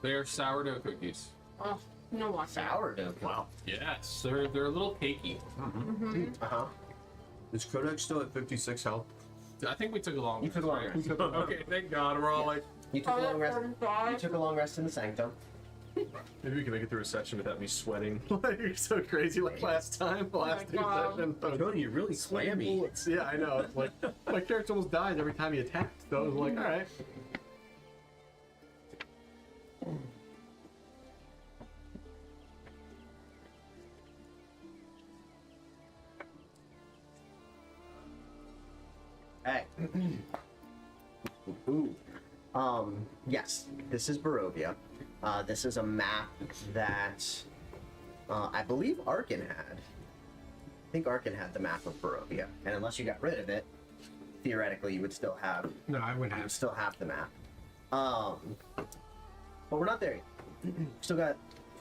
They are sourdough cookies. Oh, no watch that. Sourdough. Wow. Yes, they're a little cakey. Is Kodak still at 56 health? I think we took a long. You took a long rest. Okay, thank God. We're all like, You took a long rest. You took a long rest in the sanctum. Maybe we can make it through a session without me sweating. Like, you're so crazy like last time. The last two God. sessions. Tony, you're really Sweating clammy. bullets. Yeah, I know. It's like, my character almost died every time he attacked. So I was like, alright. Hey. Ooh. Yes, this is Barovia. This is a map that I believe Arkin had. I think Arkin had the map of Barovia, and unless you got rid of it, theoretically you would still have No, I wouldn't have. the map. But we're not there yet. Still got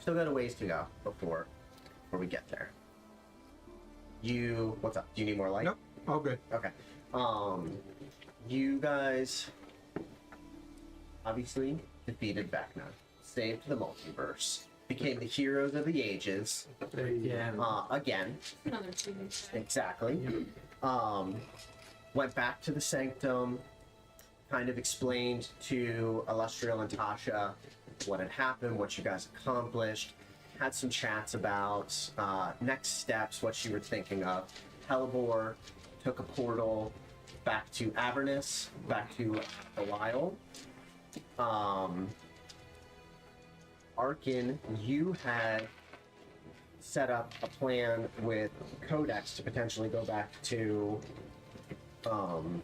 a ways to go before we get there. What's up? Do you need more light? Nope. All good. Okay. You guys obviously defeated Vecna, saved the multiverse, became the heroes of the ages. Yeah. Again. Another TV show. Exactly. Went back to the sanctum, kind of explained to Illustrial and Tasha what had happened, what you guys accomplished, had some chats about next steps, what you were thinking of. Hellebore took a portal back to Avernus, back to Belial. Arkin, you had set up a plan with Codex to potentially go back to Eberron.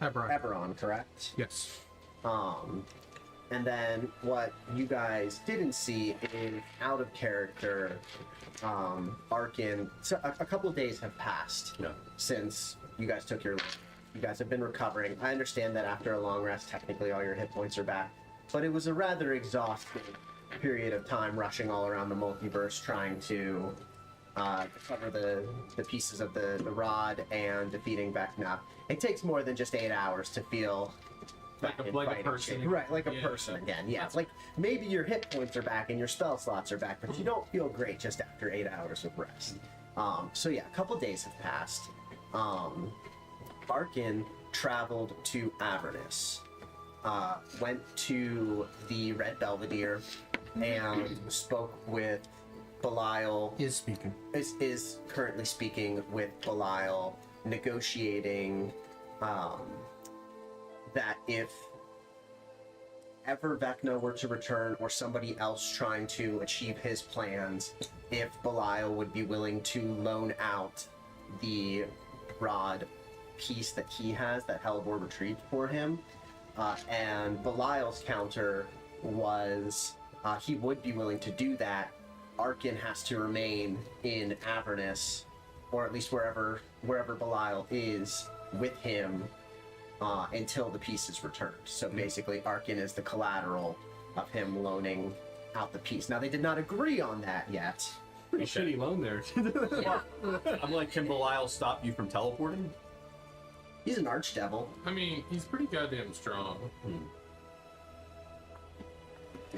Eberron, correct? Yes. And then what you guys didn't see is out of character, Arkin. So a couple of days have passed since you guys took your leave. You guys have been recovering. I understand that after a long rest, technically all your hit points are back, but it was a rather exhausting period of time rushing all around the multiverse trying to cover the pieces of the rod and defeating Vecna. It takes more than just 8 hours to feel like back in a fighting person. shape. Right, like a Yeah. person again. Yeah, it's like maybe your hit points are back and your spell slots are back, but you don't feel great just after 8 hours of rest. So yeah, a couple days have passed. Arkin traveled to Avernus, went to the Red Belvedere, and spoke with Belial. Is speaking. Is currently speaking with Belial, negotiating that if ever Vecna were to return or somebody else trying to achieve his plans, if Belial would be willing to loan out the rod piece that he has that Hellebore retrieved for him. And Belial's counter was he would be willing to do that. Arkin has to remain in Avernus, or at least wherever Belial is, with him until the piece is returned. So basically, Arkin is the collateral of him loaning out the piece. Now, they did not agree on that yet. Pretty shitty loan there. Yeah. I'm like, can Belial stop you from teleporting? He's an archdevil. I mean, he's pretty goddamn strong.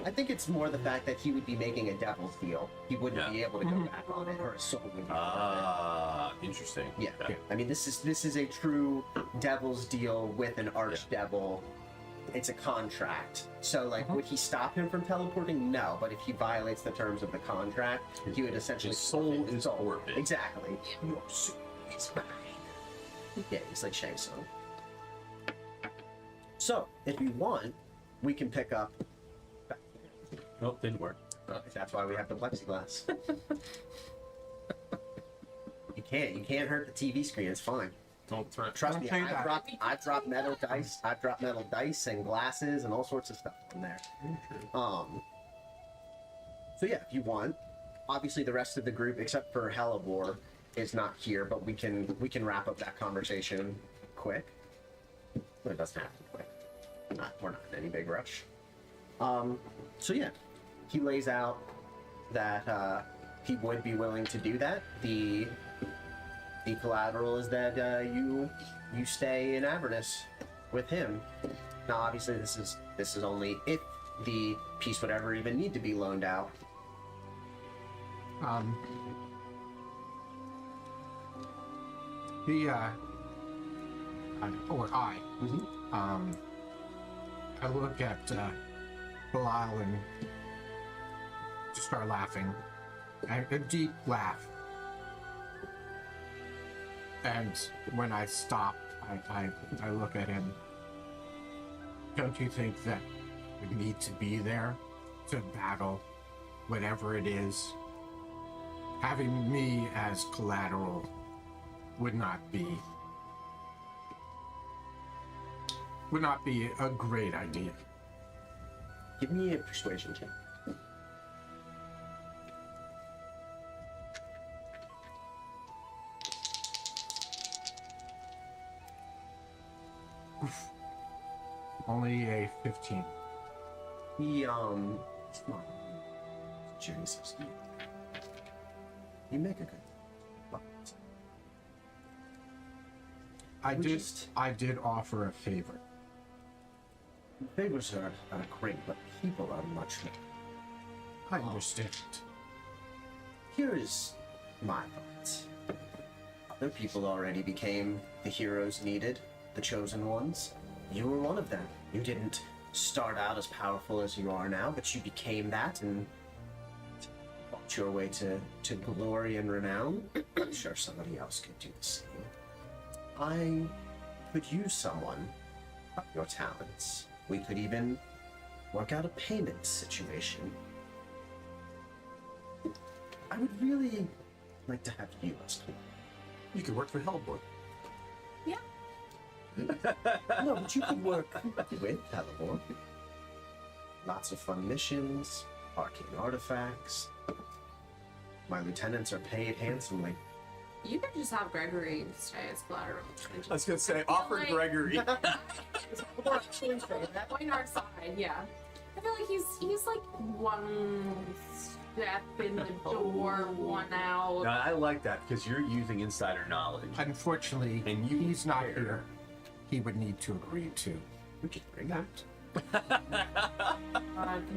I think it's more the fact that he would be making a devil's deal. He wouldn't be able to go back on it, or his soul would be Interesting. Yeah. I mean, this is a true devil's deal with an archdevil. It's a contract. So, like, would he stop him from teleporting? No. But if he violates the terms of the contract, he would essentially His soul forfeit his is soul. forfeit. Exactly. Your soul is mine. Yeah, he's like Shang Tsung. So, if you want, we can pick up. Nope, didn't work. That's why we have the plexiglass. You can't hurt the TV screen. It's fine. Don't threaten. Trust me, Don't say that. I've dropped metal dice. I've dropped metal dice and glasses and all sorts of stuff in there. So yeah, if you want, obviously the rest of the group except for Hellebore is not here, but we can wrap up that conversation quick. Well, it doesn't have to be quick. We're not in any big rush. So yeah, he lays out that he would be willing to do that. The collateral is that you stay in Avernus with him. Now, obviously, this is only if the piece would ever even need to be loaned out. I look at Belial and just start laughing. A deep laugh. And when I stop, I look at him. Don't you think that we need to be there to battle whatever it is? Having me as collateral would not be a great idea. Give me a persuasion check. Only a 15. Come on. Jesus. You make a good point. I did offer a favor. Favors are great, but people are much more. I understand. Here is my thoughts. Other people already became the heroes needed, the chosen ones. You were one of them. You didn't start out as powerful as you are now, but you became that and fought your way to glory and renown. I'm sure somebody else could do the same. I could use someone of your talents. We could even work out a payment situation. I would really like to have you as well. You could work for Hellboy. Yeah. No, but you could work with Hellboy. Lots of fun missions, arcane artifacts. My lieutenants are paid handsomely. You could just have Gregory stay as collateral. I was gonna say, offer like- Gregory. Going our side, yeah. I feel like he's like one step in the door, one out. No, I like that because you're using insider knowledge. Unfortunately, And you he's not care. here. He would need to agree to. We could bring that.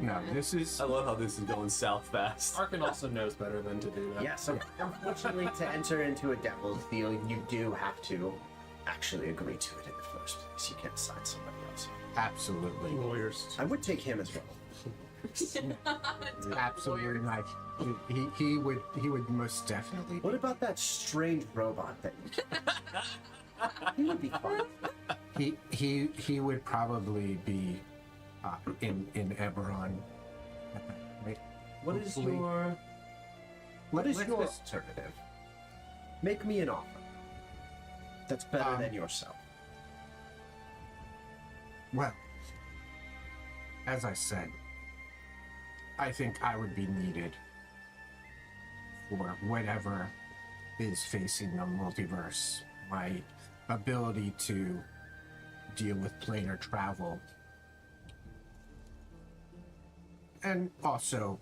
No, this is. I love how this is going south fast. Arkin also knows better than to do that. Yes, unfortunately, to enter into a devil's deal, you do have to actually agree to it in the first place. You can't sign somebody else. Absolutely. Lawyers. I would take him as well. Absolutely not. He would most definitely. What about that strange robot that you He would be fun. He would probably be in Eberron. Wait, What is hopefully- your What is let's your just- alternative? Make me an offer that's better Um, than yourself. Well, as I said, I think I would be needed for whatever is facing the multiverse. My ability to deal with planar travel, and also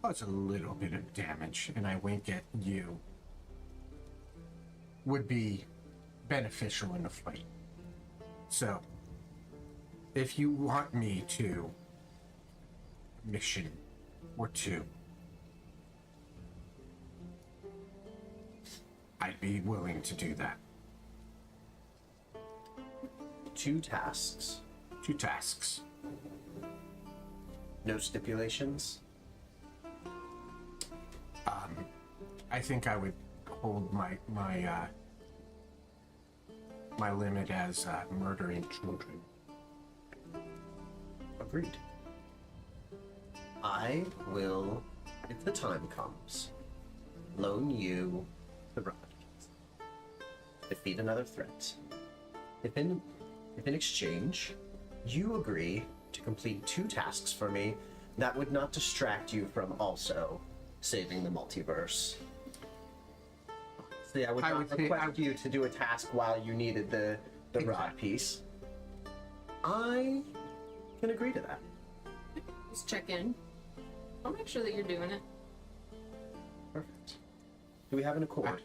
cause a little bit of damage, and I wink at you, would be beneficial in a fight. So, if you want me to mission or two, I'd be willing to do that. 2 tasks. 2 tasks. No stipulations. I think I would hold my limit as murdering children. Agreed. I will, if the time comes, loan you the rod. Defeat another threat. If in exchange, you agree to complete 2 tasks for me, that would not distract you from also saving the multiverse. See, I would I not would say- request you to do a task while you needed the rod Exactly. piece. I can agree to that. Just check in. I'll make sure that you're doing it. Perfect. Do we have an accord?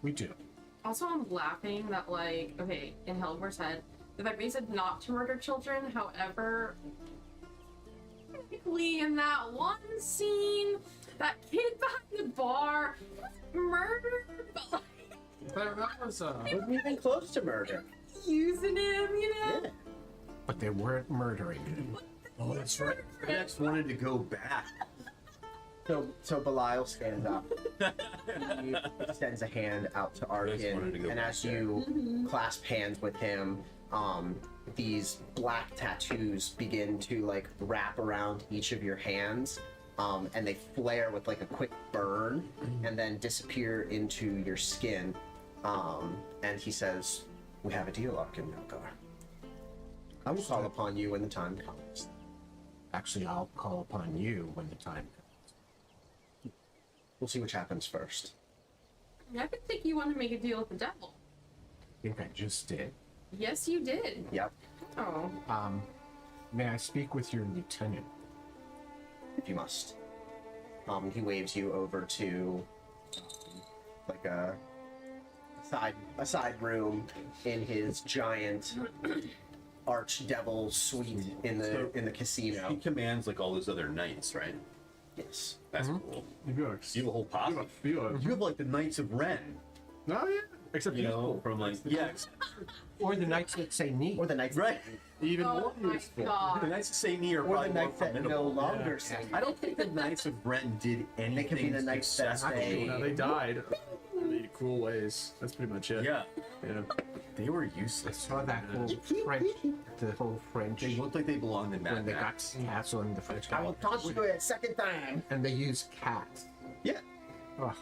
We do. Also, I'm laughing that, like, okay, in Helbor's head, the fact that he said not to murder children, however, technically in that one scene, that kid behind the bar murdered, but like That was Wasn't even close to murder. using him, you know? Yeah. But they weren't murdering him. Oh, that's right. Next wanted to go back. So Belial stands up. He extends a hand out to wanted to Arkin, go and back as you clasp hands with him, these black tattoos begin to like wrap around each of your hands, and they flare with like a quick burn, and then disappear into your skin. And he says, "We have a deal, Arkin Melgar. I will call upon you when the time comes." Actually, I'll call upon you when the time comes. We'll see which happens first. I didn't think you wanted to make a deal with the devil. I think I just did. Yes, you did. Yep, Oh. May I speak with your lieutenant? if you must. He waves you over to like a side room in his giant archdevil suite in the casino. He commands like all those other knights, right? Yes. That's cool. You have You have a whole posse. You have like the Knights of Ren, Oh yeah. Except you he's know, cool. from like Or the knights that say knee. Or the knights. right. Even Oh more my useful. The god. Knights of Saint are Or probably the more knights that no formidable. longer Yeah. sing. I don't think the Knights of Ren did anything. They could be the knights that successful. stay. No, they died in really cool ways. That's pretty much it. Yeah, Yeah. they were I useless. saw that whole French, They looked like they belonged in when Mad they got Max. cats on the French I guy. will taunt you a second time. And they use cats. Yeah. Ugh.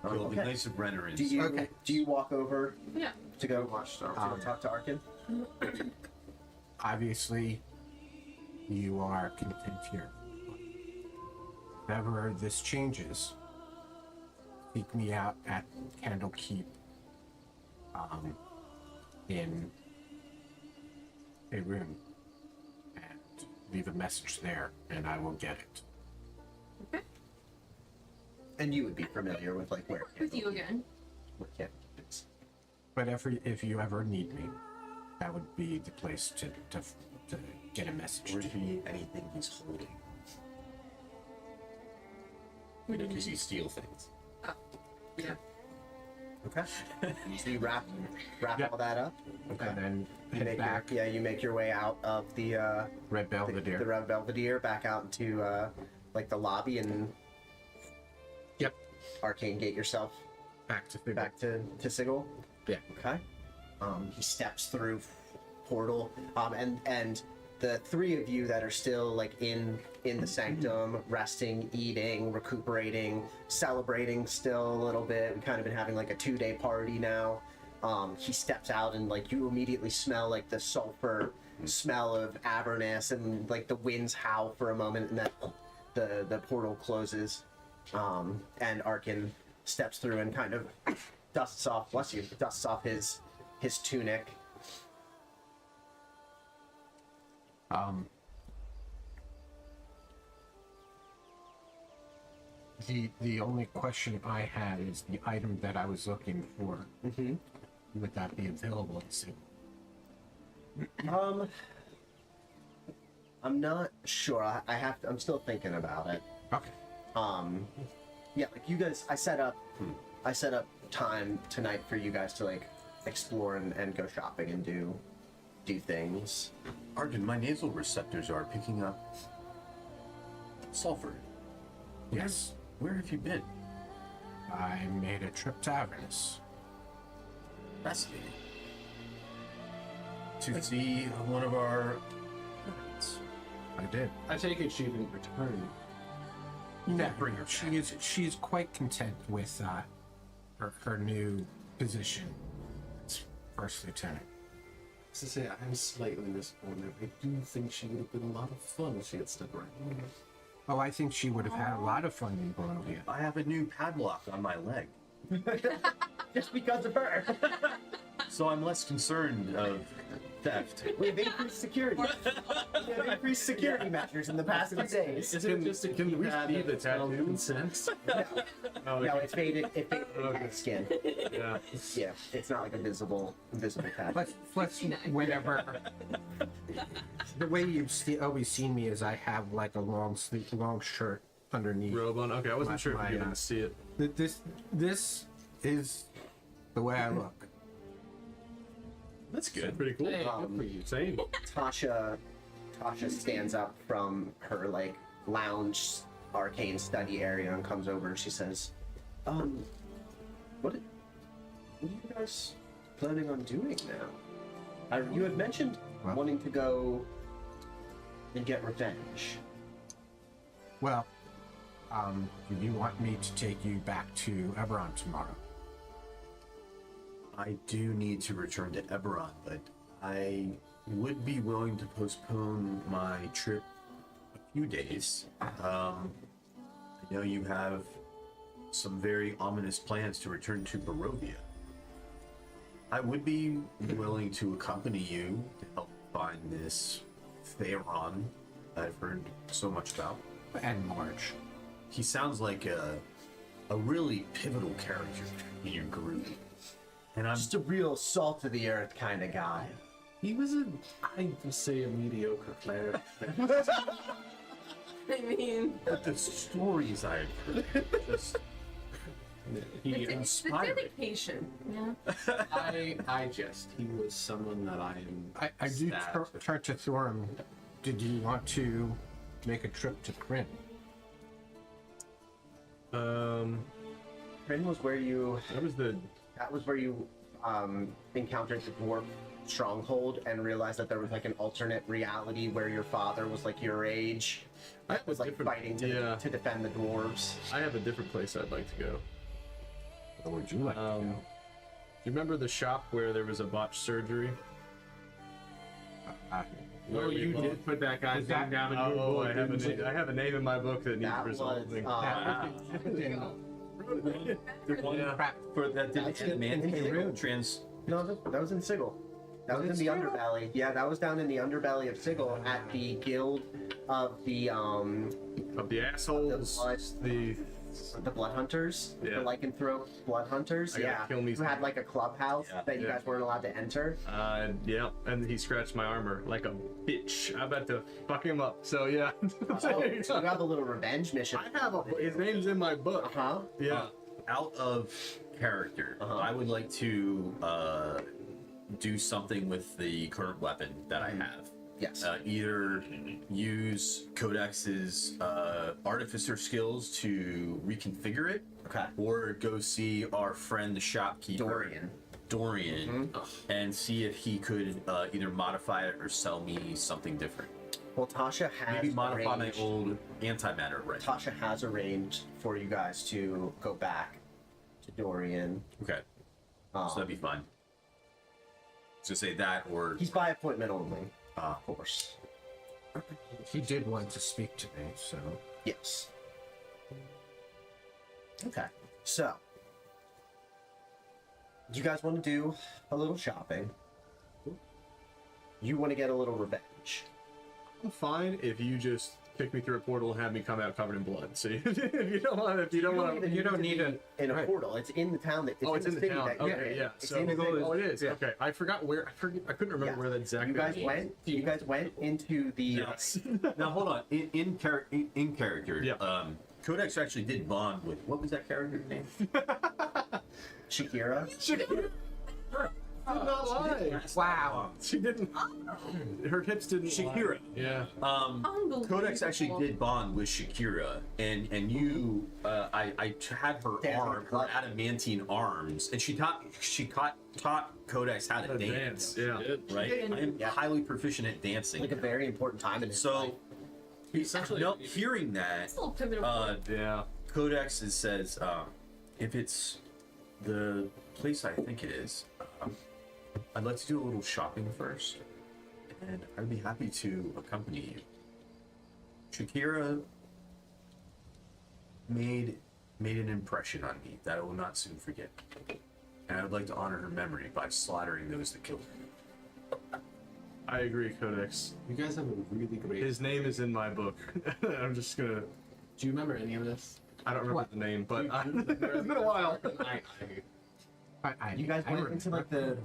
Well, the Okay. Knights of Ren are in. Do you walk over Yeah. to go watched to go talk to Arkin? Obviously, you are content here. If ever this changes, seek me out at Candlekeep in a room and leave a message there, and I will get it. Okay. And you would be familiar with like where With you again. where Candle is. But if you ever need me, that would be the place to get a message. Or if you need anything, he's holding. Because you steal things. Oh. Yeah. Okay. So you wrap Yep. all that up. And then You head make back, you make your way out of the Red Belvedere. the Red Belvedere back out into like the lobby and Yep. arcane gate yourself Back to Figure. back to Sigil. Yeah. Okay. He steps through portal, and the three of you that are still like in the sanctum, resting, eating, recuperating, celebrating still a little bit. We've kind of been having like a 2-day party now. He steps out and like you immediately smell like the sulfur smell of Avernus, and like the winds howl for a moment, and then the portal closes. And Arkin steps through and kind of dusts off his tunic. The only question I had is the item that I was looking for. Mm-hmm. Would that be available in Sigil? I'm not sure. I'm still thinking about it. Okay. Yeah, like you guys, I set up time tonight for you guys to like explore and go shopping and do things. Arjun, my nasal receptors are picking up sulfur. Yes. Where have you been? I made a trip to Avernus. Fascinating. To see one of our friends. I did. I take it she didn't return. No, bring her she's quite content with her new position as first lieutenant. To say, I'm slightly disappointed. I do think she would have been a lot of fun if she had stuck around. Oh, I think she would have had a lot of fun in Barovia. I have a new padlock on my leg, Just because of her. so I'm less concerned of theft. We've increased security. We have increased security measures in the past few days. Is it just a can we keypad see that the it's called tattoo? consent? No, Oh, no, it's faded. It faded into the skin. yeah. Yeah, it's not like a visible tag. Let's whenever. The way you've always seen me is I have like a long sleeve, long shirt underneath. Robe on. Okay, I wasn't sure if you didn't see it. This is the way I look. That's good. Pretty cool. Hey, good for you. Same. Tasha stands up from her like lounge arcane study area and comes over and she says, what are you guys planning on doing now? You had mentioned Well- wanting to go and get revenge. Well, do you want me to take you back to Eberron tomorrow? I do need to return to Eberron, but I would be willing to postpone my trip a few days. I know you have some very ominous plans to return to Barovia. I would be willing to accompany you to help find this Theron I've heard so much about. And March. He sounds like a really pivotal character in your group. And I'm Just a real salt of the earth kind of guy. He was I would say, a mediocre player. I mean, but the stories I've heard just He, it's the inspiring. dedication. Yeah. I jest. He was someone that I am. I do sad turn to Thorin. Did you want to make a trip to Kryn? Kryn was where you That was where you encountered the dwarf stronghold and realized that there was like an alternate reality where your father was like your age. I have a Was like different- fighting yeah. to defend the dwarves. I have a different place I'd like to go. Or would you like to Do go? you remember the shop where there was a botched surgery? No, you did put that guy's name down in your Oh, book. I have, didn't you? I have a name in my book that needs That was resolving. the one Crap. for that That's did it. man Sigil. trans. No, that was in Sigil. That was in the underbelly. Yeah, that was down in the underbelly of Sigil at the guild of the Of the assholes, the blood hunters, Yeah. the lycanthrope blood hunters. I gotta Yeah, kill me who had some- like a clubhouse Yeah. that you Yeah. guys weren't allowed to enter. yeah, and he scratched my armor like a bitch. I'm about to fuck him up. So yeah. So you have a little revenge mission. I have his name's in my book. Huh? Yeah. Out of character, I would like to do something with the current weapon that I have. Yes. Either use Codex's artificer skills to reconfigure it, Okay. or go see our friend the shopkeeper Dorian, and see if he could either modify it or sell me something different. Well, Tasha has Maybe modify my arranged- old antimatter right. Tasha has arranged for you guys to go back to Dorian. Okay, so that'd be fun. So say that, or He's by appointment only, of course. He did want to speak to me, so Yes. Okay. So, you guys want to do a little shopping. You want to get a little revenge. I'm fine if you just kick me through a portal and have me come out covered in blood. See, if you don't want, You don't need to a- be in a right. portal. It's in the town. It's Oh, it's in the city town. that you're Okay, in. yeah. It's So, in the city. oh, it is. Yeah. Okay, I forgot where. I couldn't remember Yeah. where that exactly. You guys went into the. Yes. now hold on. In character, Yeah. Codex actually did bond with what was that character's name? Shakira. She did not lie. wow. She didn't. Her hips didn't. Shakira. Lie. Yeah. Unbelievable. Codex actually did bond with Shakira, and you, I had her Dancing arm, her club. adamantine arms, and she taught Codex how to dance. Yeah. Right. I am Yeah. highly proficient at dancing. Like a very important time in his So, life. Essentially, no, hearing that, It's a little pivotal. Yeah. Codex says, if it's the place I think it is, I'd like to do a little shopping first, and I'd be happy to accompany you. Shakira made an impression on me that I will not soon forget, and I would like to honor her memory by slaughtering those that killed her. I agree, Codex. You guys have a really great. His name is in my book. I'm just gonna. Do you remember any of this? I don't remember What? the name, but You it's been a while. You guys I went remember. into like the.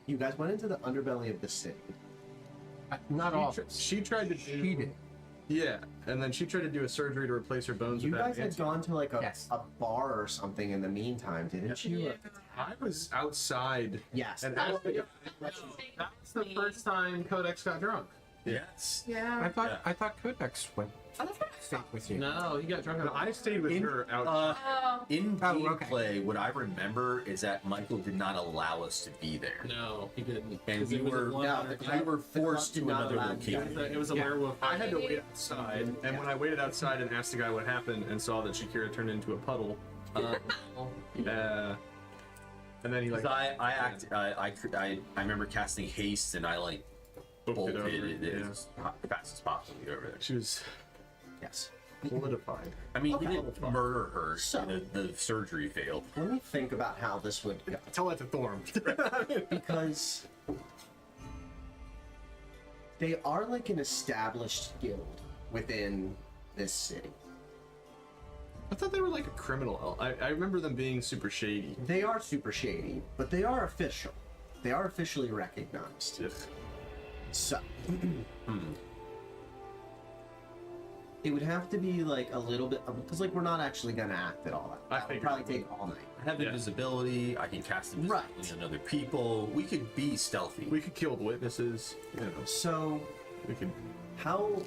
You guys went into the underbelly of the city. Not all. She tried to do. She did. Yeah, and then she tried to do a surgery to replace her bones You with guys had adamantium. gone to like Yes. a bar or something in the meantime, didn't you? Yeah. I was outside. Yes. And that asked was- That's the first time Codex got drunk. Yes. Yeah. I thought Codex went stayed with you. No, he got drunk. No, I stayed with her out. Oh. In Oh, okay. gameplay, what I remember is that Michael did not allow us to be there. No, he didn't. And 'Cause we it was a were- one-hour no, We were The forced club to did not another allow you location. It was a Yeah. werewolf. I had to wait outside, and when I waited outside and asked the guy what happened and saw that Shakira turned into a puddle, and then he like I remember casting haste and I like booked it over. bolted it Yeah. as fast as possible to get over there. She was Yes. solidified. I mean, Okay. we didn't murder her. So- The surgery failed. Let me think about how this would go. Tell that to Thorm. Because they are like an established guild within this city. I thought they were like a criminal. I remember them being super shady. They are super shady, but they are official. They are officially recognized. Ugh. So, it would have to be like a little bit, because like we're not actually gonna act at all. I That would figured probably we take all night. I have Yeah. invisibility. I can cast invisibility Right. on other people. We could be stealthy. We could kill the witnesses. You know, So, we could. how,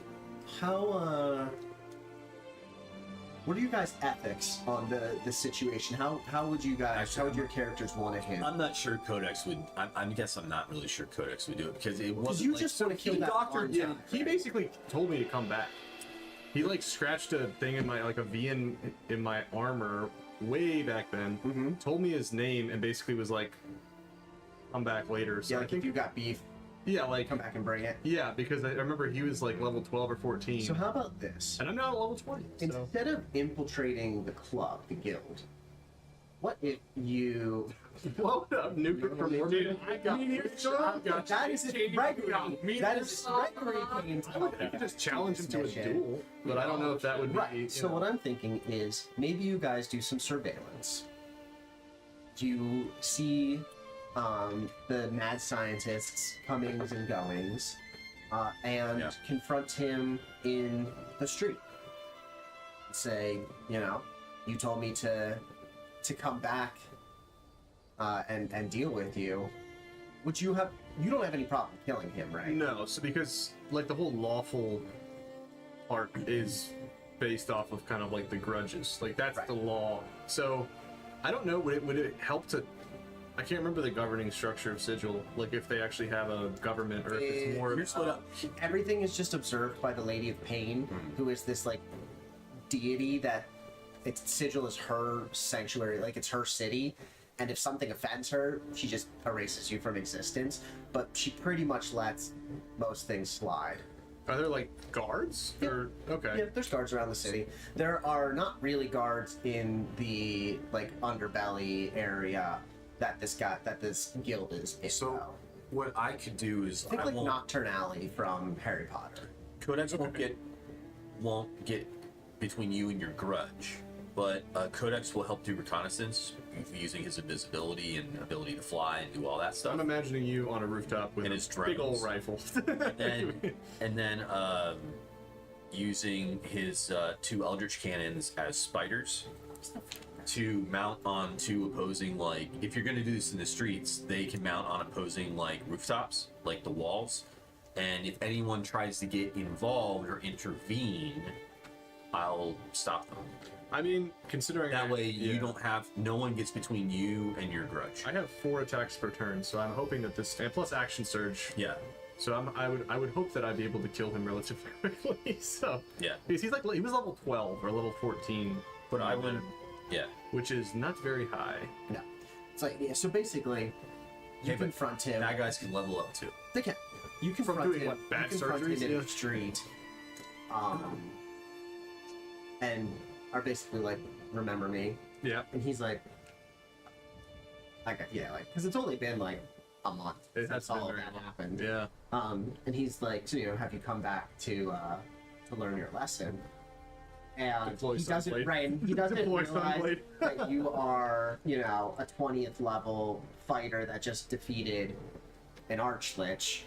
what are you guys' ethics on the situation? How would you guys, how would your characters want to handle? I'm not sure Codex would. I guess I'm not really sure Codex would do it because it Because wasn't. you like, just want to kill the that doctor one did- guy, He right? basically told me to come back. He like scratched a thing in my like a V in my armor way back then. Mhm. Told me his name and basically was like, "Come back later." So Yeah, I like if think you got beef, yeah, like come back and bring it. yeah, because I remember he was like level 12 or 14, So how about this? and I'm now level 20. So Instead of infiltrating the club, the guild, what if you... what up, Nuke from Orbit? I got That is if Gregory. That is if Gregory came to help You you. could just challenge him to a Mission. duel, but I don't know if that would be. Right. So what I'm thinking is maybe you guys do some surveillance. You see the mad scientist's comings and goings, and Yeah. confront him in the street. Say, you told me to come back and deal with you. Would you have? You don't have any problem killing him, right? No, so because like the whole lawful part is based off of kind of like the grudges, like that's Right. the law. So I don't know. Would it help to? I can't remember the governing structure of Sigil. Like if they actually have a government or if it's more. Here's what Everything is just observed by the Lady of Pain, who is this like deity that its sigil is her sanctuary, like it's her city. And if something offends her, she just erases you from existence. But she pretty much lets most things slide. Are there like guards? Yep. Or okay. Yeah, there's guards around the city. There are not really guards in the like underbelly area that this guild is in. So though. what I could do is Think I like won't- Nocturne Alley from Harry Potter. Codex won't get between you and your grudge, but Codex will help do reconnaissance using his invisibility and ability to fly and do all that stuff. I'm imagining you on a rooftop with And a his big old drones. rifle. and then using his two Eldritch cannons as spiders to mount onto opposing, like, if you're going to do this in the streets, they can mount on opposing, like, rooftops, like the walls. And if anyone tries to get involved or intervene, I'll stop them. I mean, considering That way, you yeah. don't have, no one gets between you and your grudge. I have 4 attacks per turn, so I'm hoping that this and plus action surge. Yeah, So I would hope that I'd be able to kill him relatively quickly. So yeah. because he was level 12 or level 14, But I would, yeah. which is not very high. No. It's like, yeah, so basically, you Yeah, but confront him. Bad guys can level up too. They can. You confront doing him. what, bad you confront him surgeries? in Yeah. the street, and are basically like, "Remember me?" Yeah. And he's like, "I got like," because it's only been like a month. It has That's been all very that long. happened. Yeah. And he's like, so, have you come back to learn your lesson? And Deploy he doesn't, Sunblade. right? And he doesn't Deploy realize Sunblade. that you are, a 20th level fighter that just defeated an Archlich.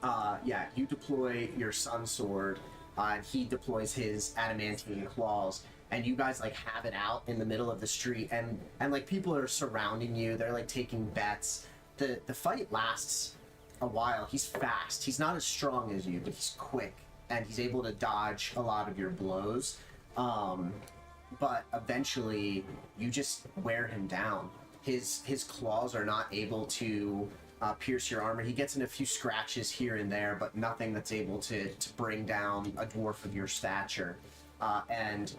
Yeah, you deploy your Sun Sword, and he deploys his adamantine claws, and you guys like have it out in the middle of the street, and like people are surrounding you. They're like taking bets. The fight lasts a while. He's fast. He's not as strong as you, but he's quick, and he's able to dodge a lot of your blows. But eventually, you just wear him down. His claws are not able to pierce your armor. He gets in a few scratches here and there, but nothing that's able to bring down a dwarf of your stature. And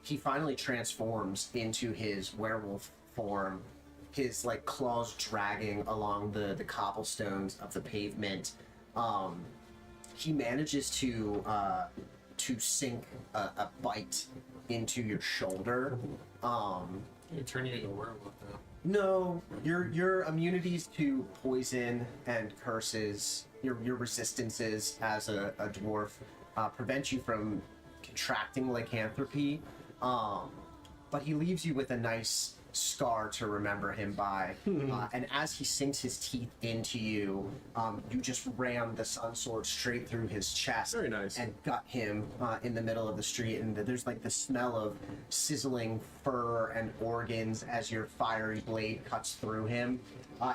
he finally transforms into his werewolf form, his like claws dragging along the cobblestones of the pavement. He manages to sink a bite into your shoulder. You're turning into a werewolf now. No, your immunities to poison and curses, your resistances as a dwarf, prevent you from contracting lycanthropy. But he leaves you with a nice scar to remember him by. And as he sinks his teeth into you, you just ram the Sun Sword straight through his chest. Very nice. And gut him in the middle of the street. And there's like the smell of sizzling fur and organs as your fiery blade cuts through him.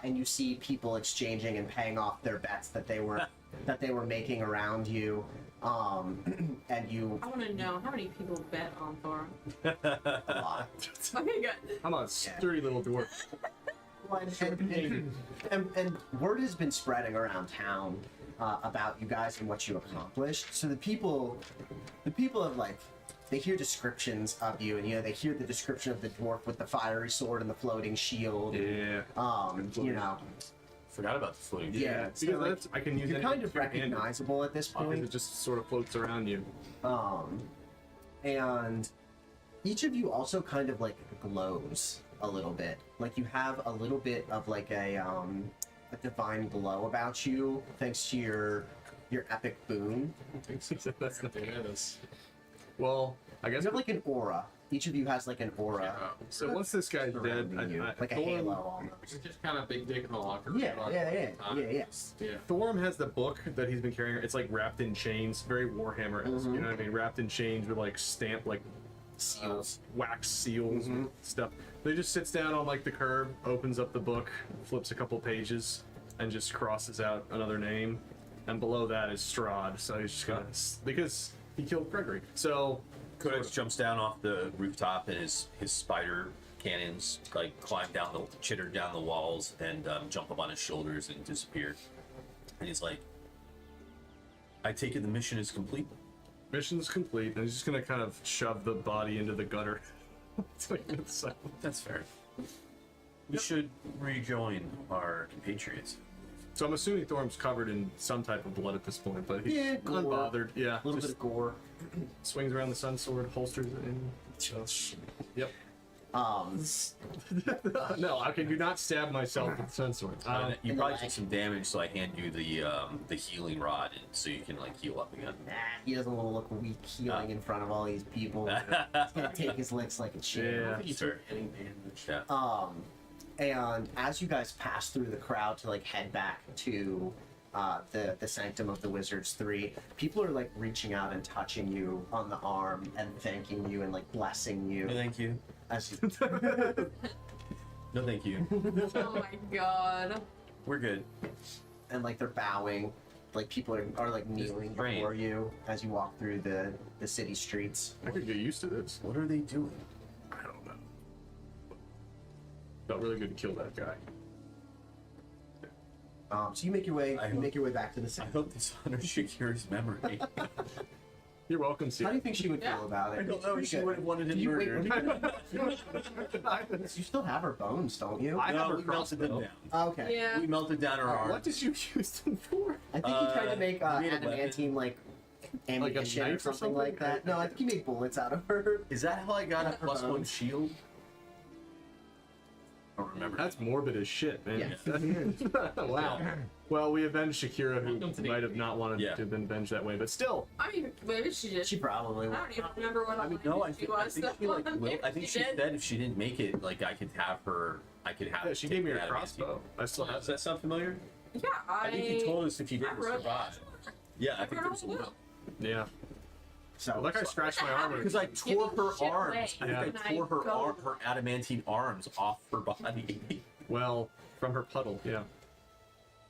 And you see people exchanging and paying off their bets that they were making around you. And you I want to know how many people bet on Thor. a lot. Okay, good. I'm a sturdy little dwarf. And word has been spreading around town about you guys and what you accomplished. So the people have like, they hear descriptions of you, and they hear the description of the dwarf with the fiery sword and the floating shield. Yeah. Forgot about the floating. Yeah, so, Because like, that's, I can use you're it kind of recognizable at this because point. it just sort of floats around you. And each of you also kind of like glows a little bit. Like you have a little bit of like a divine glow about you, thanks to your epic boon. That's not Well, I guess You have like an aura. Each of you has like an aura so. Once this guy's dead, surrounding you, like a Thorm- halo almost. It's just kind of big dick in the locker. Yeah. Yeah. Thorm has the book that he's been carrying. It's like wrapped in chains, very Warhammer-esque. You know what I mean? Wrapped in chains with like stamped like Seals. wax seals and stuff. He just sits down on like the curb, opens up the book, flips a couple pages, and just crosses out another name. And below that is Strahd. So he's just gonna because he killed Gregory. So Codex jumps down off the rooftop and his spider cannons like chitter down the walls and jump up on his shoulders and disappear. And he's like, I take it the mission is complete. mission's complete, and he's just gonna kind of shove the body into the gutter. That's fair. We should rejoin our compatriots. So I'm assuming Thorm's covered in some type of blood at this point, but he's gore. unbothered. Yeah, A little bit just of gore. swings around the sun sword, holsters it in. Yep. No, I can do not stab myself with the sun sword. You in the probably leg. took some damage, so I hand you the healing rod, and so you can like heal up again. Nah, he doesn't want to look weak healing in front of all these people. He's gonna take his licks like a champ. Yeah. He's Sure. getting damage. Yeah. And as you guys pass through the crowd to like head back to the Sanctum of the Wizards 3, people are like reaching out and touching you on the arm and thanking you and like blessing you. No, thank you. As you No, thank you. Oh my god. We're good. and like they're bowing, like people are like kneeling praying. before you as you walk through the city streets. I could get used to this. What are they doing? I don't know. Felt really good to kill that guy. So you make your way I back to the I Sanctum. hope this honors Shakira's memory. You're welcome, How do Sia. you think she would feel Yeah. about it? I don't know. Pretty She good. would have wanted him Do you, wait, murdered. you still have her bones, don't you? I have No, her we melted them crossbow. down. Okay. Yeah. We melted down her arm. What did you use them for? I think he tried to make we made a adamantine like ammunition or knife or something like something? that. No, I think he made bullets out of her. Is that how I got a Her +1 bones. shield? don't remember. That's morbid as shit, man. Yeah. Wow. Well, we avenged Shakira, who Welcome to the might have not wanted Yeah. to have been avenged that way, but still. I mean, maybe she did. She probably I don't even remember what I mean, no, I she think, I was. think she like. Will, I think she did. said if she didn't make it, like I could have her. I could have. Yeah, she gave me her her crossbow. I still have Does that sound familiar? Yeah, I think you told us if you didn't I wrote survive. Yeah, I think wrote there was a it will. down. Yeah. So, Like I scratched my arm. Because I tore her shit arms. away. I think Yeah. I tore her Go. her adamantine arms off her body. Well, from her puddle, yeah.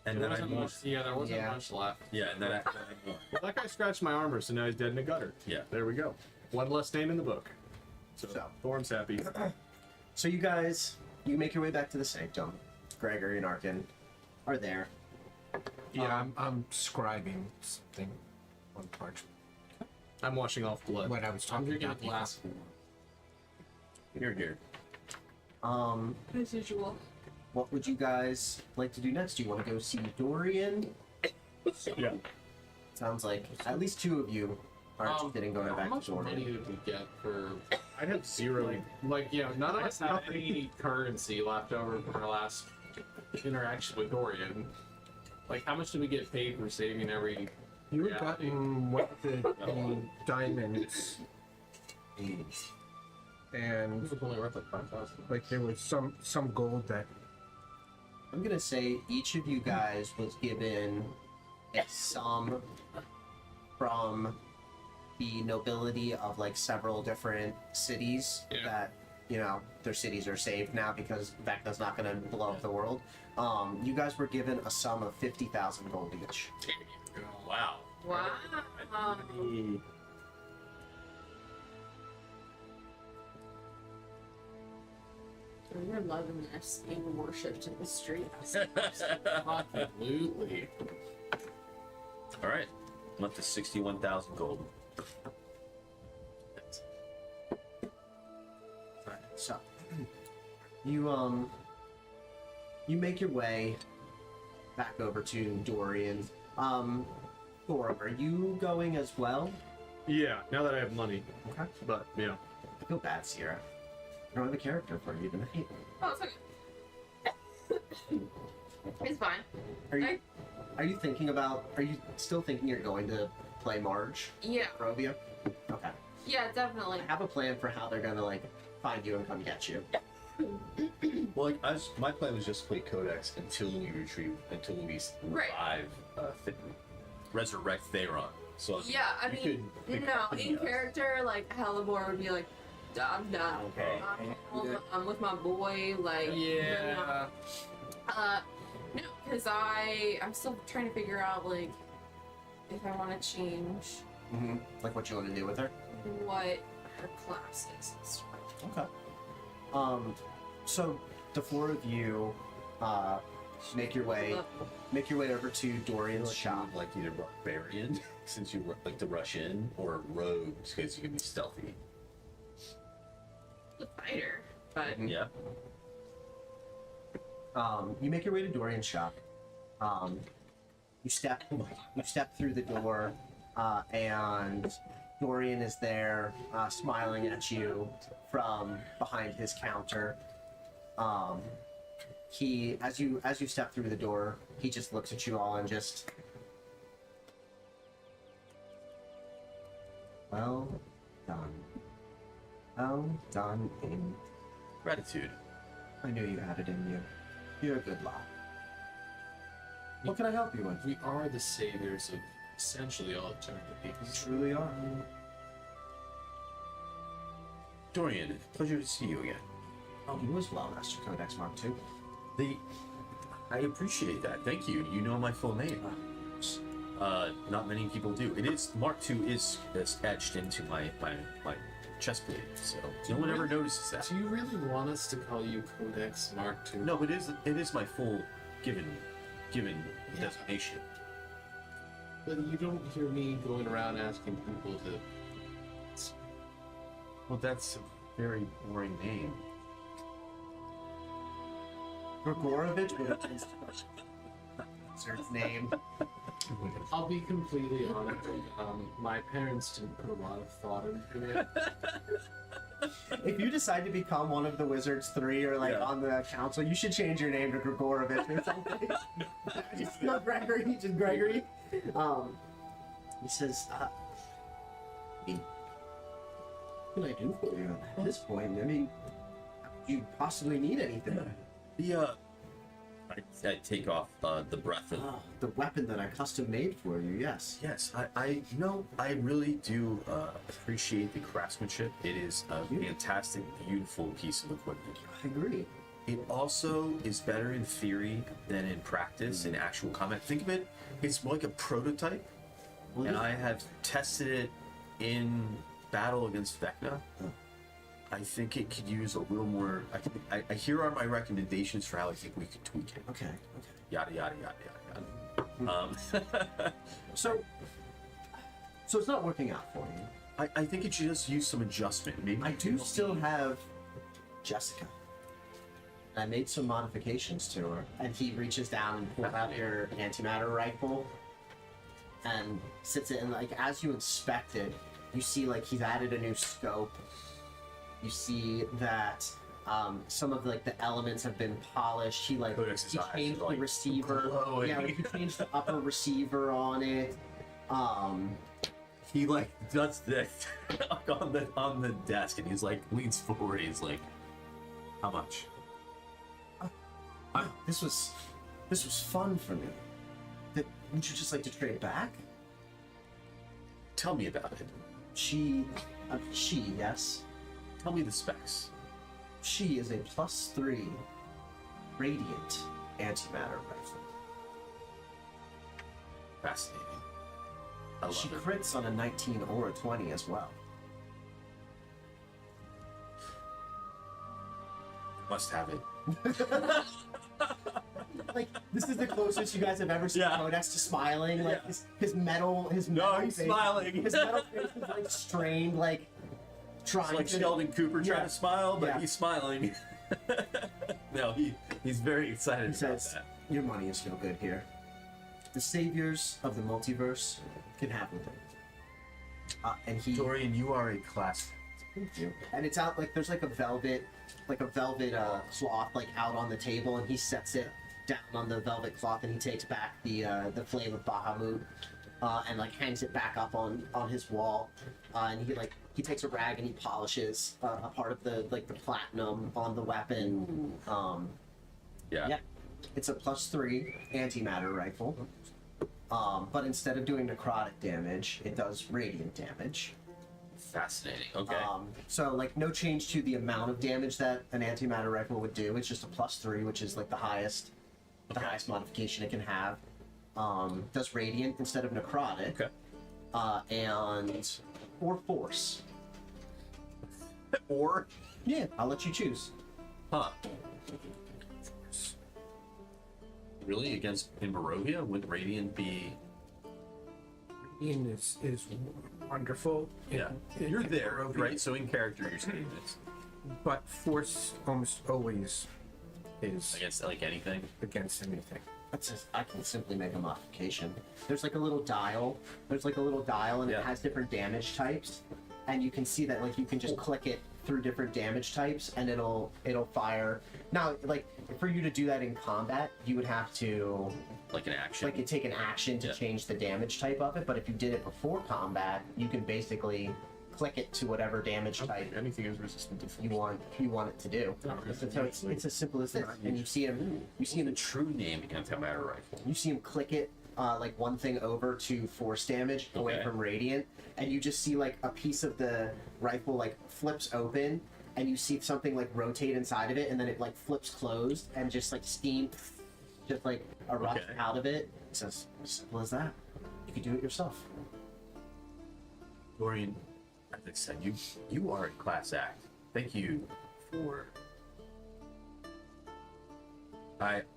And There then I wasn't moved. much. Yeah, there wasn't Yeah. much left. Yeah, and then I moved. Well, that guy scratched my armor, so now he's dead in a gutter. Yeah. There we go. One less name in the book. So, So. Thorn's happy. So you guys, you make your way back to the sanctum. Gregory and Arkin are there. Yeah, I'm scribing something on parchment. I'm washing off blood. When I was I'm talking drinking a about glass. Here. As usual. What would you guys like to do next? Do you want to go see Dorian? Yeah. Sounds like at least two of you are interested in going how back much to money Dorian. did we get for? I'd have zero. Like, yeah, none of I us have have any currency left over from our last interaction with Dorian. Like, how much did we get paid for saving every? You had reality? gotten what the diamonds, It and was only worth like 5,000. like there was some gold that I'm gonna say each of you guys was given a sum from the nobility of like several different cities Yeah. that their cities are saved now because Vecna's not gonna blow up the world. You guys were given a sum of 50,000 gold each. Wow. Wow. You're loving this being worshipped in the streets. Absolutely. All right. I'm up to 61,000 gold. So you make your way back over to Dorian. Thor, are you going as well? Yeah, now that I have money. Okay. But, yeah. I feel bad, Sierra. I don't have a character for you tonight. Oh, it's okay. It's fine. Are you thinking about? Are you still thinking you're going to play Marge, Yeah. Rovia? Okay. Yeah, definitely. I have a plan for how they're gonna like find you and come get you. Well, like, my plan was just to play Codex until we Right. revive, resurrect Theron. So Yeah, I you mean, could pick no, somebody in else. character, like, Hellebore would be like, I'm done. Okay. I'm with my boy, like, Yeah. no, because I'm still trying to figure out, like, if I want to change Like what you want to do with her? what her class is and stuff. Okay. So the four of you, make your way over to Dorian's shop. Like either barbarian, since you like to rush in, or rogues, because you can be stealthy. The fighter, but Yeah. You make your way to Dorian's shop. You step through the door, and Dorian is there, smiling at you from behind his counter. He, as you step through the door, he just looks at you all and just, well done, in. Gratitude. I knew you had it in you. You're a good lot. What can I help you with? We are the saviors of essentially all eternity. You truly are. Dorian, pleasure to see you again. Oh, you as well, Master Codex Mark II. I appreciate that. Thank you. You know my full name. Not many people do. It is Mark II is etched into my chest plate, so no one ever notices that. Do you really want us to call you Codex Mark II? No, it is my full given designation. But you don't hear me going around asking people to. Well, that's a very boring name. Grigorovich would have been his name. I'll be completely honest. My parents didn't put a lot of thought into it. If you decide to become one of the Wizards 3 or like Yeah. on the council, you should change your name to Grigorovich or something. Just not Gregory, just Gregory. He says, what can I do for you at this point? I mean, do you possibly need anything? I take off the breath and The weapon that I custom made for you, yes. yes, I really do appreciate the craftsmanship. It is a fantastic, beautiful piece of equipment. I agree. It also is better in theory than in practice in actual combat. Think of it, it's more like a prototype, Well, and yeah. I have tested it in battle against Vecna. I think it could use a little more. I here are my recommendations for how I think we could tweak it. Okay. Yada yada yada yada yada. So it's not working out for you. I think it should just use some adjustment. Maybe I do still have Jessica. I made some modifications to her, and he reaches down and pulls out your antimatter rifle and sits it. And like as you inspect it, you see like he's added a new scope. You see that some of like the elements have been polished. He like Kodex's he eyes changed are, like, the receiver. glowing. Yeah, like, he changed the upper receiver on it. He like does this on the desk, and he's like leans forward. He's like, "How much?" This was fun for me. Would you just like to trade back? Tell me about it. She, yes. Tell me the specs. She is a +3 radiant antimatter rifle. Fascinating. I love She it. crits on a 19 or a 20 as well. Must have it. Like this is the closest you guys have ever seen Yeah. Codex to smiling. Like Yeah. his metal he's face, smiling. His metal face is like strained, like trying It's like to. Sheldon Cooper trying Yeah. to smile, but Yeah. he's smiling. No, he's very excited He about says, that. "Your money is no good here. The saviors of the multiverse can have with it." And he. Dorian, you are a class. Thank you. And it's out like there's like a velvet cloth like out on the table, and he sets it down on the velvet cloth, and he takes back the flame of Bahamut, and like hangs it back up on his wall, and he takes a rag and he polishes a part of the platinum on the weapon. Yeah, it's a +3 antimatter rifle, but instead of doing necrotic damage, it does radiant damage. Fascinating. Okay. So like no change to the amount of damage that an antimatter rifle would do. It's just a +3, which is like the highest modification it can have. Does radiant instead of necrotic. Okay. Or force. Or, Yeah, I'll let you choose. huh? Really, against in Barovia, would Radiant be? Ian is wonderful. Yeah, you're there, right? So in character, you're saying this But force almost always is against like anything. against anything. I can simply make a modification. There's like a little dial. And Yeah. it has different damage types. And you can see that like you can just click it through different damage types, and it'll fire. Now, like for you to do that in combat, you would have to Like an action. like take an action to Yeah. change the damage type of it. But if you did it before combat, you can basically click it to whatever damage type Anything is resistant to you want it to do. So it's as simple as this. And you see him the true name antimatter rifle. you see him click it like one thing over to force damage away Okay. from radiant, and you just see like a piece of the rifle like flips open, and you see something like rotate inside of it, and then it like flips closed, and just like steam just like erupts Okay. out of it. It's as simple as that. You can do it yourself. Dorian, as I said, you are a class act. Thank you for.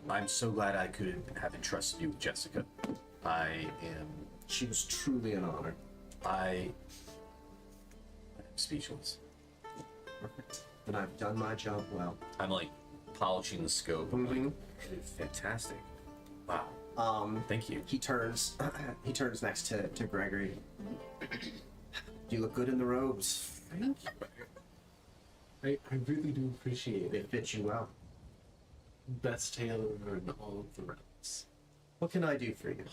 I'm so glad I could have entrusted you with Jessica. She was truly an honor. I'm speechless. Perfect. And I've done my job well. I'm like polishing the scope. I'm like, fantastic. Wow. Thank you. He turns next to Gregory. You look good in the robes. Thank you. I really do appreciate It it. fits you well. Best tailor in all of the realms. What can I do for you?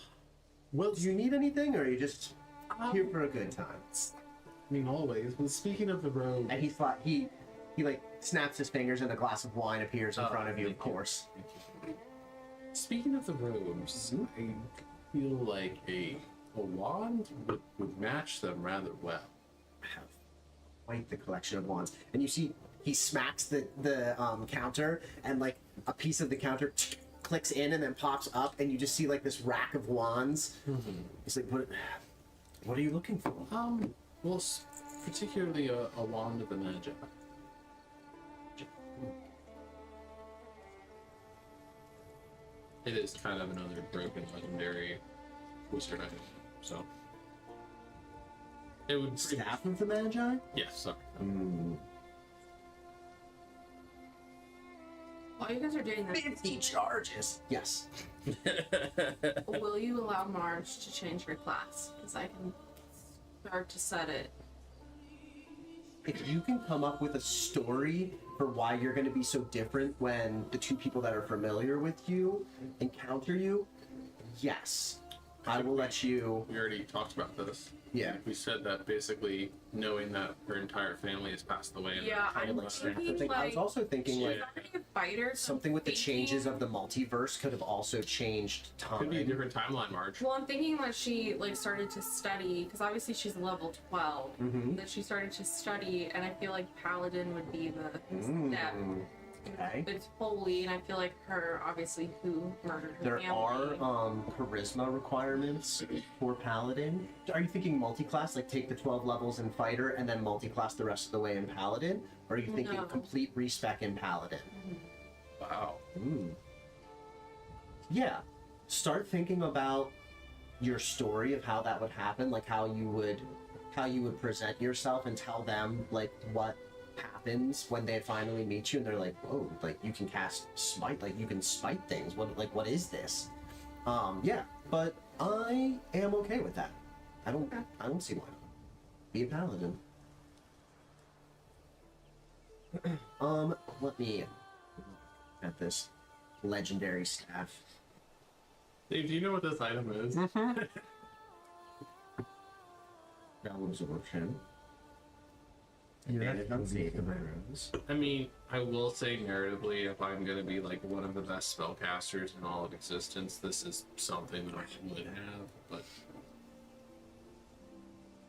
Well, Do you need anything, or are you just here for a good time? I mean, always. But speaking of the road, And he like snaps his fingers, and a glass of wine appears in Oh, front of you. Of thank you. course. speaking of the robes, I feel like a wand would match them rather well. I have quite the collection of wands, and you see he smacks the counter, and like a piece of the counter clicks in and then pops up, and you just see like this rack of wands. He's like, what are you looking for? Well, particularly a wand of the Magi. It is kind of another broken legendary wizard item, so it would pretty much- Staff of the Magi? Yes, sorry. While you guys are doing this, 50 charges. Yes. will you allow Marge to change her class? Because I can start to set it. If you can come up with a story for why you're going to be so different when the two people that are familiar with you encounter you, yes, I will let you. We already talked about this. Yeah. We said that basically knowing that her entire family has passed away. And Yeah, they're I'm like, thinking I was also thinking she's like already a fighter. so something with the thinking- changes of the multiverse could have also changed time. could be a different timeline, Marge. Well, I'm thinking that she like started to study because obviously she's level 12. That she started to study, and I feel like Paladin would be the step. Okay. It's holy, and I feel like her obviously who murdered her There family. are charisma requirements for Paladin. Are you thinking multi-class, like take the 12 levels in Fighter and then multi-class the rest of the way in Paladin? Or are you thinking No. complete respec in Paladin? Wow. Yeah. Start thinking about your story of how that would happen, like how you would present yourself and tell them like what happens when they finally meet you and they're like, whoa, like you can cast smite, like you can smite things. What is this? Yeah, but I am okay with that. I don't see why not. Be a paladin. Let me at this legendary staff. Dave, do you know what this item is? Gallows Orphan. Yeah, Advantage on saving throws. I mean, I will say narratively, if I'm gonna be like one of the best spellcasters in all of existence, this is something that I would have, but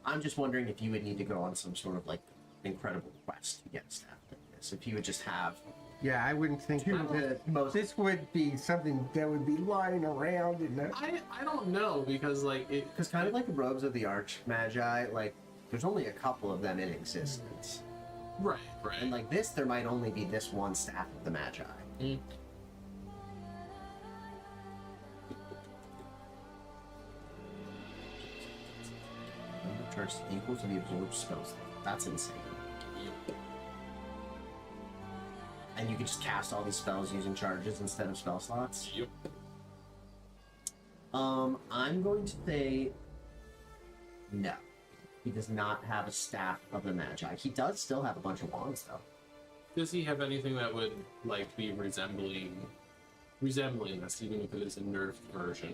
I'm just wondering if you would need to go on some sort of like incredible quest to get a staff like this. If you would just have Yeah, I wouldn't think two of the most. this would be something that would be lying around in the. I don't know because like it Because kind of like the robes of the Arch Magi, like there's only a couple of them in existence. right. And like this, there might only be this one staff of the Magi. Number charge equal to the absorbed spells. That's insane. And you can just cast all these spells using charges instead of spell slots. Yep. I'm going to say no. He does not have a staff of the Magi. He does still have a bunch of wands though. Does he have anything that would like be resembling this, even if it is a nerfed version?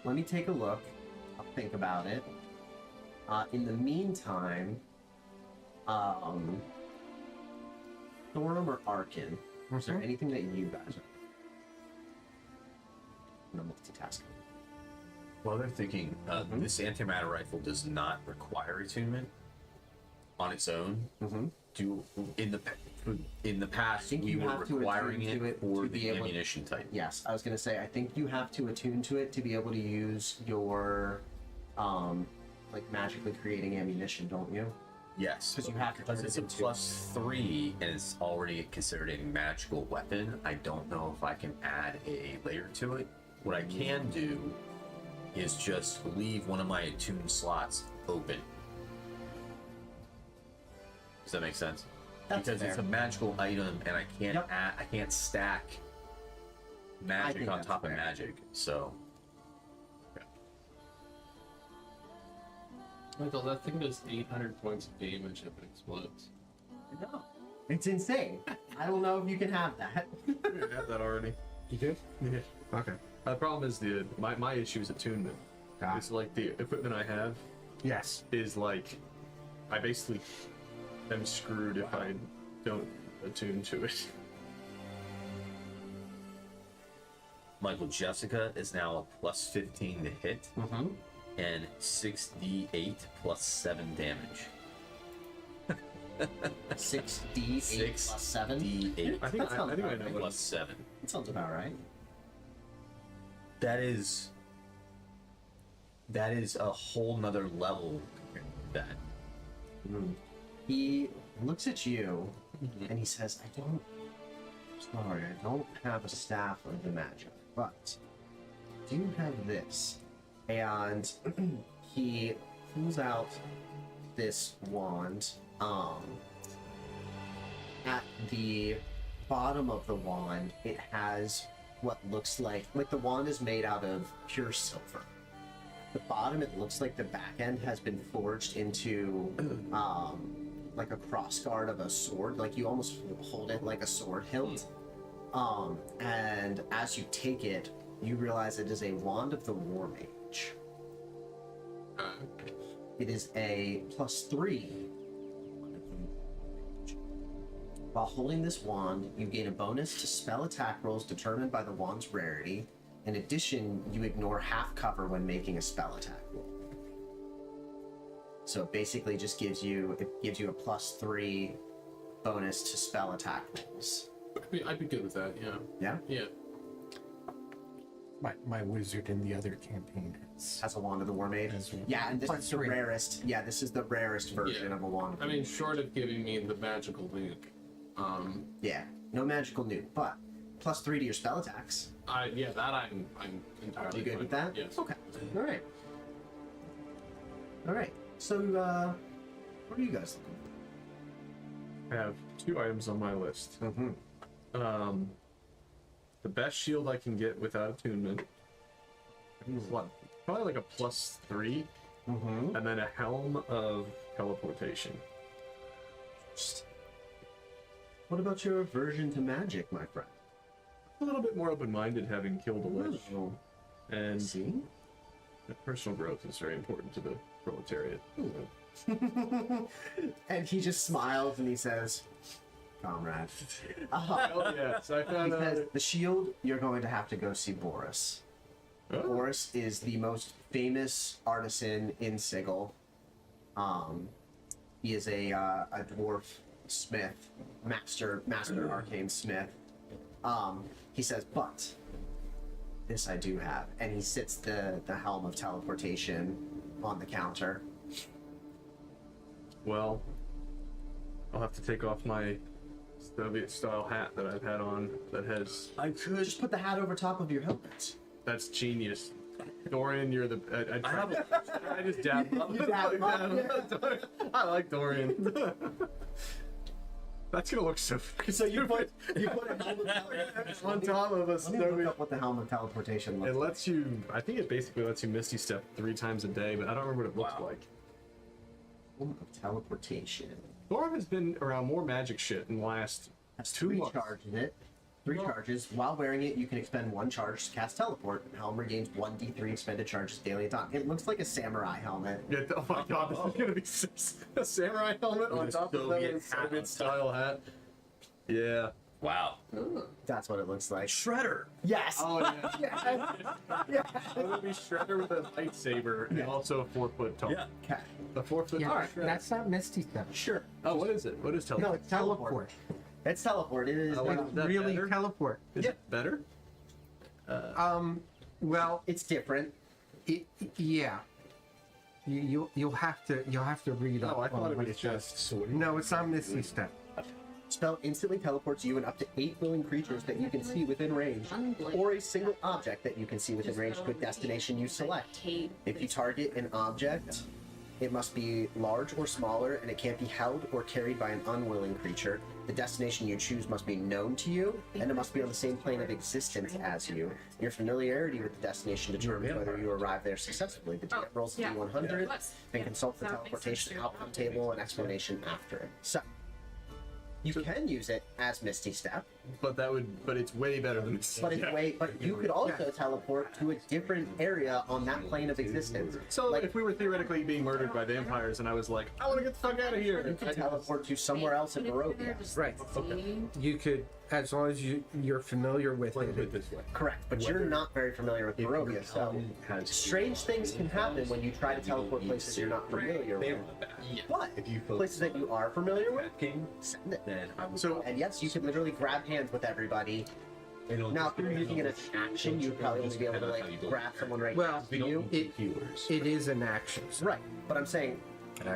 Let me take a look. I'll think about it. In the meantime, Thorum or Arkin, is there anything that you guys are? I'm gonna multitask. Well, they're thinking this antimatter rifle does not require attunement on its own. In the past, think we you were have to requiring attune to it it for to be the able- ammunition type. Yes, I was gonna say. I think you have to attune to it to be able to use your, like magically creating ammunition, don't you? Yes, 'Cause you have to because turn it's it a into- +3 and it's already considered a magical weapon. I don't know if I can add a layer to it. What I can do is just leave one of my attuned slots open. Does that make sense? That's Because it's fair. a magical item and I can't Yep. I can't stack magic think on that's top of fair. magic. So Michael, that thing does 800 points of damage if it explodes. No. It's insane. I don't know if you can have that. We have that already. You do? Yeah. Okay. The problem is my issue is attunement. Ah. It's like the equipment I have Yes. is like I basically am screwed if I don't attune to it. Michael, Jessica is now a plus 15 to hit and 6d8 plus 7 damage. 6d8 plus 7. D8 I think That sounds I know right. what plus 7. That sounds about right. That is a whole nother level compared to that. He looks at you and he says, I don't have a staff of the magic, but I do have this. And he pulls out this wand. At the bottom of the wand, it has what looks like the wand is made out of pure silver. The bottom, it looks like the back end has been forged into like a crossguard of a sword. Like you almost hold it like a sword hilt. And as you take it, you realize it is a wand of the War Mage. It is a +3. While holding this wand, you gain a bonus to spell attack rolls determined by the wand's rarity. In addition, you ignore half cover when making a spell attack roll. So it basically just gives you a +3 bonus to spell attack rolls. I'd be good with that, yeah. Yeah? Yeah. My wizard in the other campaign Has a wand of the War Mage. Yeah, and this is the +3. rarest. Yeah, this is the rarest version Yeah. of a wand. I mean, short of giving me the magical nuke. Yeah, no magical nuke, but +3 to your spell attacks. Yeah, that I'm entirely You good fine with that? Yes. Okay. All right. All right. So, what are you guys looking I have 2 items on my list. for? The best shield I can get without attunement. Is what? Probably like a +3, and then a helm of teleportation. What about your aversion to magic, my friend? A little bit more open-minded, having killed a lich, and See? personal growth is very important to the proletariat. And he just smiles and he says, "Comrade." Oh yes, I He found says, out. "The shield, you're going to have to go see Boris. Oh, Boris is the most famous artisan in Sigil. He is a dwarf smith, master arcane smith. He says, but this I do have," and he sits the helm of teleportation on the counter. well, I'll have to take off my Soviet-style hat that I've had on that has. I could just put the hat over top of your helmet. That's genius. Dorian, you're the. I just dabbed. You dab him up, I like Dorian. That's gonna look so. So you put a helm of teleportation on top of us. Let me look up what the helm of teleportation looks It like. lets you. I think it basically lets you Misty Step 3 times a day, but I don't remember what it looks like. Helm of teleportation. Dorian has been around more magic shit in the last Has 2 3 months. charges in it. 3 charges. While wearing it, you can expend 1 charge to cast teleport. Helm regains 1d3 expended charges daily at time. It looks like a samurai helmet. Yeah, oh my god, this is gonna be a samurai helmet on With a top of Soviet that hat on Soviet style hat. Yeah. Wow. That's what it looks like. Shredder. Yes. Oh yeah. Yeah. I'm gonna be Shredder with a lightsaber and also a 4-foot tall. Yeah. Okay. A 4-foot Yeah, tall Shredder. that's not Misty Step. Sure. Oh, what is it? What is No, teleport? it's teleport. It's teleport. It is. Oh, Like, is that really better? teleport. Is it better? Well, It's different. yeah. You'll have to read up Oh, I on thought it what was it does. just sort No, it's not Misty Step. Spell instantly teleports you and up to 8 willing creatures that you can see within range, or a single object that you can see within range to a destination you select. If you target an object It must be large or smaller, and it can't be held or carried by an unwilling creature. The destination you choose must be known to you, and it must be on the same plane of existence as you. Your familiarity with the destination determines whether you arrive there successfully. The DM rolls a yeah. D100, Let's- and yeah, consult the that makes teleportation sense, too. outcome table and explanation after it. So, you can use it as Misty Step, But it's way better than this. but you could also teleport to a different area on that plane of existence. So like, if we were theoretically being murdered by vampires and I was like, I want to get the fuck out of here. you could teleport to somewhere else in Barovia. Right. You could, as long as you're familiar with it. Correct, but you're not very familiar with Barovia, so strange things can happen when you try to teleport places you're not familiar with. But places that you are familiar with, send it. And yes, you could literally grab hands with everybody. Now, if you're using it as an action, you'd probably only be able to like grab someone right Well, next to you. it is an action. So Right, but I'm saying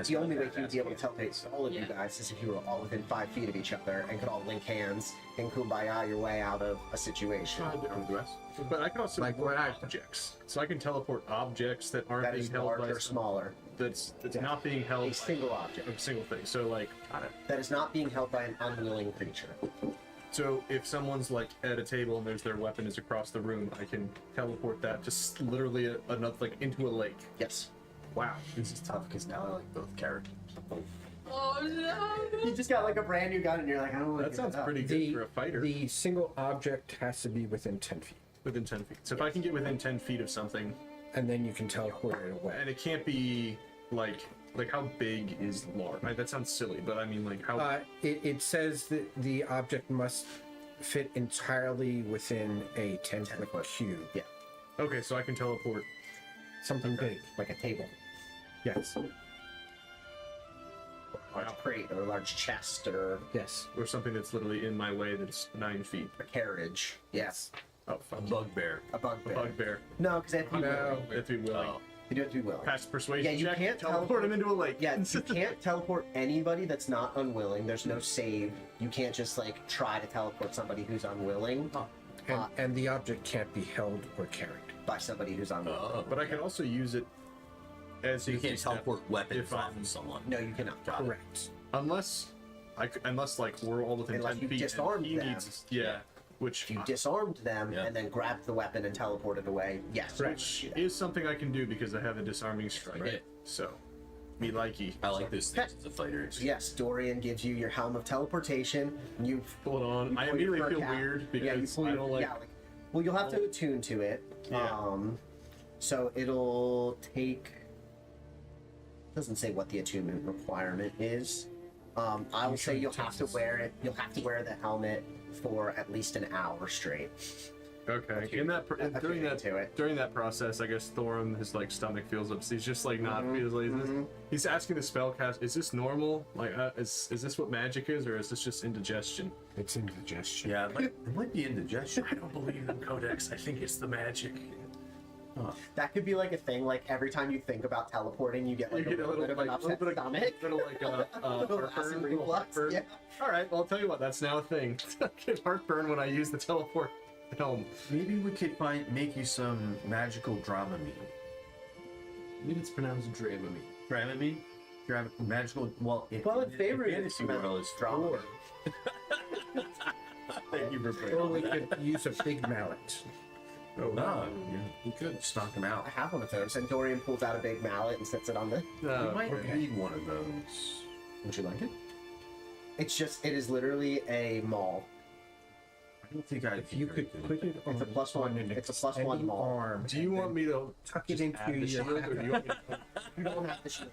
the only way you'd be able to teleport all of you guys is if you were all within 5 feet of each other and could all link hands and kumbaya your way out of a situation. But I can also Like what I- objects. So I can teleport objects that aren't That being is held large by or smaller. that's not being held A by single object a single thing. So like, that is not being held by an unwilling creature. so if someone's like at a table and there's their weapon is across the room, I can teleport that just literally another like into a lake. Yes. Wow. This is tough because now I like both characters. Oh no! You just got like a brand new gun and you're like, I don't want to That sounds pretty good for a fighter. The single object has to be within 10 feet. Within 10 feet. So if I can get within 10 feet of something, And then you can teleport it away. and it can't be like how big is large? That sounds silly, but I mean like how. It says that the object must fit entirely within a 10-foot cube. Yeah, Okay, so I can teleport. Something big. like a table, Yes. large crate, or a large chest, or Yes. Or something that's literally in my way that's 9 feet. a carriage. Yes, Oh, fuck. Bugbear. a bugbear. Bugbear. No, because they have to be No. willing. They have to be willing. You do have to be willing. Pass persuasion Yeah, you check, can't teleport him into a lake. Yeah, you can't teleport anybody that's not unwilling. There's no save. You can't just like try to teleport somebody who's unwilling And the object can't be held or carried. by somebody who's unwilling. But I can also use it as So you Misty can't Step teleport weapons if off I'm- of someone. No, you cannot. Correct. unless like we're all within Unless 10 you feet. and disarmed he them. needs, yeah, which If you disarmed them Yeah. and then grabbed the weapon and teleported away, yes. which is something I can do because I have a disarming strike. Right. So, me likey. I like those things as a fighter. Yes, Dorian gives you your helm of teleportation. You Hold on, you I pull your immediately fur feel cap. weird Yeah, you because pull I your- don't like. yeah, well, you'll have to attune to it. Yeah. So it'll take. Doesn't say what the attunement requirement is. I will say you'll have to wear it. You'll have to wear the helmet for at least an hour straight. Okay. In that during that to it. during that process, I guess Thorum, his like stomach feels up. He's just like not feels like he's asking the spellcast, is this normal? Like, is this what magic is, or is this just indigestion? It's indigestion. Yeah, it might be indigestion. I don't believe in Codex. I think it's the magic. That could be like a thing. Like every time you think about teleporting, you get like You get a little bit of an upset stomach. little like Little acid heartburn, little reflux, heartburn. yeah. All right, well I'll tell you what, that's now a thing. I get heartburn when I use the teleport helm. Maybe we could make you some magical Dramamine. I believe it's pronounced Dramamine. Dramamine? Magical. Well, Well, in favor of fantasy this world is drama. Thank you for Or we could use a big mallet. Oh, no. Yeah. You could. Knock him out. I have one of those, and Dorian pulls out a big mallet and sets it on the. We might okay. need one of those. Would you like it? It is literally a maul. I don't think I'd If you could put it on It's a plus one. an It's a plus one extending maul. arm. Do you want me to tuck it just into add the your shield, or do you want me to You don't have the shield.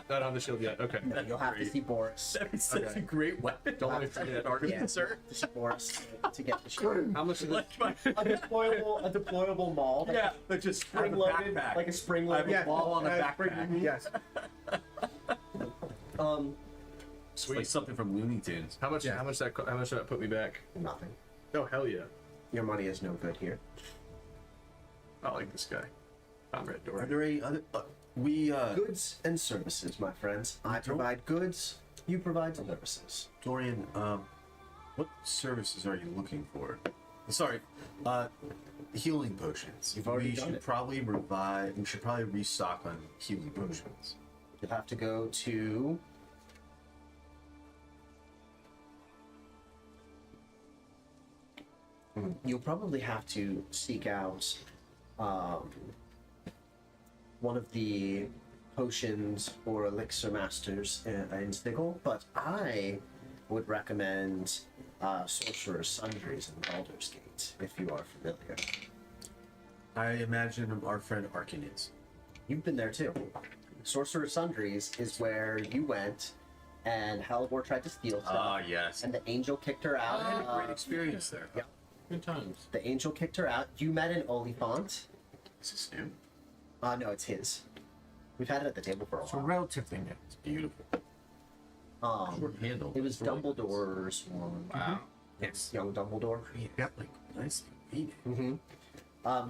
not on the shield yet? Okay. No, you'll have to see Boris. That'd be such a great weapon. Don't let me forget. Yeah, sir. to see Boris to get the shield. How much is it? A deployable maul. Yeah, but just Spring loaded, like a spring I have loaded. a ball on a backpack. Yes. It's like something from Looney Tunes. How much? Yeah. How much that? How much did that put me back? Nothing. Oh hell yeah! Your money is no good here. I like this guy. Comrade Are Dory. there any other? Goods and services, my friends. I provide goods. You provide services. Dorian, what services are you looking for? Sorry, healing potions. You've already we done should it. probably revive. We should probably restock on healing potions. You'll have to go to... You'll probably have to seek out one of the potions or elixir masters in Stigl, but I would recommend Sorcerer's Sundries in Baldur's Gate, if you are familiar. I imagine our friend Arkin is. You've been there too. Sorcerer's Sundries is where you went, and Halvor tried to steal stuff, Ah, yes. and the angel kicked her out. I had a great experience there. Yeah. Good times. The angel kicked her out. You met an Oliphant. Is this new? No, it's his. We've had it at the table for a So while. relatively new. It's beautiful. Um, Short handle. it was It's really nice. Dumbledore's one. Wow. Yes. Young Dumbledore. Yep. Like, nice. Neat.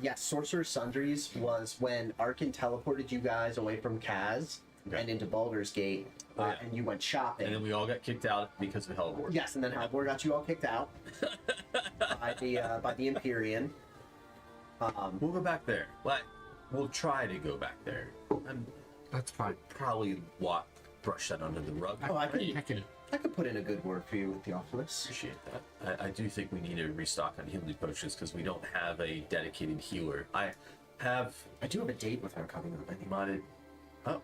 Yes, Sorcerer's Sundries was when Arkin teleported you guys away from Kaz Okay. and into Baldur's Gate, Oh, yeah. and you went shopping. And then we all got kicked out because of Hellboard. Yes, and then Halvor got you all kicked out by the Empyrean. We'll go back there. We'll try to go back there. And That's fine. probably brush that under the rug. Oh, I could I can put in a good word for you with Theophilus. Appreciate that. I do think we need to restock on healing potions because we don't have a dedicated healer. I do have a date with her coming up. I think. modded. Oh,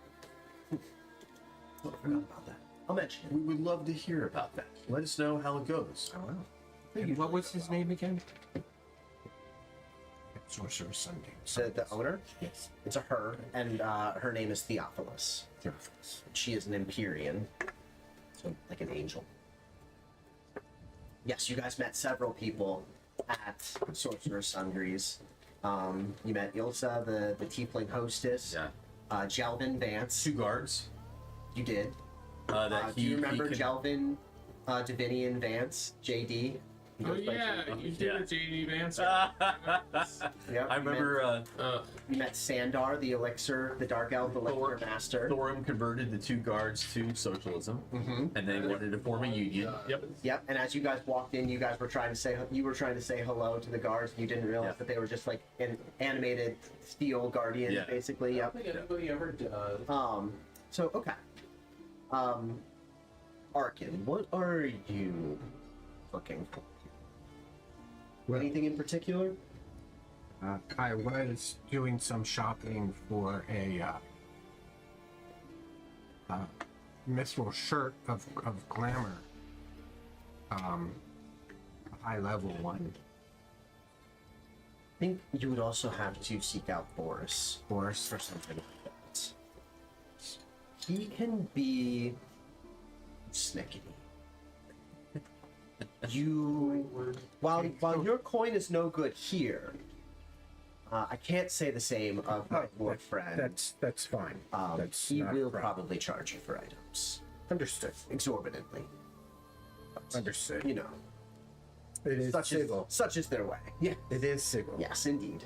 I forgot about that. I'll mention it. We would love to hear about that. Let us know how it goes. I will. And what was his name again? Sorcerer's Sunday. The owner? Yes. It's a her, and her name is Theophilus. Theophilus. She is an Empyrean, so like an angel. Yes, you guys met several people at Sorcerer's Sundries. You met Ilsa, the tiefling hostess. yeah. Jelvin Vance. 2 guards. You did. That Do you remember could- Jelvin Davinian Vance, JD? He Oh goes by yeah, JD. you did Yeah. a JD Vance. Yep, I remember You met Sandar, the elixir, the dark elf elixir master. Thorim converted the 2 guards to socialism, and they wanted to form a union. Yep. Yep, and as you guys walked in, you were trying to say hello to the guards, and you didn't realize Yeah. that they were just like an animated steel guardians, Yeah. basically. I Yep. don't think anybody ever does. So okay. Arkin, what are you looking for? Anything in particular? I was doing some shopping for a mithril shirt of glamour. A high level one. I think you would also have to seek out Boris Boris. for something like that. He can be snickety. While your coin is no good here, I can't say the same of my dwarf friend. That's fine. That's He not a will problem. probably charge you for items Understood. exorbitantly. But, Understood. you know, It is Sigil. such is their way. Yeah, it is Sigil. Yes, indeed.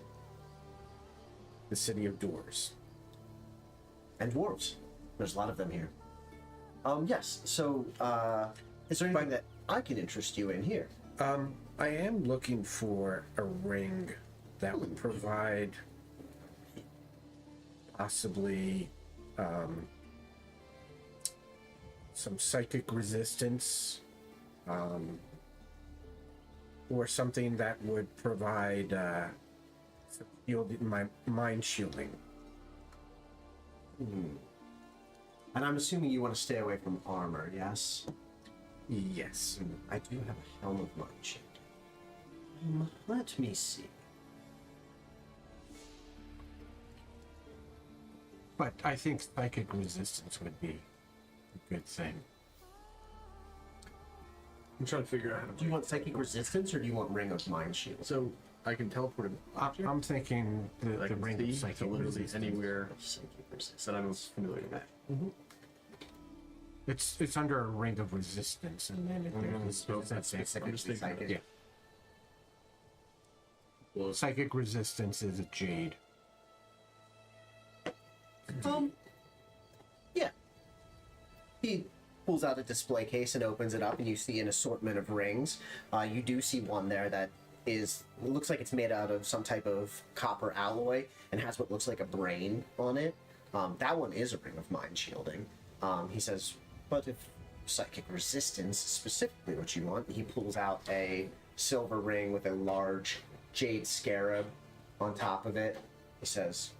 The city of doors. And dwarves. There's a lot of them here. Yes. So, is there anything that I can interest you in here? I am looking for a ring that would provide possibly some psychic resistance, or something that would provide some mind shielding. And I'm assuming you want to stay away from armor, yes? Yes. I do have a helm of mind shield. Let me see. But I think psychic resistance would be a good thing. I'm trying to figure out how to Do you want psychic resistance or do you want ring of mind shield? So I can teleport him. I'm thinking I the can ring see of psychic to literally resistance. anywhere Psychic resistance. that I'm familiar with. It's under a ring of resistance, and then That's specifically psychic. Yeah. Well, Psychic resistance is a jade. Yeah. He pulls out a display case and opens it up, and you see an assortment of rings. You do see one there that looks like it's made out of some type of copper alloy and has what looks like a brain on it. That one is a ring of mind shielding. He says, but if psychic resistance is specifically what you want, he pulls out a silver ring with a large jade scarab on top of it. He says,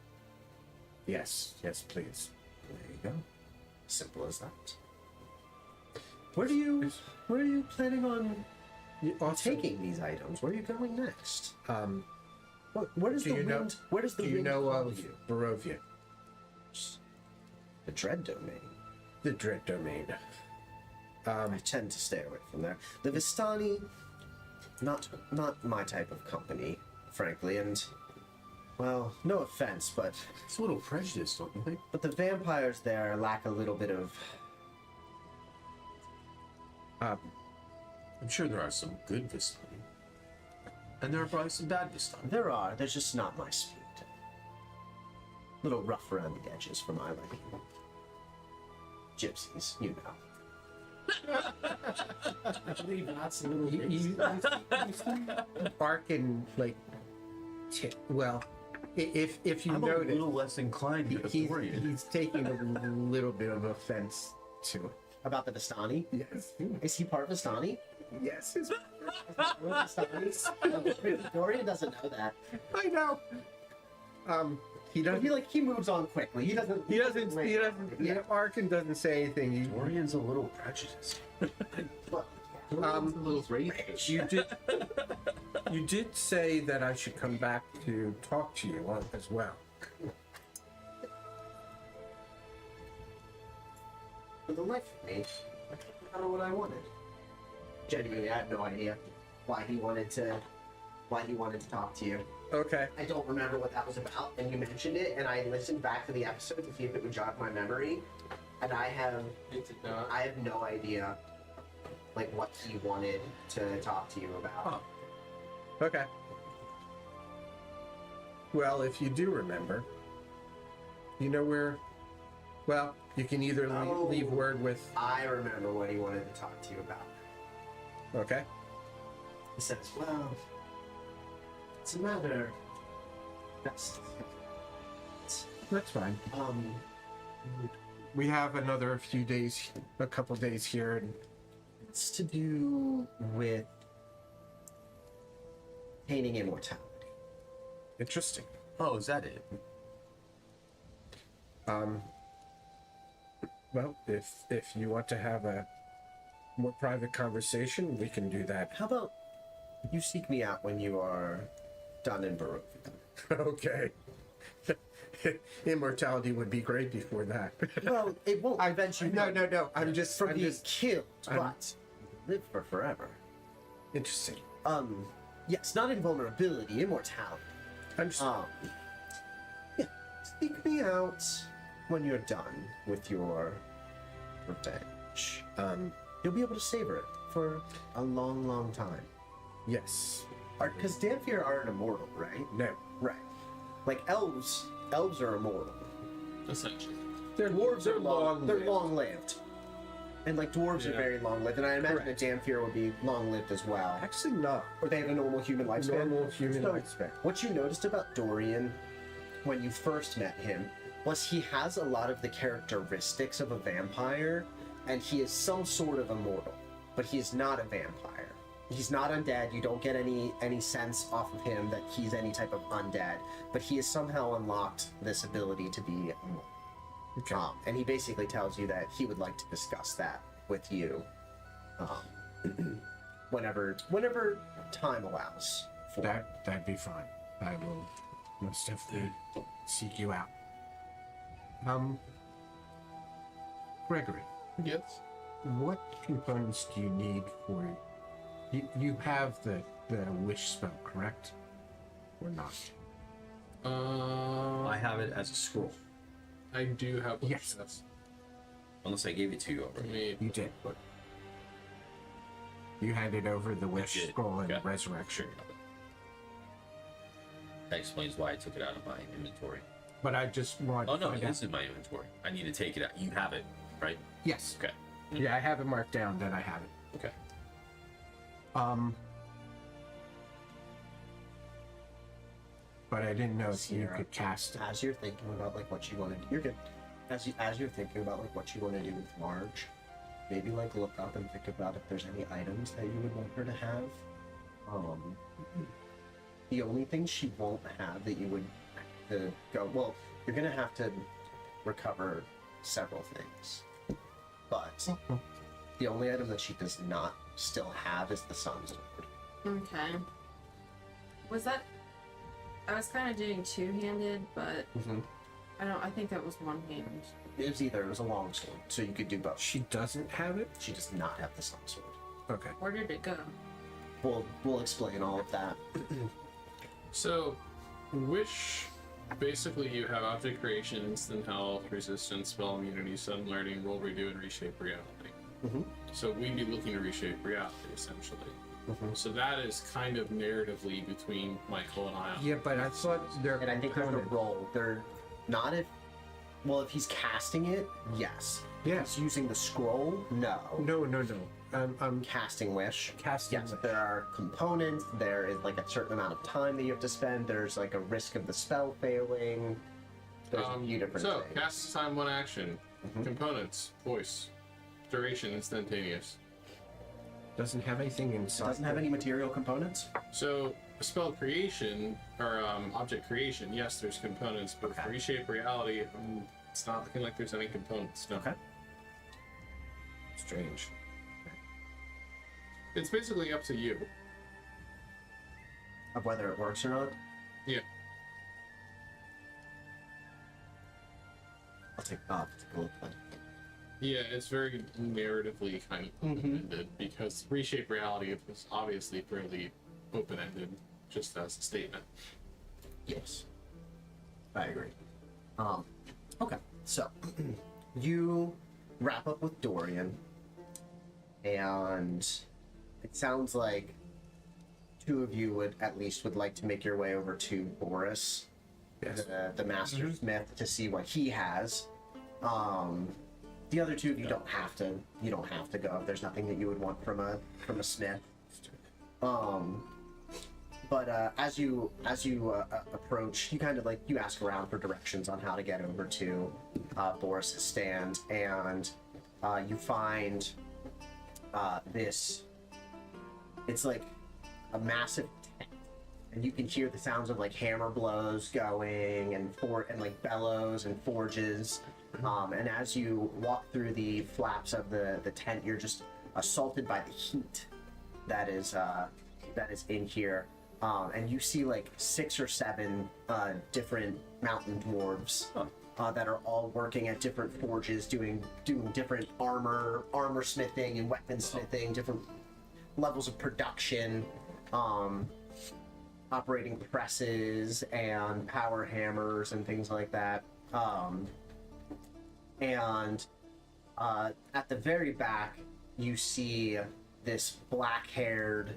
Yes, please. there you go. Simple as that. Where are you planning on taking these items? Where are you going next? Where does the wind? Where does the Do you wind know call of you? Barovia? The Dread Domain. The Dread Domain. I tend to stay away from there. The Vistani, not my type of company, frankly, and well, no offense, but It's a little prejudiced, don't you think? the vampires there lack a little bit of. I'm sure there are some good Vistani. And there are probably some bad Vistani. There are. There's just not my speed. A little rough around the edges for my liking. Gypsies, you know. I believe that's a little Arkin, like, well, if you I'm a notice, little less inclined to Dorian. he's taking a little bit of offense to it. About the Vistani? Yes. Is he part of Vistani? Yes. Dorian doesn't know that. I know. He But doesn't. he moves on quickly. He doesn't. Yeah, Arkin doesn't say anything. Dorian's a little prejudiced. a little rage. You did say that I should come back to talk to you as well. For the life of me, I don't know what I wanted. Genuinely, I have no idea why he wanted to talk to you. Okay. I don't remember what that was about, and you mentioned it, and I listened back to the episode to see if it would jog my memory, and I have no idea, like, what he wanted to talk to you about. Oh. Okay. Well, if you do remember, you know where. Well, you can either leave word with. I remember what he wanted to talk to you about. Okay. He says, well, it's a matter. That's fine. Um, We have another a couple days here, and it's to do with painting immortality. interesting. Oh, is that it? Well, if you want to have a more private conversation, we can do that. How about you seek me out when you are done in Barovia? Okay. Immortality would be great before that. Well, it won't eventually. No. I'm just killed, I'm- but live for forever. interesting. Yes, not invulnerability, immortality. I'm just Yeah, seek me out when you're done with your revenge. You'll be able to savor it for a long, long time. yes. Because Dampier aren't immortal, right? No. Right. Like elves are immortal. Essentially. Dwarves are They're long-lived. And like dwarves are very long-lived, and I imagine Correct. a Dampier would be long-lived as well. Actually not. Or they have a normal human lifespan. Normal human So, lifespan. What you noticed about Dorian when you first met him was he has a lot of the characteristics of a vampire, and he is some sort of immortal, but he is not a vampire. He's not undead. You don't get any sense off of him that he's any type of undead, but he has somehow unlocked this ability to be immortal. Okay. And he basically tells you that he would like to discuss that with you whenever time allows. For it. That'd be fine. I will most definitely seek you out. Gregory, Yes. what components do you need for you have the wish spell, correct? Or not? I have it as a scroll. I do have one. Yes. Unless I gave it to you I already. mean, You did. You handed over the wish did. scroll and Okay. resurrection. That explains why I took it out of my inventory. But I just want Oh to no, find it out. is in my inventory. I need to take it out. You have it, right? Yes. Okay. Yeah, I have it marked down that I have it. Okay. but I didn't know if you Sierra. could cast it. As you're thinking about like what you want to do, you're good. As you're thinking about like what you want to do with Marge, maybe like look up and think about if there's any items that you would want her to have. The only thing she won't have that you would have to go, well, you're gonna have to recover several things, but the only item that she does not still have is the Sun Sword. Okay. Was that? I was kind of doing two-handed, but I think that was one hand. It was a long sword, so you could do both. She doesn't have it? She does not have the Sun Sword. Okay. Where did it go? We'll explain all of that. So, Wish, basically you have object creation, instant health, resistance, spell immunity, sudden learning, roll redo, and reshape reality. So we'd be looking to reshape reality, essentially. So that is kind of narratively between Michael and I. Yeah, but I thought they're And I think there's a component. roll. They're not if. Well, if he's casting it, yes. Yeah. If he's using the scroll, no. No. I'm Casting wish. casting. Yes, wish. there are components. There is like a certain amount of time that you have to spend. There's like a risk of the spell failing. There's a few different So, things. cast time, one action. Components, voice. Duration, instantaneous. Doesn't have anything inside. Doesn't have any material components. So, spell creation, or object creation, yes, there's components, but for reshape reality, it's not looking like there's any components. No. Okay. Strange. It's basically up to you. Of whether it works or not. Yeah. I'll take a look at it. Yeah, it's very narratively kind of open-ended because reshape reality was obviously fairly open-ended, just as a statement. Yes. I agree. Okay, so you wrap up with Dorian, and it sounds like two of you would like to make your way over to Boris, Yes. the Master Smith, to see what he has. The other two of you don't have to. You don't have to go if there's nothing that you would want from a smith. But as you approach, you kind of you ask around for directions on how to get over to Boris's stand, and you find this. It's like a massive tent, and you can hear the sounds of hammer blows going and bellows and forges. And as you walk through the flaps of the tent, you're just assaulted by the heat that is in here. And you see 6 or 7 different mountain dwarves that are all working at different forges, doing different armor smithing and weapon smithing, different levels of production, operating presses and power hammers and things like that. And at the very back, you see this black-haired,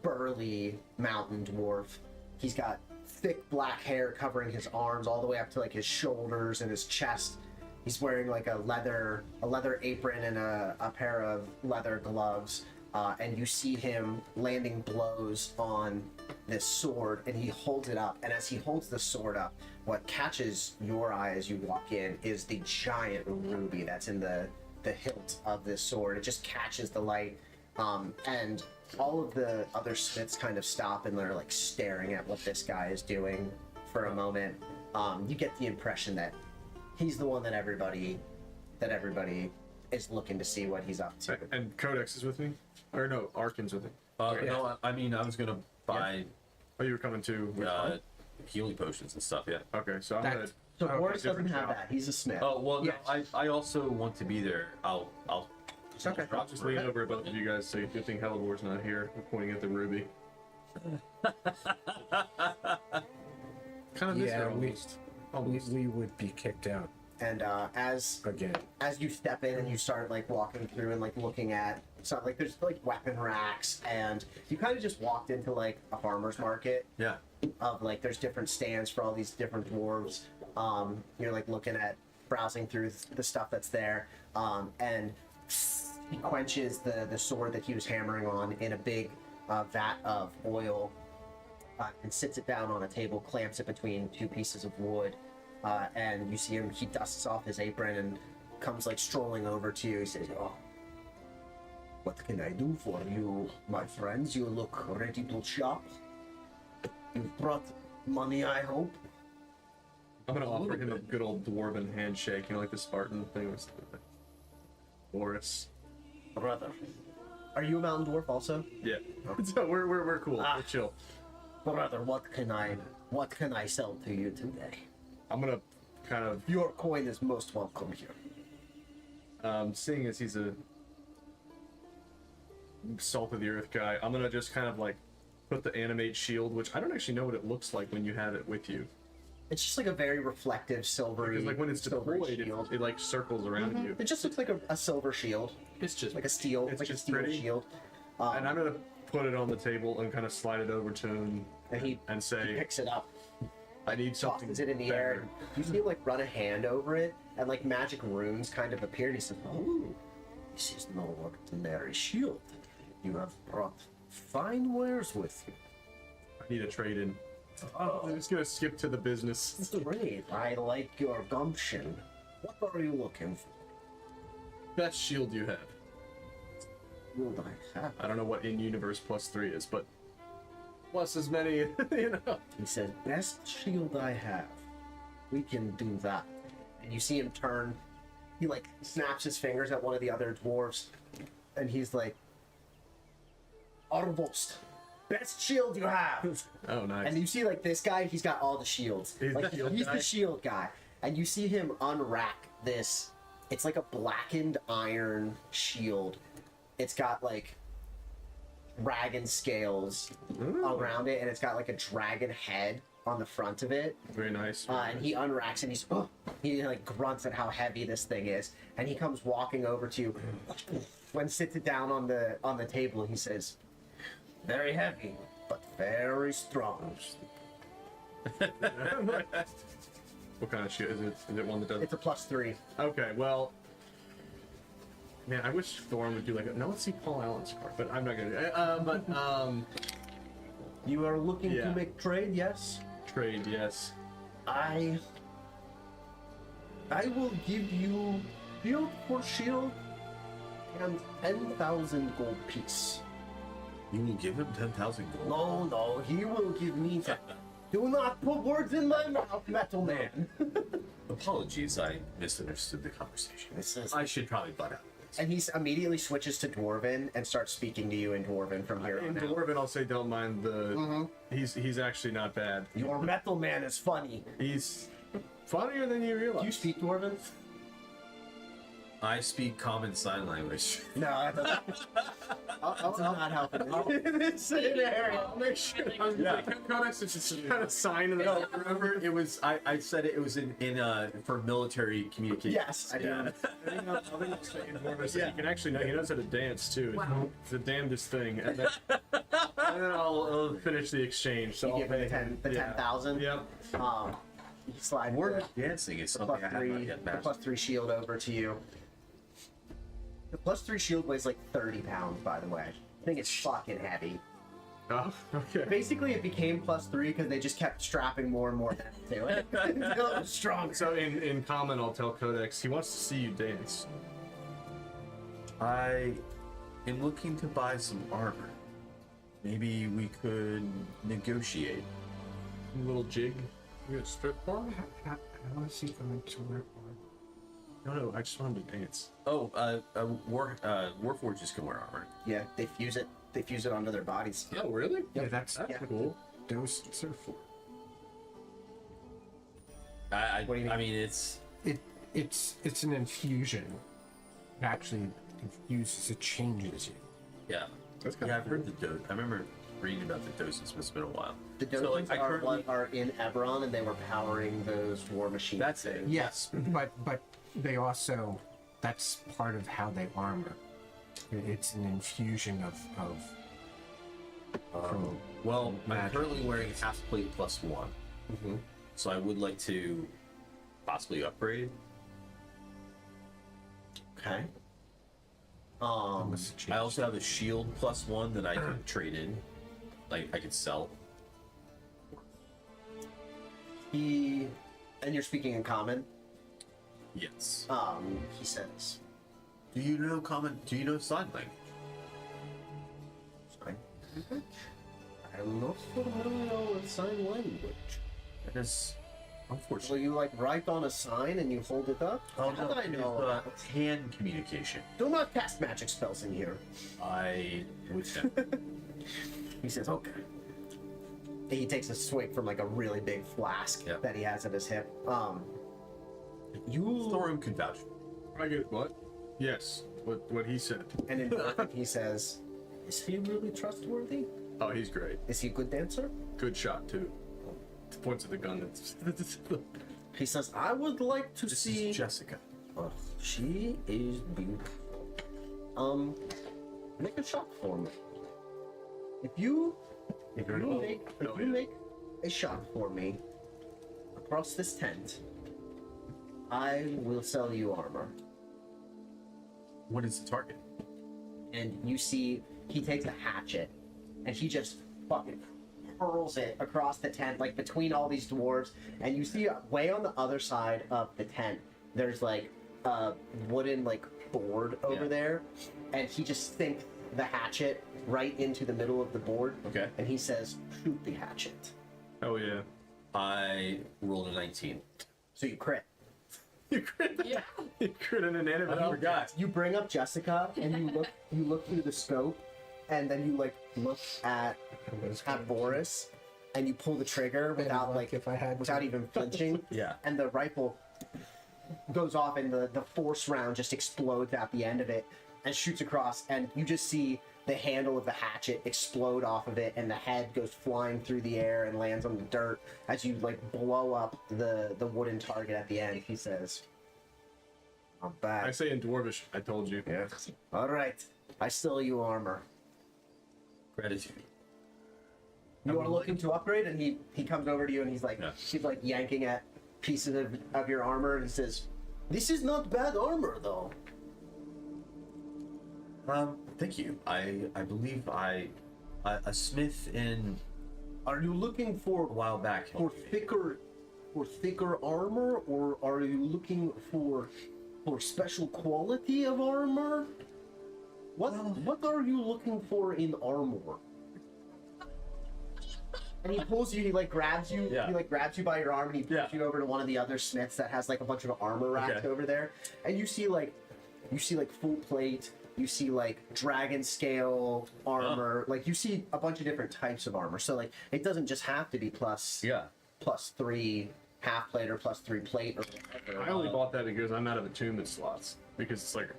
burly mountain dwarf. He's got thick black hair covering his arms all the way up to his shoulders and his chest. He's wearing a leather apron and a pair of leather gloves. And you see him landing blows on this sword, and he holds it up. And as he holds the sword up, what catches your eye as you walk in is the giant ruby that's in the hilt of this sword. It just catches the light, and all of the other smiths kind of stop and they're staring at what this guy is doing for a moment. You get the impression that he's the one that everybody is looking to see what he's up to. And Codex is with me? Or no, Arkin's with me. No, I mean, I was gonna buy Oh, you were coming too? with Arkin? healing potions and stuff, yeah. Okay, so I'm That- gonna... So Okay, Boris doesn't different have job. that. He's a smith. Oh, well, Yes. no, I also want to be there. I'll Okay. I'll just lean over at both of you guys so good thing Helibor's not here. We're pointing at the ruby. Kind of miss Yeah, her we- almost. Almost. We would be kicked out And as again. you step in and you start walking through and looking at something, there's weapon racks, and you kind of just walked into a farmer's market Yeah. of there's different stands for all these different dwarves. You're looking at browsing through the stuff that's there, and he quenches the sword that he was hammering on in a big vat of oil, and sits it down on a table, clamps it between two pieces of wood, and you see him. He dusts off his apron and comes like strolling over to you. He says, "Oh, what can I do for you, my friends? You look ready to shop. You've brought money, I hope." I'm gonna offer him a good old dwarven handshake, like the Spartan thing was. Boris. Brother, are you a mountain dwarf also? Yeah. So we're cool. We're chill. Brother, what can I sell to you today? I'm gonna kind of, Your coin is most welcome here. seeing as he's a salt of the earth guy, I'm gonna just kind of like put the animate shield, which I don't actually know what it looks like when you have it with you. It's just like a very reflective silvery. Because like when it's silvery deployed, shield. it like circles around you. It just looks like a silver shield, It's just like a steel, It's like a just steel pretty. shield. And I'm gonna put it on the table and kind of slide it over to him And he say, picks it up, I need something tosses it in the better. air. You see him like run a hand over it, and like magic runes kind of appear. And he says, "Oh, this is no ordinary shield. You have brought fine wares with you." I need a trade in. I'm just gonna skip to the business. Great. I like your gumption. What are you looking for? best shield you have. Shield I have. I don't know what in universe +3 is, but plus as many, you know. He says, "Best shield I have. We can do that." And you see him turn. He like snaps his fingers at one of the other dwarves, and he's like, "Arvost, best shield you have." Oh, nice. And you see like this guy, he's got all the shields. He's Like the shield he's guy? the shield guy. And you see him unrack this. It's like a blackened iron shield. It's got like dragon scales around it, and it's got like a dragon head on the front of it. Very nice. And he unracks and he like grunts at how heavy this thing is, and he comes walking over to you. When sits it down on the table, he says, "Very heavy, but very strong." What kind of shit is it? Is it one that does? It's a +3. Okay, well, man, I wish Thorn would do like a. No, let's see Paul Allen's card, but I'm not gonna. You are looking Yeah. to make trade, yes? Trade, yes. I will give you shield for shield and 10,000 gold piece. You will give him 10,000 gold. No, he will give me that. Do not put words in my mouth, Metal Man. Apologies, I misunderstood the conversation. This is, I should probably butt out. and he immediately switches to Dwarven and starts speaking to you in Dwarven from here In on out. Dwarven, I'll say don't mind the. He's actually not bad. Your Metal Man is funny. He's funnier than you realize. Do you speak Dwarven? I speak common sign language. No, that doesn't. That's not helping. in this scenario. I'll make sure. Yeah. Codex is just Kind of sign in the No, remember it was I said it was in for military communication. Yes, I do. Yeah. I think I'll say in Dwarven, so he can actually know. He knows how to dance too. Wow. It's the damnedest thing. And then I'll finish the exchange. So You I'll give him pay the 10,000. Yep. You slide Word dancing is the something I have not +3, yet the mastered. +3 shield over to you. The +3 shield weighs like 30 pounds, by the way. I think it's fucking heavy. Oh, okay. Basically, it became +3 because they just kept strapping more and more to it until it was strong. So in common, I'll tell Codex he wants to see you dance. I am looking to buy some armor. Maybe we could negotiate. A little jig. You gonna strip for him? How is he going to work? No, I just want him to dance. Oh, Warforges can wear armor. Yeah, they fuse it. They fuse it onto their bodies. Oh, really? Yeah, that's That's Yeah. cool. doses are for. What do you mean? I mean, it's It's an infusion. It actually infuses. It changes you. yeah. That's kind Yeah, of I've heard the dose. I remember reading about the doses, but it's been a while. The So, Dojins like, I are currently- what are in Eberron, and they were powering those war machines. That's it. Yes, but they also, that's part of how they armor. It's an infusion of from Well, I'm magic. currently wearing half plate +1, so I would like to possibly upgrade. Okay. I also have a shield +1 that I can trade in, like I could sell. And you're speaking in common. Yes. He says, Do you know sign language? sign language? I'm not familiar with sign language. That is So unfortunate. you like write on a sign and you hold it up? Oh How no, do I it is know? hand communication. Do not cast magic spells in here. I would say. He says, okay. He takes a swig from like a really big flask Yep. that he has at his hip. Thorum can vouch. I get what? Yes. What he said. And in Dwarven, he says, is he really trustworthy? Oh, he's great. Is he a good dancer? Good shot too. Points at the gun. That's He says, I would like to This see. is Jessica. Oh, she is beautiful. Make a shot for me. If you make a shot for me across this tent, I will sell you armor. What is the target? And you see he takes a hatchet and he just fucking hurls it across the tent, like between all these dwarves. And you see way on the other side of the tent, there's like a wooden like board over there, and he just sinks the hatchet right into the middle of the board. Okay. And he says, "Shoot the hatchet." Oh yeah. I rolled a 19. So you crit. You crit. Yeah. You crit an inanimate I object. forgot. You bring up Jessica and you look through the scope, and then you like look at Boris, and you pull the trigger without like if I had without even flinching. Yeah. And the rifle goes off, and the force round just explodes at the end of it and shoots across, and you just see the handle of the hatchet explode off of it, and the head goes flying through the air and lands on the dirt as you like blow up the wooden target at the end. He says, "Not I bad." say in Dwarvish. I told you. Yeah. All right. I sell you armor. Gratitude. You are looking to upgrade, and he comes over to you, and he's like yanking at pieces of your armor, and he says, "This is not bad armor, though." Thank you. I believe a smith in Are you looking for a while back. for thicker armor, or are you looking for special quality of armor? What are you looking for in armor? And he pulls you, he like grabs you, Yeah. he like grabs you by your arm, and he pulls Yeah. you over to one of the other smiths that has like a bunch of armor racks Okay. over there. And you see like full plate, you see like dragon scale armor, like you see a bunch of different types of armor. So like it doesn't just have to be plus Yeah. +3 half plate or +3 plate or whatever. I only bought that because I'm out of attunement slots. Because it's like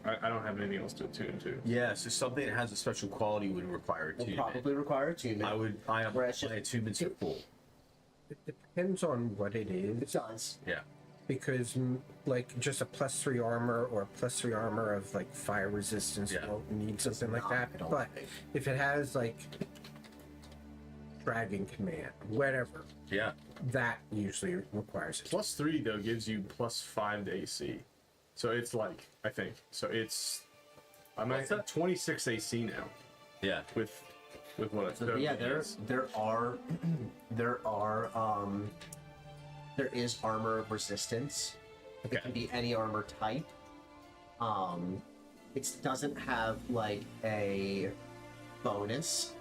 I don't have anything else to attune to. Yeah, so something that has a special quality would require Will attunement. probably require attunement. I am Whereas my attunements are full. It depends on what it It is, does. Yeah. because like just a +3 armor or +3 armor of like fire resistance Yeah. won't need something like not, that. I don't But think. if it has like dragon command, whatever, Yeah. that usually requires it. +3 though gives you +5 to AC. So it's like I think so it's I'm What's at that? 26 AC now Yeah. with what it's So yeah, there is armor resistance. It Okay. can be any armor type. It doesn't have like a bonus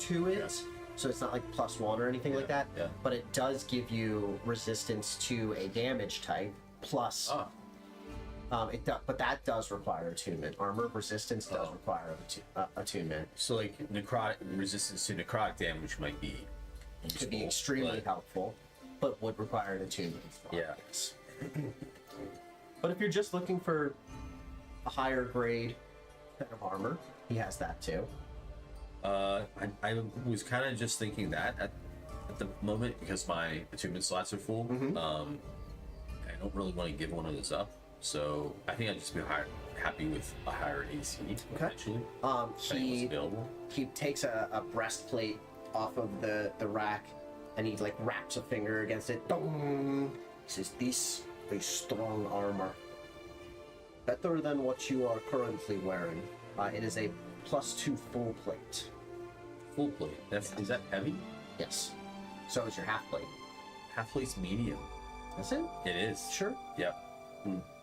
to it, so it's not like +1 or anything like that. yeah. But it does give you resistance to a damage type plus. Oh. But that does require attunement. Armor resistance does require attunement. So like necrotic resistance to necrotic damage might be Could be useful, extremely but- helpful, but would require an attunement. Yeah. Yes. But if you're just looking for a higher grade set of armor, he has that too. I was kind of just thinking that at the moment because my attunement slots are full. I don't really want to give one of those up, so I think I'd just be happy with a higher AC potentially. Depending what's available. He takes a breastplate off of the rack, and he like wraps a finger against it. Dong! He says, "This is strong armor. Better than what you are currently wearing. It is a +2 full plate. Full plate. Is that heavy? Yes. So is your half plate. half-plate's medium. That's it? It is. Sure. Yeah.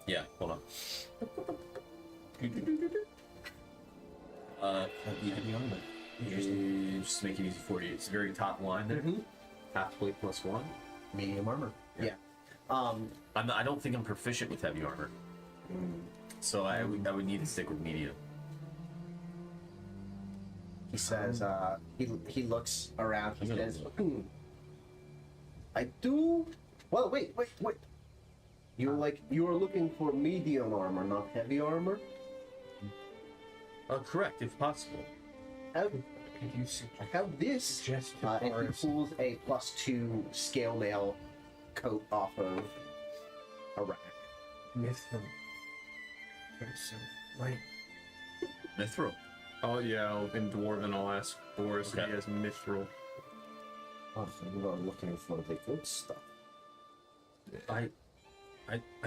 Yeah, hold on. You have the armor. Just to make it easy for you. It's the very top line there. Half plate plus 1. Medium armor. Yeah. I don't think I'm proficient with heavy armor. So I would need to stick with medium. He says, he looks around, he says, I do. Well, wait. You are looking for medium armor, not heavy armor? Correct, if possible. Could you I have this. suggest And he pulls a +2 scale mail coat off of a rack. Mithril? So, right. Mithril. Oh yeah, in Dwarven I'll ask Boris if Okay. he has mithril. Oh, so you are looking for the good stuff. I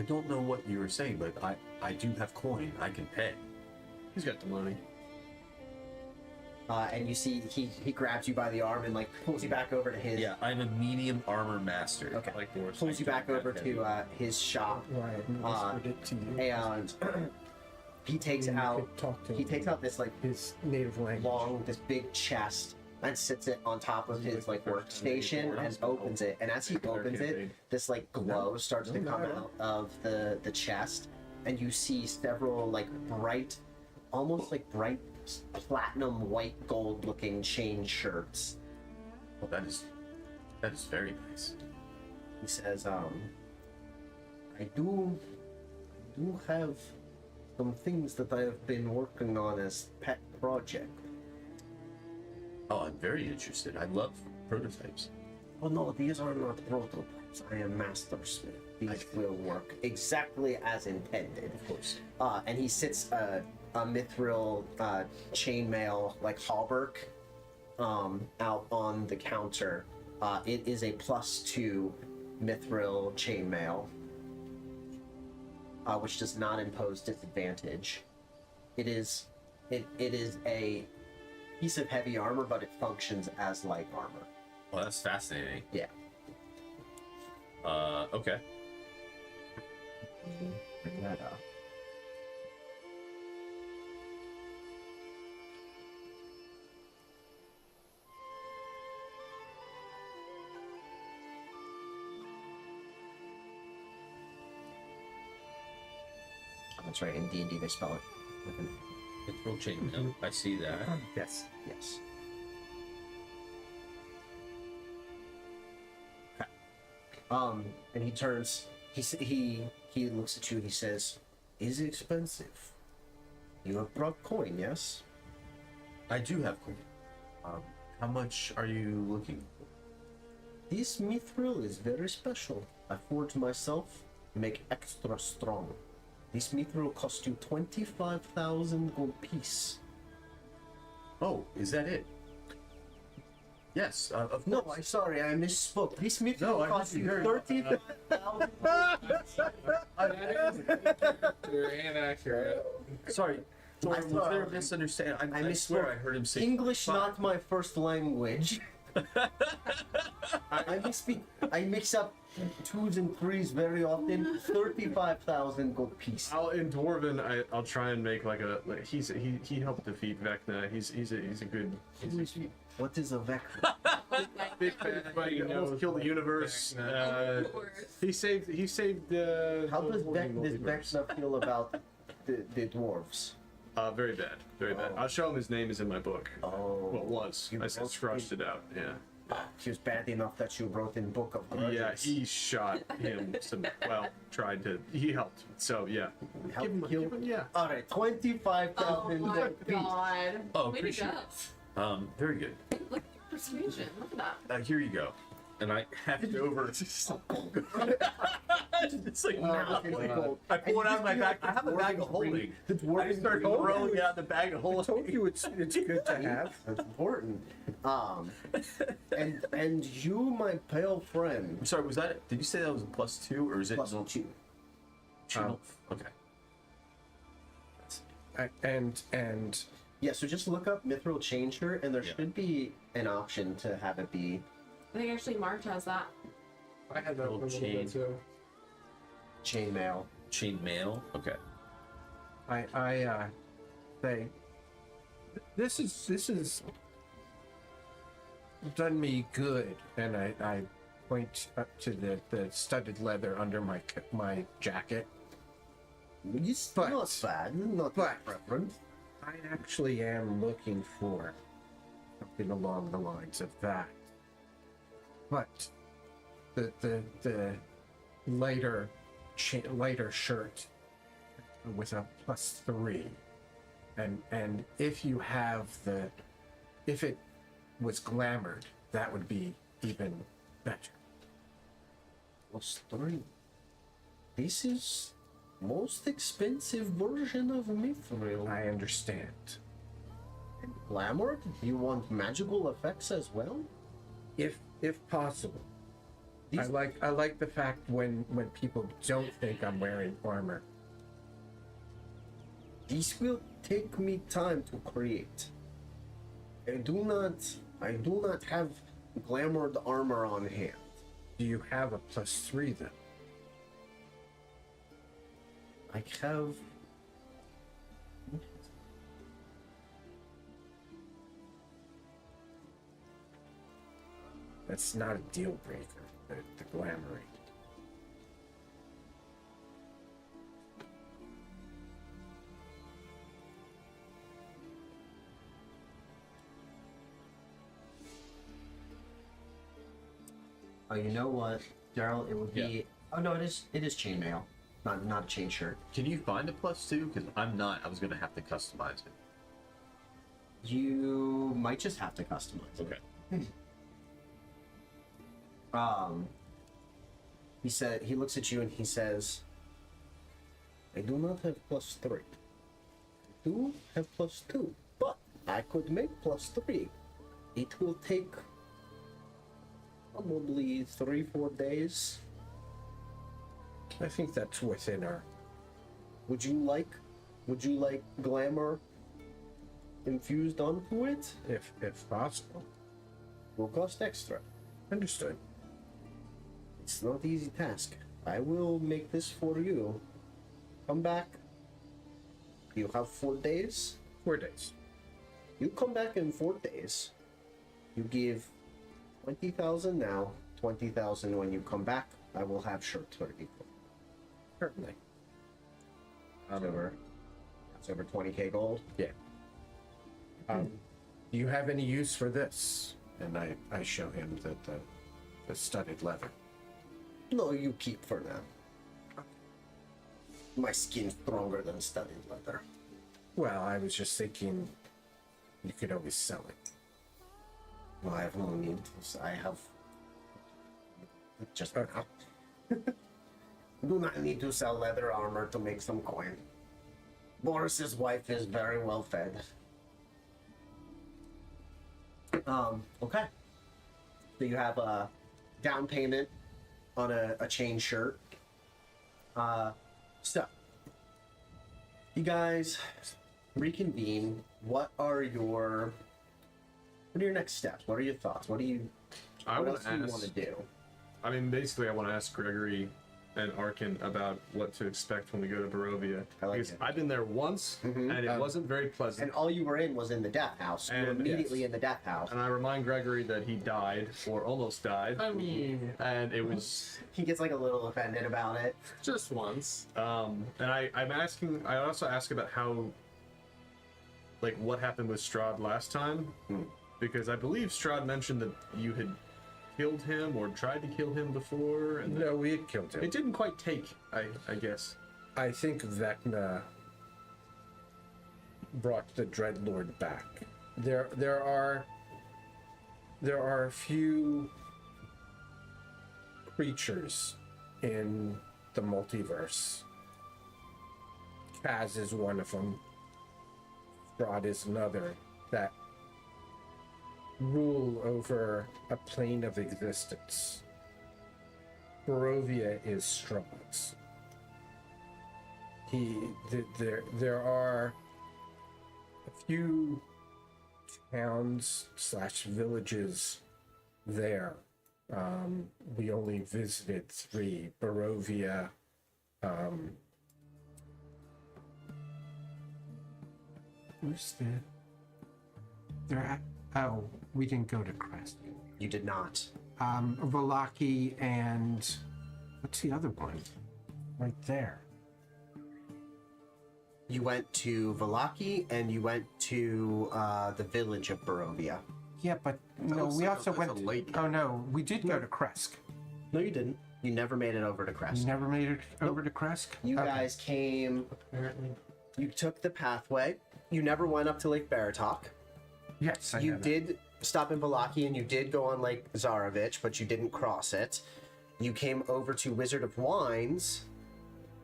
don't know what you were saying, but I do have coin. I can pay. He's got the money. And you see he grabs you by the arm and like pulls you back over to his. Yeah, I'm a medium armor master. Okay. Like Boris. Pulls you back over to his shop, Right. Whispered it to you. and he takes You out could talk to he him takes out this like his native language. this big chest and sits it on top of his like workstation and opens it. And as he opens it, this like glow starts to come out of the chest, and you see several like bright, almost like bright platinum white gold looking chain shirts. Well, that is very nice. He says, I do have some things that I have been working on as pet project. Oh, I'm very interested. I love prototypes. Oh no, these are not prototypes. I am master smith. These will work exactly as intended. Of course. And he sits a mithril chainmail like hauberk out on the counter. It is a +2 mithril chainmail, which does not impose disadvantage. It is a piece of heavy armor, but it functions as light armor. Well, that's fascinating. Yeah. Okay. Bring that up. That's right. In D&D, they spell it with an Mithril chain. No, I see that. yes. Yes. Okay. And he turns. He looks at you. He says, "Is it expensive? You have brought coin, yes? I do have coin. How much are you looking for? This mithril is very special. I forge myself, make extra strong. This mithril cost you 25,000 gold piece." Oh, is that it? Yes, of course. No, I'm sorry, I misspoke. This mithril No, I cost you misheard. 30,000 Inaccurate. Sorry. I Was there a misunderstanding? I swear I heard him say English 5. not my first language. I mix up 2s and 3s very often. 35,000 gold piece. In Dwarven, I'll try and make like he helped defeat Vecna. He's a good. What is a Vecna? Big everybody knows, killed the universe. He saved How the does Dwarven this multiverse. Vecna feel about the dwarves? Very bad, very bad. I'll show him his name is in my book. Oh. Well, it was. You I just wrote scratched it out. Yeah. He was bad enough that you wrote in Book of Grudges. Yeah, he shot him. Tried to. He helped. So yeah. Helped Give kill- him, yeah. All right, 25,000 Oh my gold piece. god. Oh, Way to appreciate go. Very good. Look at the persuasion. Look at that. Here you go. And I have it over. It's like I pull it out of my bag. I have a bag of holding. The I dwarves just start throwing it out the bag of holding. told you it's good to have. That's important. And you, my pale friend, I'm sorry, was that? Did you say that was a +2 or is it +2. Okay. And Yeah, so just look up mithril chain shirt, and there Yeah. should be an option to have it be. I think actually March has that. I had that Little one a little chain. bit too. Chainmail. Chain mail. Okay. I say this is done me good, and I point up to the studded leather under my jacket. It's But- not bad. Not but- preference. I actually am looking for something along the lines of that. But the lighter lighter shirt with a +3, and if you have if it was glamored, that would be even better. +3. This is most expensive version of Mithril. I understand. Glamour? You want magical effects as well? If possible. These- I like the fact when people don't think I'm wearing armor. This will take me time to create. I do not have glamored armor on hand. Do you have a +3 then? I have. That's not a deal breaker. The glamoring. Oh, you know what, Daryl? It would be. Oh no, it is chainmail, not a chain shirt. Can you find a +2? Because I'm not. I was gonna have to customize it. You might just have to customize it. Okay. He said he looks at you and he says, "I do not have +3. I do have +2, but I could make +3. It will take probably 3-4 days. I think that's within our. Would you like glamour infused onto it? If possible. Will cost extra. Understood. It's not easy task. I will make this for you. Come back. You have 4 days. 4 days. You come back in 4 days. You give 20,000 now, 20,000 when you come back. I will have shirts for people. Certainly. That's over 20k gold. Yeah. Do you have any use for this? And I show him the studded leather. No, you keep for now. My skin's stronger than studded leather. Well, I was just thinking you could always sell it. Well, I have no need to. I have just Okay. do not need to sell leather armor to make some coin. Boris's wife is very well fed. Okay. So you have a down payment on a chain shirt. So you guys reconvene. What are your next steps? What are your thoughts? What else do you want to do? I mean, basically, I want to ask Gregory and Arkin about what to expect when we go to Barovia. I like because it. I've been there once, and it wasn't very pleasant. And all you were in was in the death house. You were And- immediately yes. in the death house. And I remind Gregory that he died, or almost died. I mean, And it was, He gets like a little offended about it. just once. and I'm asking, I also ask about how, like, what happened with Strahd last time. Because I believe Strahd mentioned that you had killed him or tried to kill him before, and No, we had killed him. it didn't quite take, I guess. I think Vecna brought the Dreadlord back. There are a few creatures in the multiverse. Kaz is one of them. Strahd is another, that rule over a plane of existence. Barovia is Strahd's. There are a few towns / villages there We only visited 3. Barovia, where's the... Oh, we didn't go to Crest. You did not. Valaki and... What's the other one? Right there. You went to Valaki and you went to the village of Barovia. Yeah, but no, looks we like also that's a went... lake. Oh, no, we did go to Kresk. No, you didn't. You never made it over to You Crest. never made it over to Kresk? You Okay. guys came. Apparently. You took the pathway. You never went up to Lake Baratok. Yes, I You know that. did stop in Valaki and you did go on Lake Zarovich, but you didn't cross it. You came over to Wizard of Wines,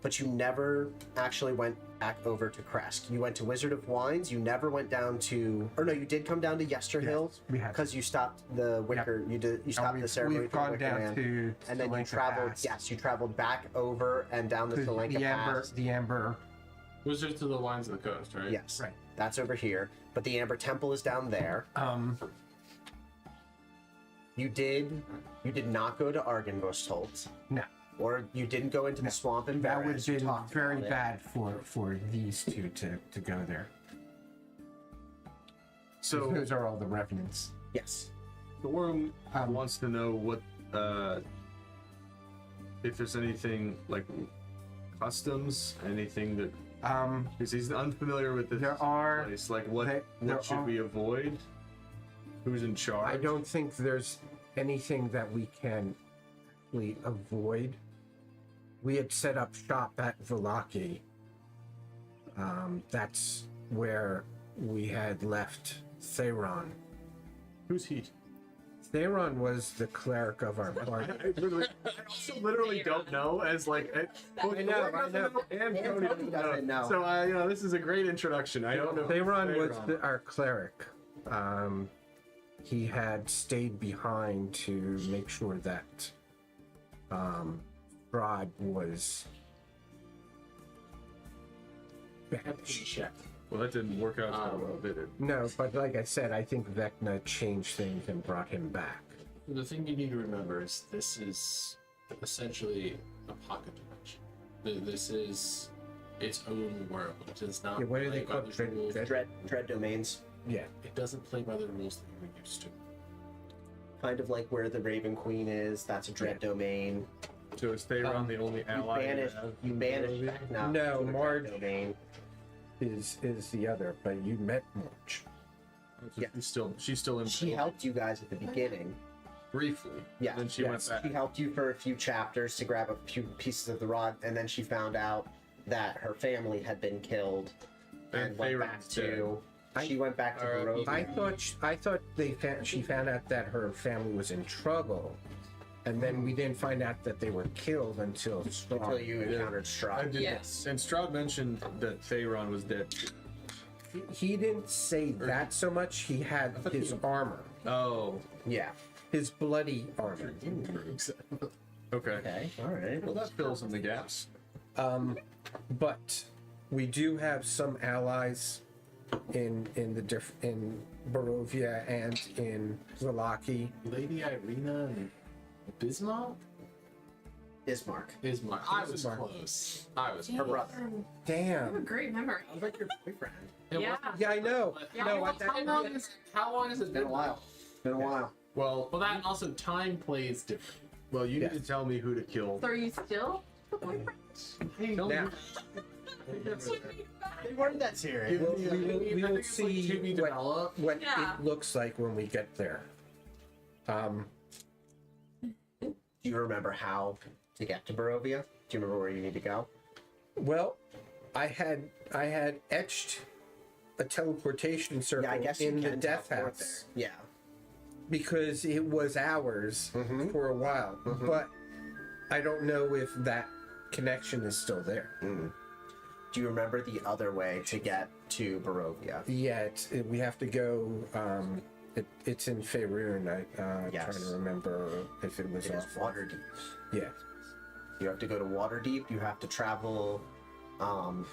but you never actually went back over to Kresk. You went to Wizard of Wines. You never went down to, or no, you did come down to Yester Hill we have. because you stopped the Wicker. You stopped the ceremony. We've for the gone Wicker down Man. to And then you Solanka traveled. Pass. Yes, you traveled back over and down the To Solanka the Amber, Pass. the Amber. Wizards of the Wines of the Coast, right? Yes, Right. that's over here. But the Amber Temple is down there. You did not go to Argynvostholt, No, or you didn't go into the swamp in that would Varus. have You been talked very about it. bad for these two to go there. So Those are all the revenants. Yes. Gorm Um, wants to know what if there's anything like customs, anything that because he's unfamiliar with this There are- place. Like what there what should are- we avoid? Who's in charge? I don't think there's anything that we can actually avoid. We had set up shop at Valaki. That's where we had left Theron. Who's he? Theron was the cleric of our party. I literally don't know. As like both I know, Gorm doesn't I know. and And Cody Cody doesn't know. So this is a great introduction. I don't know. Theron was Theron. our cleric. He had stayed behind to make sure that Strahd was banished. Well, that didn't work out so well, did it? No, but like I said, I think Vecna changed things and brought him back. The thing you need to remember is this is essentially a pocket dimension. This is its own world. It does not Yeah, what do they play call by it? the rules. Dread domains. Yeah. It doesn't play by the rules that you're used to. Kind of like where the Raven Queen is. That's a dread domain. So is Theron the only ally? You banished Vecna No, to a dread Marge- domain. Is the other, but you met March. Yeah. She's still in. She helped you guys at the beginning. briefly. Yeah. Then she Yes. went She back. helped you for a few chapters to grab a few pieces of the rod, and then she found out that her family had been killed, and went back Theron's to. She went back to Barovia. I thought she found out that her family was in trouble, and then we didn't find out that they were killed until Strahd. Until you encountered Strahd. Yes. And Stroud mentioned that Theron was dead. He didn't say that so much. He had his armor, Oh, Yeah. his bloody armor. okay. Okay. All right. Well, that fills in the gaps. But we do have some allies in Barovia and in Valaki. Lady Irina and Bismarck? Bismarck. Bismarck. I was close. I was Her brother. You have a Damn. great memory. I was like your boyfriend. It Yeah. wasn't- Yeah, I know. Yeah, No, well, How long has it It's been a while. It's been a while. Well, Well, that and also time plays different. well, you Yes. need to tell me who to kill. So are you still the boyfriend? Now, They weren't that serious. we will see to be developed. what Yeah. it looks like when we get there. Do you remember how to get to Barovia? Do you remember where you need to go? Well, I had etched a teleportation circle Yeah, I guess you in the can death teleport house there. Yeah. because it was ours for a while, but I don't know if that connection is still there. Do you remember the other way to get to Barovia? Yeah, we have to go. It's in Faerun. Yes. Trying to remember if it was It is off. Waterdeep. Yeah. You have to go to Waterdeep. You have to travel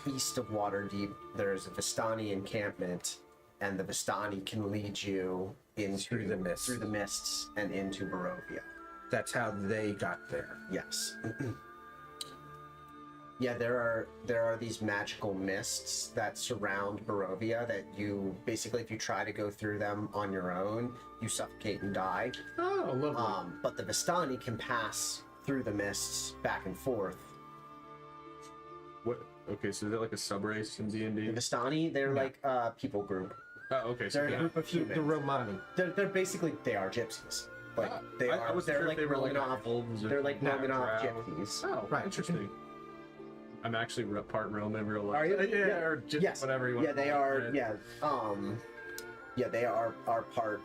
east of Waterdeep. There's a Vistani encampment, and the Vistani can lead you into Through the mists. through the mists and into Barovia. That's how they got there. Yes. Yeah, there are these magical mists that surround Barovia that you basically, if you try to go through them on your own, you suffocate and die. Oh, lovely. But the Vistani can pass through the mists back and forth. What? Okay, so is that like a sub race in D&D? The Vistani, they're like a people group. Oh, okay. So They're a group of The humans. Romani. They're basically, they are gypsies. Like, they I are, wasn't they're sure if like they were like Romanov, elves or they're like not Romanov drow. gypsies. Oh, Right. interesting. I'm actually part Roman in real life. Are you? Yeah, or just Yes. whatever you want. Yeah, they are. Yeah. Yeah, they are part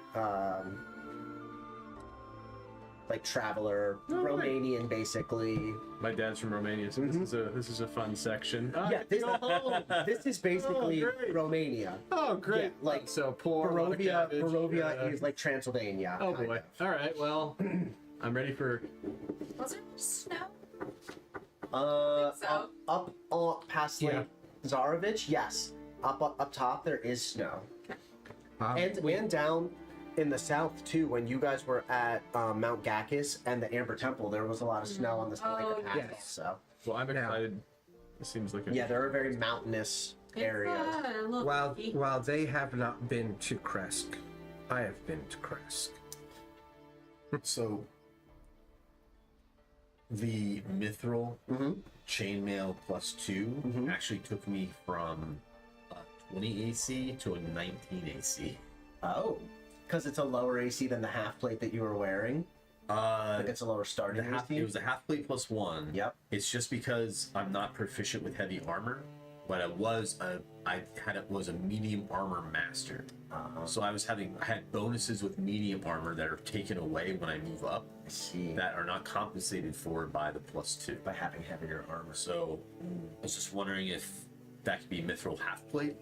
like traveler, Oh, right. Romanian, basically. My dad's from Romania, so this is a fun section. Yeah, this is basically great. Romania. Oh, great! Yeah, like, so poor Barovia is like Transylvania. Oh kind boy! of. All right, well, I'm ready for. Was there snow? Up, past Yeah. Lake Zarovich, yes. Up top there is snow, and down in the south too. When you guys were at Mount Gakis and the Amber Temple, there was a lot of snow on this lake Oh, of Hathor, yes. So Well, I'm Now- excited. It seems like a yeah, they're a very mountainous area. A little While creepy. while they have not been to Kresk, I have been to Kresk. So the mithril chainmail +2 actually took me from 20 AC to a 19 AC. Oh, because it's a lower AC than the half plate that you were wearing. Like it's a lower The starting AC. it was a half plate +1. Yep. It's just because I'm not proficient with heavy armor, but I was a medium armor master. So I had bonuses with medium armor that are taken away when I move up I see. that are not compensated for by the +2. By having heavier armor. So I was just wondering if that could be mithril half plate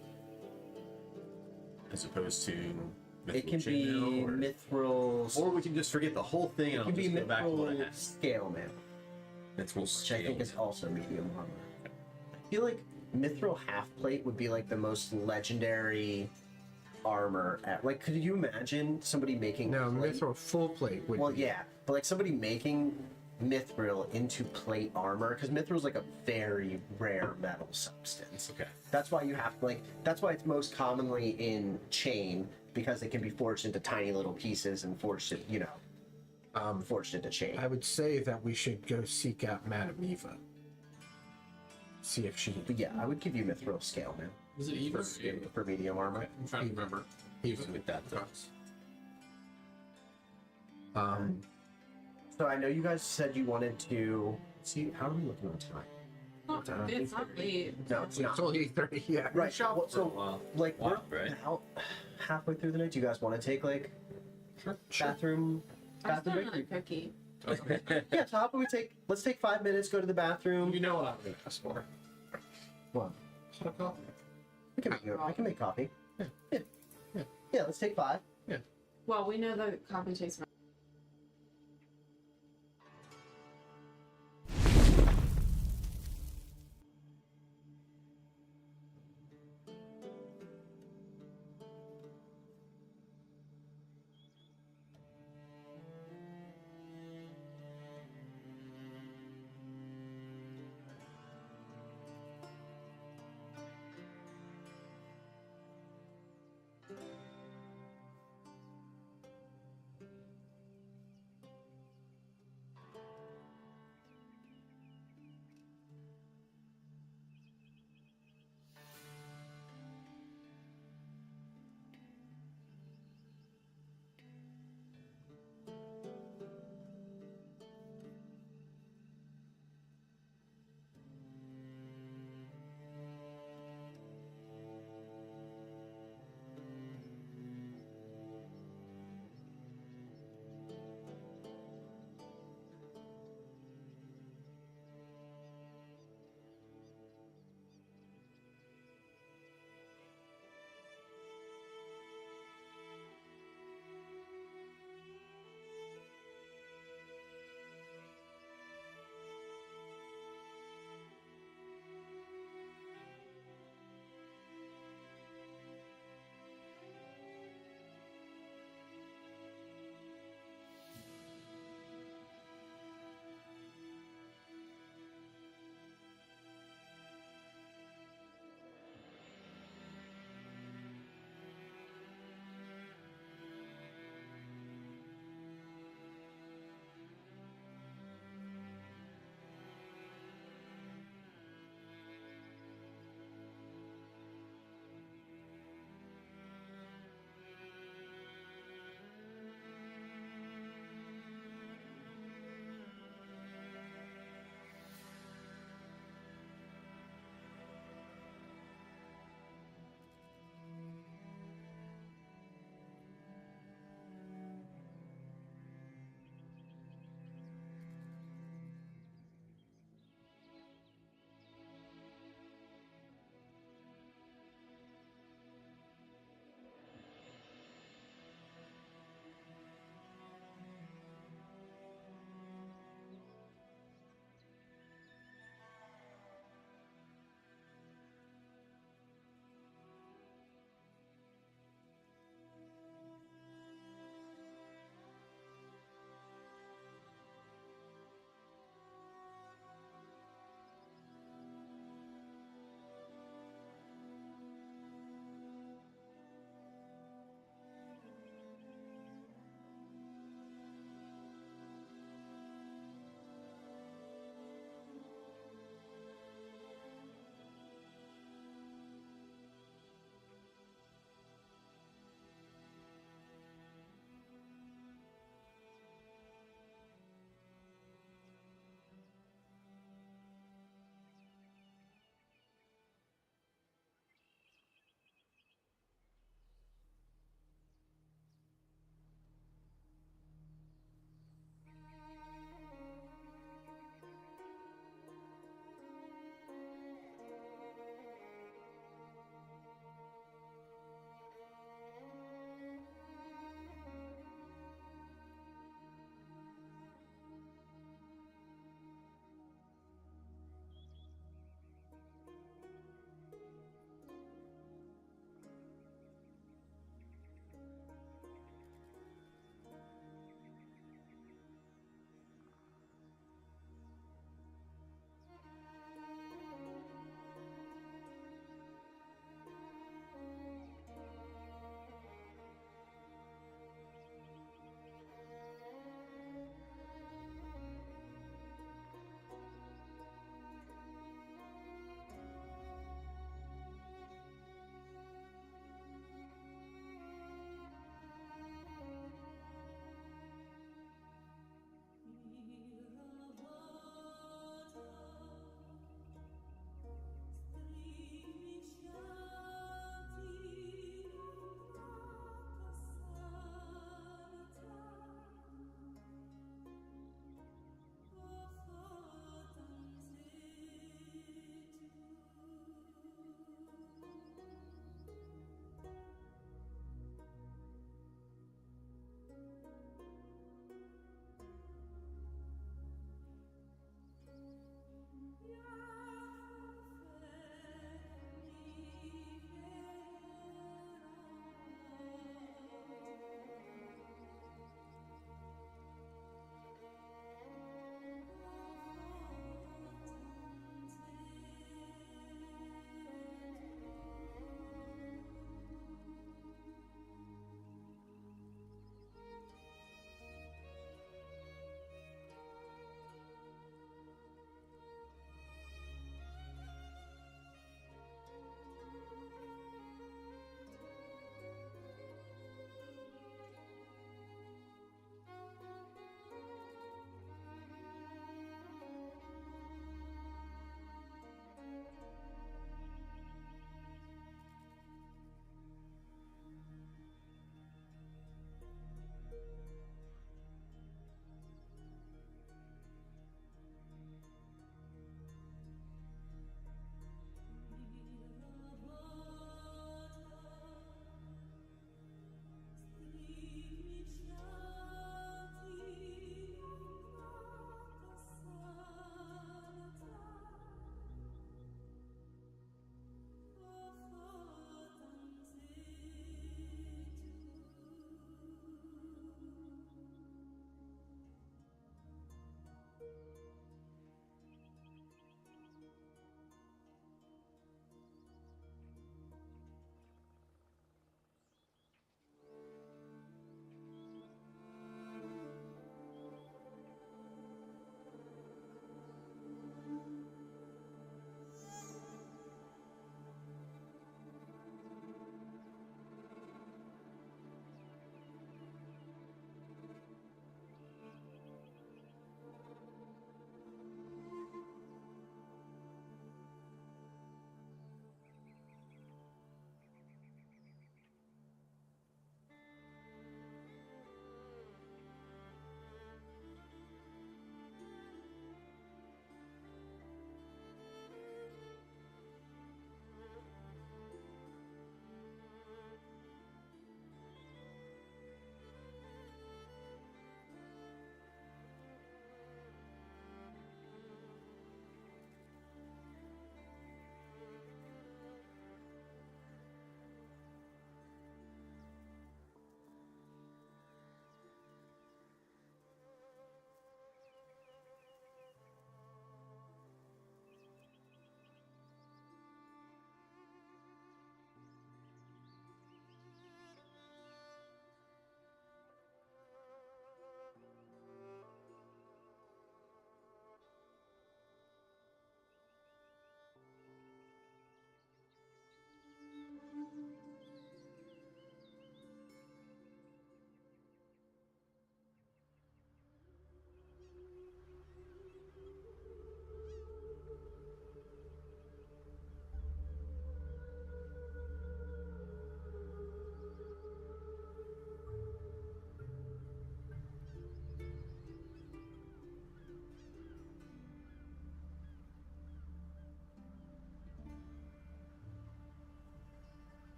as opposed to mithril It can be chainmail, mithril. or we can just forget the whole thing and It I'll can be just go back to what I mithril had. scale mail, Mithril which I think scale. is also medium armor. I feel like mithril half plate would be like the most legendary armor. Like, could you imagine somebody making No, plate? mithril full plate would Well, be. yeah, but like somebody making mithril into plate armor, because mithril is like a very rare metal substance. Okay. That's why you have that's why it's most commonly in chain, because it can be forged into tiny little pieces and forged forged into chain. I would say that we should go seek out Madame Eva. See if she. But yeah, I would give you mithril scale, man, Was it Eva? for medium armor. I'm trying to remember. Eva. With that, does. So I know you guys said you wanted to see. How are we looking on time? It's not late. No, it's It's not. only 8:30. Yeah. Right. Well, so while. like we're Right? about halfway through the night. Do you guys want to take like bathroom I'm still break? another cookie. Yeah, top. Let's take 5 minutes. Go to the bathroom. You know what I'm going to ask for. What? Hot coffee. I can make coffee. Yeah. Let's take 5. Well, we know the coffee tastes.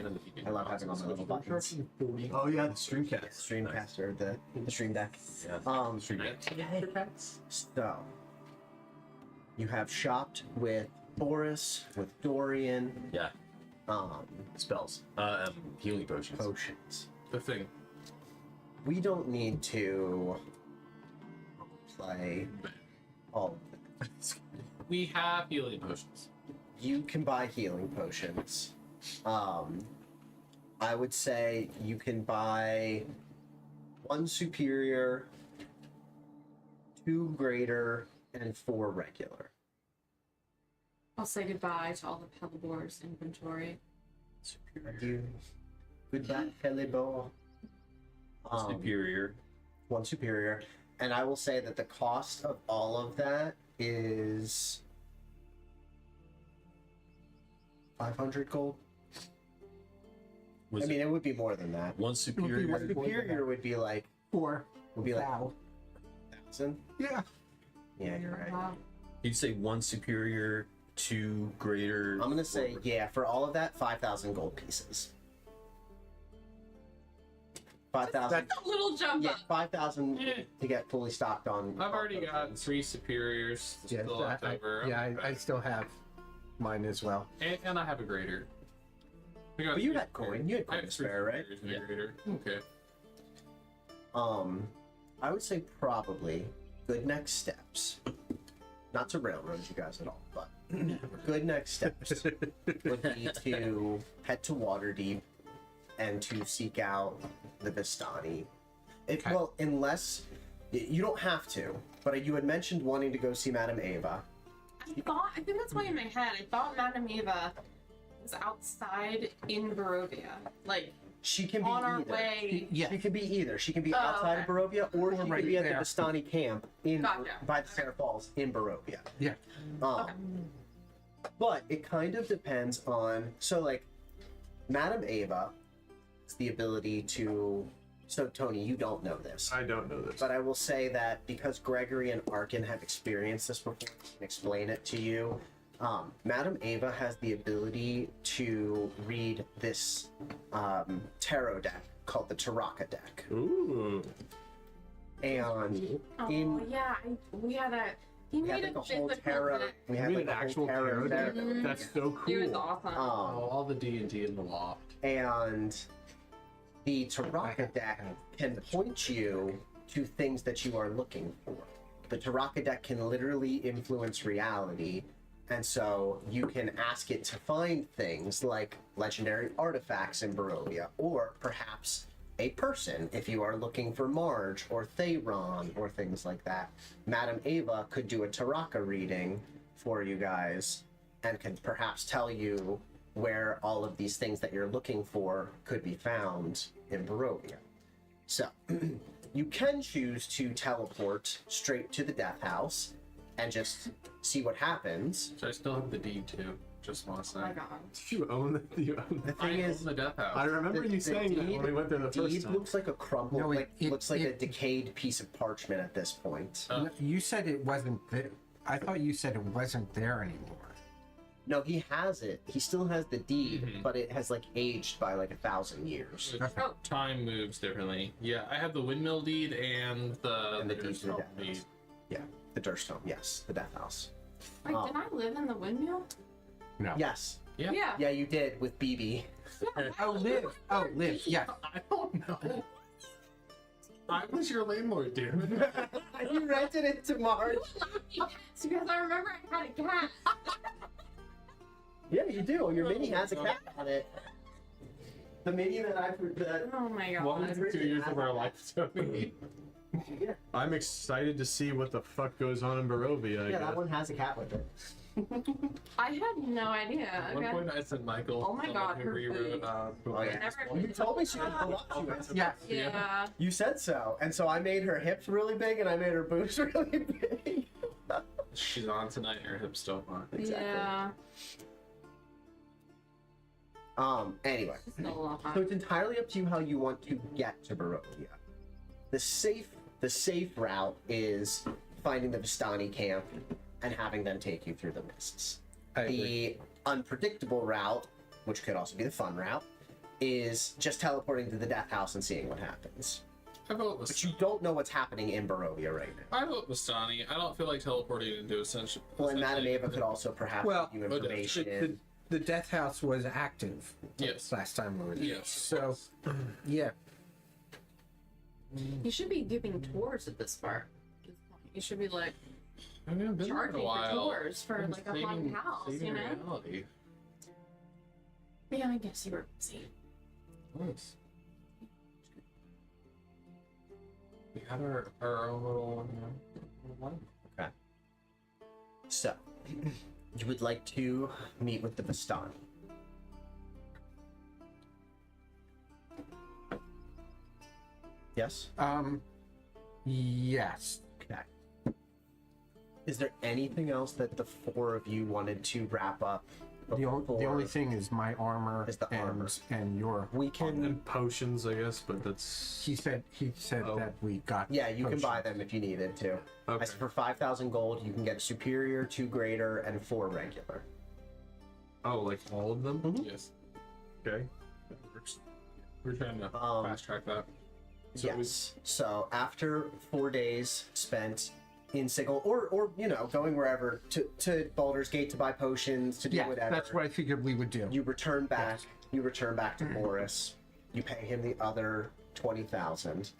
And in the beginning, I love having all my little buttons. Oh yeah, the Streamcast. Streamcaster, the Stream Deck. Yeah. Streamcast. So, you have shopped with Boris, with Dorian, Yeah. um, Spells. Healing potions. potions. The thing. We don't need to play all of them. We have healing potions. You can buy healing potions. I would say you can buy 1 superior, 2 greater, and 4 regular. I'll say goodbye to all the Pellibor's inventory. You goodbye, Pelibor. Superior. 1 superior, and I will say that the cost of all of that is 500 gold. Was I mean, it would be more than that. one A superior? superior would be like 4. would be like Thou. 1,000. Yeah. Yeah, you're right. Wow. You'd say one superior, 2 greater. I'm gonna say yeah for all of that 5,000 gold pieces. 5,000. A little jump Yeah, up. 5,000 Yeah. to get fully stocked on. I've already on got things. 3 superiors Yes, still left over. I still have mine as well. And I have a greater. I got But you 3 had coin. superiors. You had I coin have to 3 spare, right? superiors and a greater. Okay. I would say probably good next steps. Not to railroad you guys at all, but good next steps would be to head to Waterdeep and to seek out the Vistani. Okay. Well, unless you don't have to, but you had mentioned wanting to go see Madame Ava. I think that's why in my head, I thought Madame Eva was outside in Barovia. Like, She can be on our either. way. Yeah. She could be either. She can be Oh, outside okay. of Barovia, or she right could be at there. the Vistani camp in Gotcha. by the Fair Falls in Barovia. Yeah. Okay. But it kind of depends on like Madame Ava has the ability to. So Tony, you don't know this, I don't know this. but I will say that because Gregory and Arkin have experienced this before, I can explain it to you. Madame Ava has the ability to read this tarot deck called the Taraka deck, Ooh. and Oh, in yeah. We had a. He we had made like a a whole physical tarot. deck. We You had mean like an a whole actual tarot tarot deck. deck? That's so cool. It was awesome. Oh, all the D&D in the loft. And the Taraka deck can point you to things that you are looking for. The Taraka deck can literally influence reality, and so you can ask it to find things like legendary artifacts in Barovia, or perhaps a person if you are looking for Marge or Thayron or things like that. Madame Ava could do a Taraka reading for you guys and could perhaps tell you where all of these things that you're looking for could be found in Barovia. So, you can choose to teleport straight to the Death House and just see what happens. So I still have the deed too. Just want to Oh my say. god. You own the. You own The the thing I is, own the death house. I remember you saying that when we went there the deed first time. looks like a crumpled, No, it- looks like a it- decayed piece of parchment at this point. Oh. You said it wasn't there. I thought you said it wasn't there anymore. No, he has it. He still has the deed, Mhm. but it has like aged by like 1,000 years. Which Oh. time moves differently. Yeah, I have the windmill deed and the And the deed to the Stone Death deed. House. Yeah, the Durstone. Yes, the Death House. Wait, Oh. did I live in the windmill? No. Yes. Yeah. Yeah. Yeah, you did with BB. Oh, Liv. Oh, Liv. Yes. I don't know. I was your landlord, dude. You rented it to Marge. You allowed me pets because I remember I had a cat. Yeah, you do. Your mini has a cat on it. The mini that I that Oh my god. Welcome to 2 years of our life, Tony. I'm excited to see what the fuck goes on in Barovia. I yeah, guess. that one has a cat with it. I had no idea. At one Okay. point, I said Michael. Oh my someone God, who her rewrote. food. Oh yeah. Never- You told me she was voluptuous. Yes. Yeah. You said so, and so I made her hips really big, and I made her boobs really big. She's on tonight. Her hips still on. Exactly. Yeah. Anyway, Still a lot. so it's entirely up to you how you want to get to Barovia. The safe route is finding the Vistani camp and having them take you through the mists. I agree. The unpredictable route, which could also be the fun route, is just teleporting to the Death House and seeing what happens. I vote But you Vistani. don't know what's happening in Barovia right now. I vote Vistani. I don't feel like teleporting into essential. Well, and Madame Eva could also perhaps Well, give you information. The Death House was active Yes. last time we were there. Yes. So, yeah. You should be giving tours at this part. You should be like I mean, I've been there charging a for while. tours for like a haunted house, saving you know? reality. Yeah, I guess you were busy. Nice. We had our own little life. Okay. So, you would like to meet with the Vistani. Yes? Yes. Okay. Is there anything else that the four of you wanted to wrap up? The before only thing is my armor, Is the armor. and your. we can. And potions, I guess, but that's He said Oh. that we got. Yeah, you can buy potions. them if you needed to. okay. I said for 5,000 gold, you can get a superior, 2 greater, and 4 regular. Oh, like all of them? Mhm. Yes. Okay. That works. We're trying to Um, fast track that. So Yes. So after 4 days spent in Sigil, or you know, going wherever to Baldur's Gate to buy potions, to do Yeah, whatever. that's what I figured we would do. You return back. Yes. You return back to Boris. You pay him the other 20,000.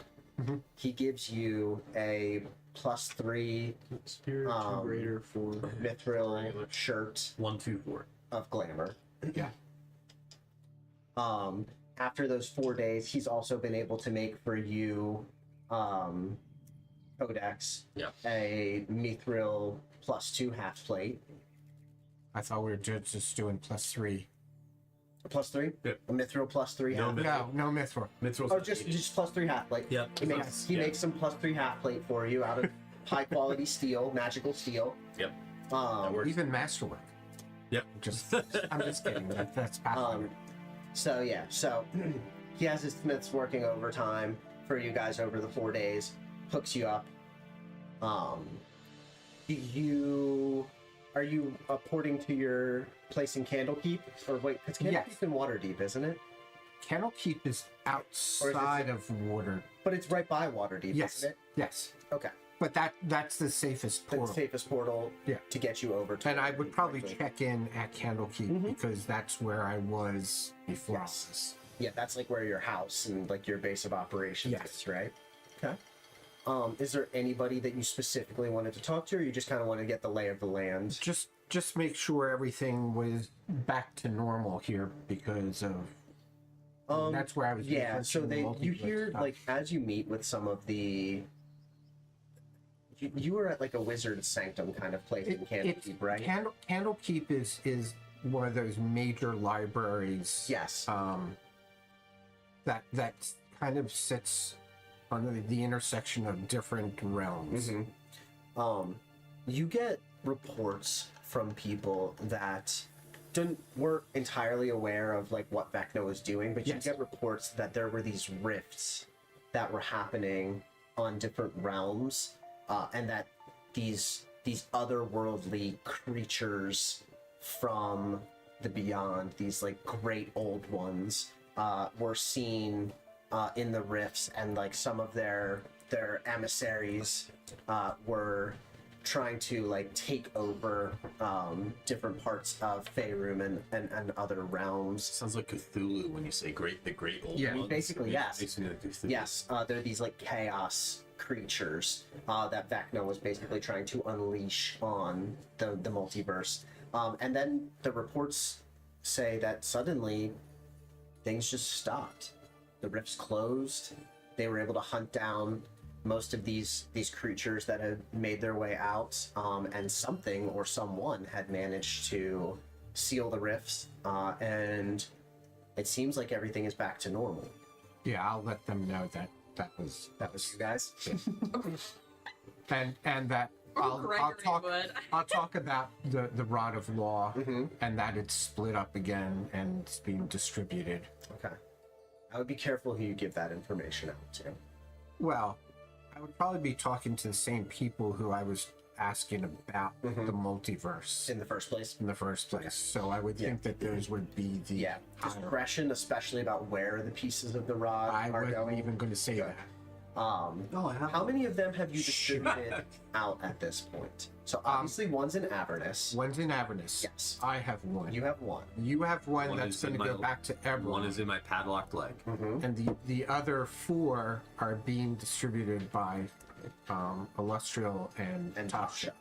He gives you a +3 Superior, two greater, four. mithril shirt 1, 2, 4. of glamour. Yeah. After those 4 days, he's also been able to make for you, Codex, Yeah. a mithril +2 half plate. I thought we were just doing +3. A +3? Yeah. A mithril +3 No half plate. No mithril. Mithril's Oh, just +3 half plate. Yep. He makes he Yeah. makes some +3 half plate for you out of high quality steel, magical steel. Yep. Um, Even masterwork. Yep. I'm just kidding. That's Pathfinder. So yeah, so he has his smiths working overtime for you guys over the 4 days, hooks you up. Are you porting to your place in Candlekeep? Or wait, because Candlekeep's Yes. in Waterdeep, isn't it? Candlekeep is outside of water. But it's right by Waterdeep, Yes. isn't it? Yes. Okay. But that's the safest The portal. safest portal Yeah. to get you over to. And I would probably check in at Candlekeep because that's where I was before. Yes. This. Yeah, that's like where your house and like your base of operations Yes. is, right? Okay. Is there anybody that you specifically wanted to talk to, or you just kind of want to get the lay of the land? Just make sure everything was back to normal here because of that's where I was. Yeah, so researching the you multiplayer hear stuff. like as you meet with some of the. You were at like a wizard's sanctum kind of place in Candlekeep, right? Candlekeep is one of those major libraries. Yes. That kind of sits on the intersection of different realms. You get reports from people that weren't entirely aware of like what Vecna was doing, but Yes. you get reports that there were these rifts that were happening on different realms, and that these otherworldly creatures from the beyond, these like great old ones, were seen in the rifts, and like some of their emissaries were trying to like take over different parts of Faerun and other realms. Sounds like Cthulhu when you say the great old Yeah, ones. basically, yes. Basically like Cthulhu. Yes, they're these like chaos creatures that Vecna was basically trying to unleash on the multiverse. And then the reports say that suddenly things just stopped. The rifts closed. They were able to hunt down most of these creatures that had made their way out, and something or someone had managed to seal the rifts, and it seems like everything is back to normal. Yeah, I'll let them know that was You guys? and that I'll Gregory talk would. I'll talk about the rod of law and that it's split up again and it's being distributed. Okay. I would be careful who you give that information out to. Well, I would probably be talking to the same people who I was asking about the multiverse in the first place. So I would think that those would be the higher. Discretion, especially about where the pieces of the rod I are wasn't going. even going to say that. How many of them have you distributed out at this point? So obviously one's in Avernus. One's in Avernus. Yes. I have one. You have one. You have one, One that's is in going to my- go back to Eberron. One is in my padlocked leg. And the other 4 are being distributed by Illustrial and Tasha.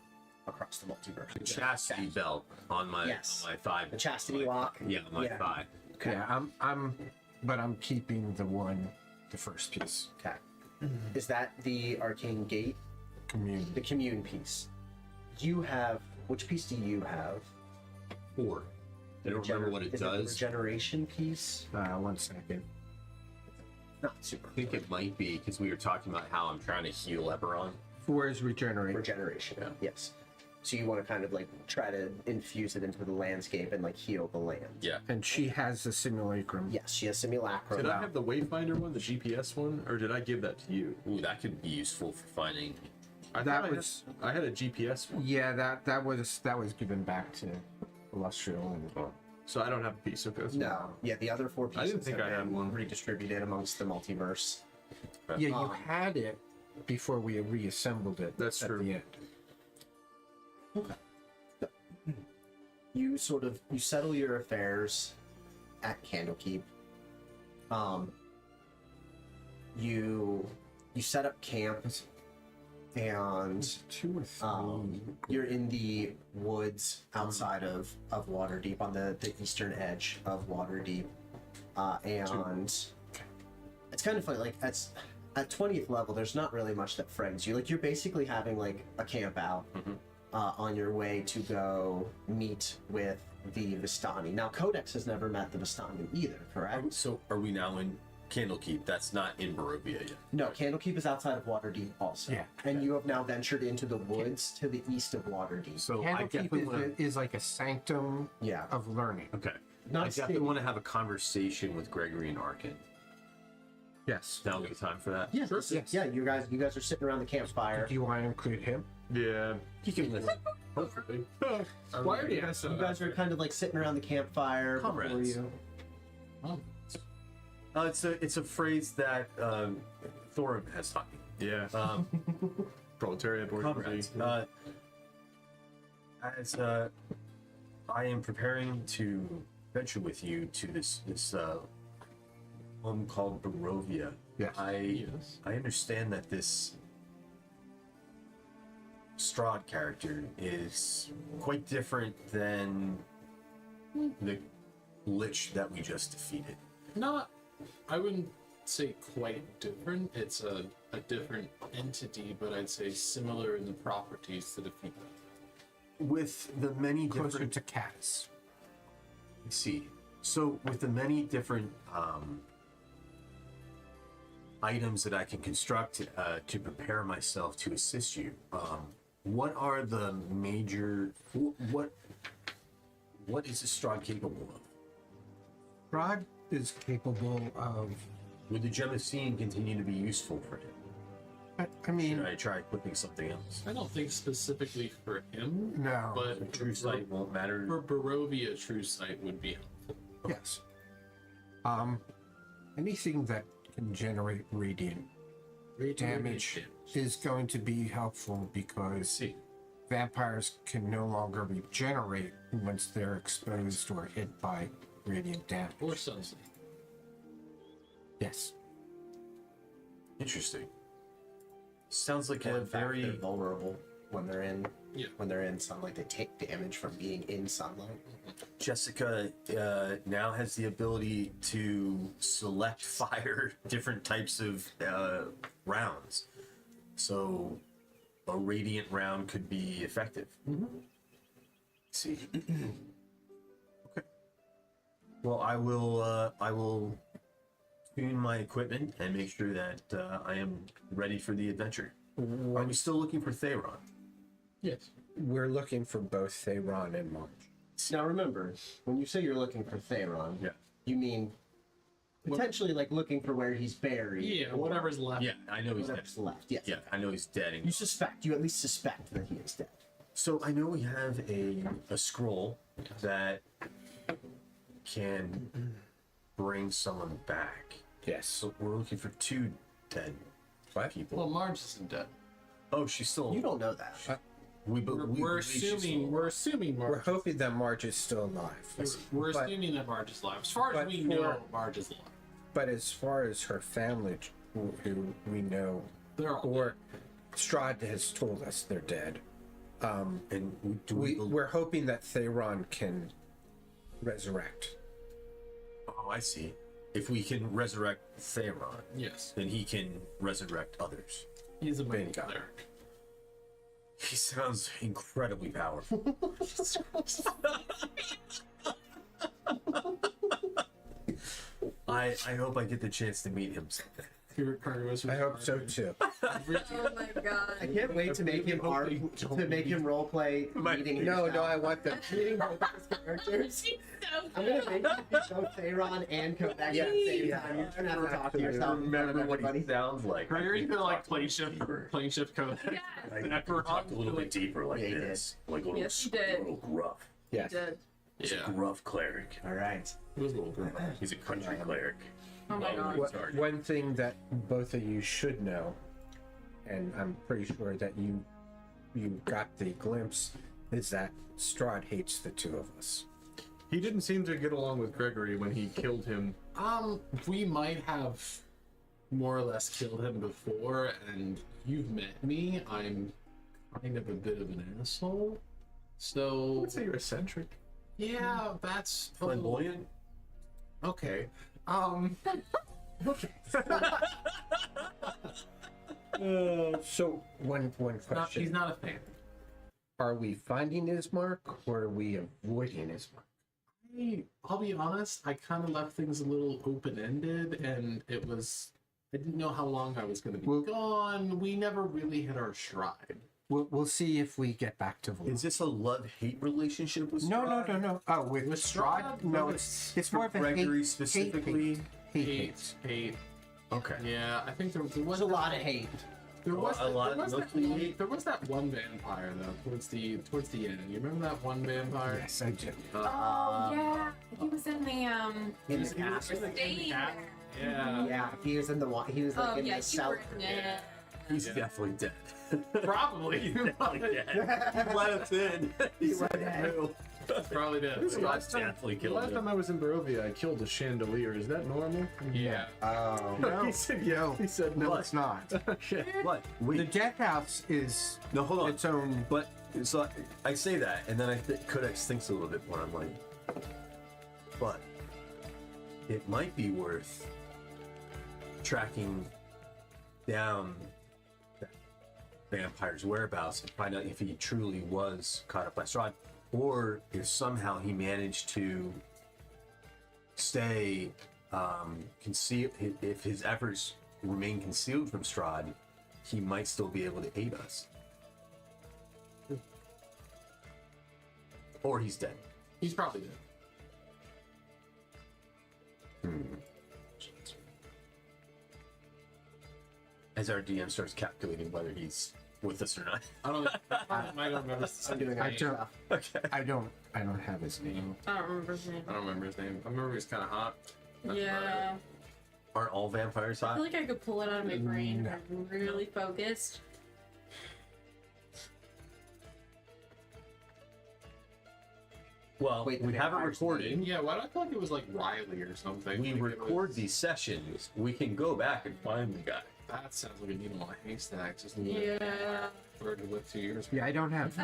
Across the multiverse. The chastity belt on my Yes. on my thigh. The chastity lock. Yeah, on my thigh. Okay. Yeah, I'm keeping the first piece. Okay. Is that the arcane gate? Community. The commune piece. You have, which piece do you have? 4. I don't remember what it Is does. It the regeneration piece? 1 second. Not super. I think it might be because we were talking about how I'm trying to heal Eberron. 4 is regenerate. Regeneration. Yes. So you want to kind of like try to infuse it into the landscape and like heal the land. Yeah. And she has the simulacrum. Yes, she has simulacrum. Did I have the Wayfinder one, the GPS one, or did I give that to you? Ooh, that could be useful for finding. I That thought was- I had a GPS one, Yeah, that was given back to Illustrial and so I don't have a piece of this. No. Yeah, the other 4 pieces I didn't think have I had been one. redistributed amongst the multiverse. Yeah, you had it before we reassembled it. That's at true. the end. You settle your affairs at Candlekeep. You set up camp, and 2 or 3. you're in the woods outside of Waterdeep, on the eastern edge of Waterdeep, and it's kind of funny. Like at 20th level, there's not really much that frags you. Like you're basically having like a camp out on your way to go meet with the Vistani. Now, Codex has never met the Vistani either, correct? So are we now in Candlekeep? That's not in Barovia yet. No, Candlekeep is outside of Waterdeep also. Yeah. And you have now ventured into the woods to the east of Waterdeep. So I definitely want Candlekeep is like a sanctum Yeah. of learning. Okay. Not I definitely state- want to have a conversation with Gregory and Arkin. Yes. Now is the time for that. Yeah, Sure. yes. Yeah, you guys are sitting around the campfire. Do you want to include him? Yeah. He can listen. Hopefully. Why are you asking? You guys are kind of like sitting around the campfire before Comrades. you. It's a phrase that Thorin has taught me. Yeah. Proletariat bourgeoisie. Comrades. As I am preparing to venture with you to this home called Barovia. Yes. I understand that this Strahd character is quite different than the Lich that we just defeated. I wouldn't say quite different. It's a different entity, but I'd say similar in the properties to defeat them. With the many Closer different to Cass. I see. So with the many different items that I can construct to prepare myself to assist you, what are the major what is the Strahd capable of? Rod is capable of. Would the Gem of Seeing continue to be useful for him? I mean, Should I try equipping something else? I don't think specifically for him, no. but True sight won't matter. for Barovia, true sight would be helpful. Yes. Anything that can generate radiant damage is going to be helpful because See, vampires can no longer regenerate once they're exposed or hit by radiant damage. or sunlight. Yes. Interesting. Sounds like Or a in fact, they're very vulnerable when they're in Yeah. when they're in sunlight. They take damage from being in sunlight. Jessica now has the ability to select fire different types of rounds. So a radiant round could be effective. See. Okay. Well, I will tune my equipment and make sure that I am ready for the adventure. Are we still looking for Theron? Yes. We're looking for both Theron and March. Now remember, when you say you're looking for Theron, Yeah. you mean potentially like looking for where he's buried. Yeah, or whatever's left. Yeah, I know he's dead. whatever's left. Yes. Yeah, I know he's dead. And You suspect. You at least suspect that he is dead. so I know we have a scroll that can bring someone back. Yes. So we're looking for 2 dead people. Well, Marge isn't dead. Oh, she's still. You don't know that. We We're believe she's assuming. still- We're assuming We're Marge. hoping that Marge is still alive. We're But- assuming that Marge is alive. As far as but we for- know, Marge is alive. But as far as her family, who we know, They're all or Strahd has told us they're dead, And we're hoping that Theron can resurrect. Oh, I see. If we can resurrect Theron, yes. then he can resurrect others. He's a main Bingo. cleric. He sounds incredibly powerful. I hope I get the chance to meet him someday. Favorite card was. I hope so too. Oh my I god. can't wait to make him roleplay meeting. No, yourself. no, I want them. Meeting both his characters. She's so I'm gonna make you be both Theron and Kodak at the same time. You're just gonna have to talk to yourself. in front of everybody. sounds like. Gregory's been like plane shift code. Yes. I talked a little bit deeper like Yeah, he this. Like a little, Yes, he did. little gruff. Yes. Dead. He's Yeah. a gruff cleric. All right. It was a little girl. He's a country cleric. Oh my god. One thing that both of you should know, and I'm pretty sure that you got the glimpse, is that Strahd hates the two of us. He didn't seem to get along with Gregory when he killed him. We might have more or less killed him before, and you've met me. I'm kind of a bit of an asshole. I So, would say you're eccentric. yeah, that's Flamboyant? okay. So one question: He's not a fan. Are we finding his mark, or are we avoiding his mark? I'll be honest, I kind of left things a little open-ended, and I didn't know how long I was going to be Well- gone. We never really hit our stride. We'll see if we get back to Is this a love-hate relationship with Strahd? No. Oh, with Strahd? No, it's more of a Gregory hate, specifically? Hate. Hate. Okay. Yeah, I think there was There's a lot of hate. There was, A lot there was of that milky one, hate? there was that one vampire though towards the end. You remember that one vampire? Yes, I do. Oh yeah. He was in the In the castle. staying cat. there. Yeah. Yeah, he was in the he was like Oh in yeah, the you cell. were in it. He's definitely dead. Probably. Definitely dead. He let us in. He let us through. Probably did. The last time, definitely the killed last him. time I was in Barovia, I killed a chandelier. Is that normal? Yeah. Oh. No, He said yes. He said no, no. it's not. Okay. What? The Wait. death house is No, hold on. its own. But so I say that, and then Codex thinks a little bit more. I'm like, but it might be worth tracking down that vampire's whereabouts and find out if he truly was caught up by Strahd, or if somehow he managed to stay concealed. If his efforts remain concealed from Strahd, he might still be able to aid us. Or he's dead. He's probably dead. As our DM starts calculating whether he's with us or not. I don't. I don't remember. I'm doing I other don't. stuff. Okay. I don't have his name. I don't remember his name. I don't remember his name. I remember he was kind of hot. That's Yeah. Aren't all vampires I hot? feel like I could pull it out of my brain No. if I'm really focused. Well, Wait, the we have it vampire's recorded. Yeah, why do I feel like it was like Riley or something? We Like it record was- these sessions. We can go back and find the guy. That sounds like a needle in a haystack. Just Yeah. Word with 2 years ago. Yeah, I don't have.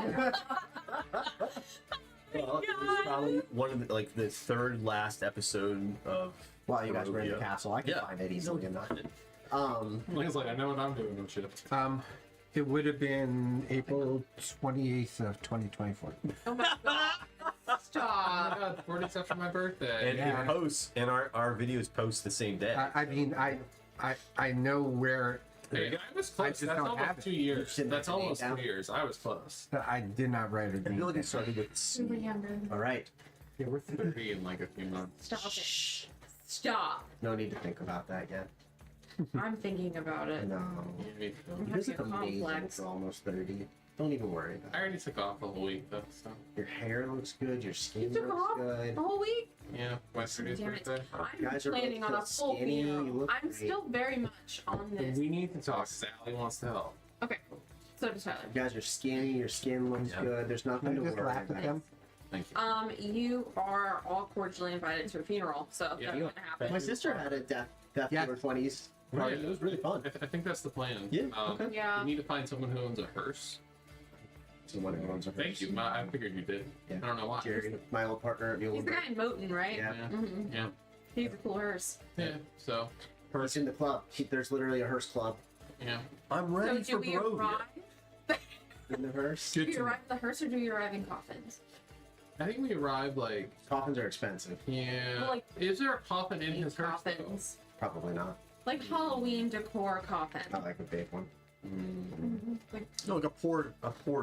Well, it was probably one of the third last episode of. While you guys were in the Barovia. castle, I can Yeah. find it easily enough. Find it. He's like, I know what I'm doing with shit. It would have been April 28th of 2024. Oh my god. Oh Stop. my god, 4 days after my birthday. And Yeah. it posts, and our videos post the same day. I mean, I know where. Hey, I was close. just That's don't have almost it. 2 years. Shouldn't That's have the almost name 3 years. I was close. I did not write a I feel name. like it started with C. Remember. All right. Yeah, we're 30 in like a few months. Stop it. Stop. No need to think about that yet. I'm thinking about it. No. Me too. I'm You guys look having a amazing complex. for almost 30. Don't even worry about I it. already took off the whole week though, so Your hair looks good. Your You skin took looks off good. the whole week? yeah, my 30th Damn it. birthday. You I'm guys are planning both on a full skinny, you meal. look I'm great. still very much on this. We need to talk. Sally wants to help. Okay, so does Tyler. You guys are skinny. Your skin looks Yeah. good. There's Can nothing I to just worry laugh at about. them? Thank you. You are all cordially invited to a funeral, so if Yeah. that's gonna happen. My sister had a death Yeah. in her 20s. Right. It was really fun. I think that's the plan. Yeah, okay. Yeah. We need to find someone who owns a hearse. So one of the ones are Thank you. I figured you did. Yeah. I don't know why. Jerry, my old partner at He's the Muhlenberg. guy in Moten, right? Yeah. Yeah. Mhm. Yeah. He's a cool hearse. Yeah. So, He's in the club. There's literally a hearse club yeah. I'm So ready do for we Barovia. arrive? in the hearse. Do we arrive in the hearse or do we arrive in coffins? I think we arrived like, Coffins are expensive. yeah. Well, like, is there a coffin in his hearse? though? Coffins. Probably not. Like Halloween decor coffin. Not like a big one. Like No, like a poor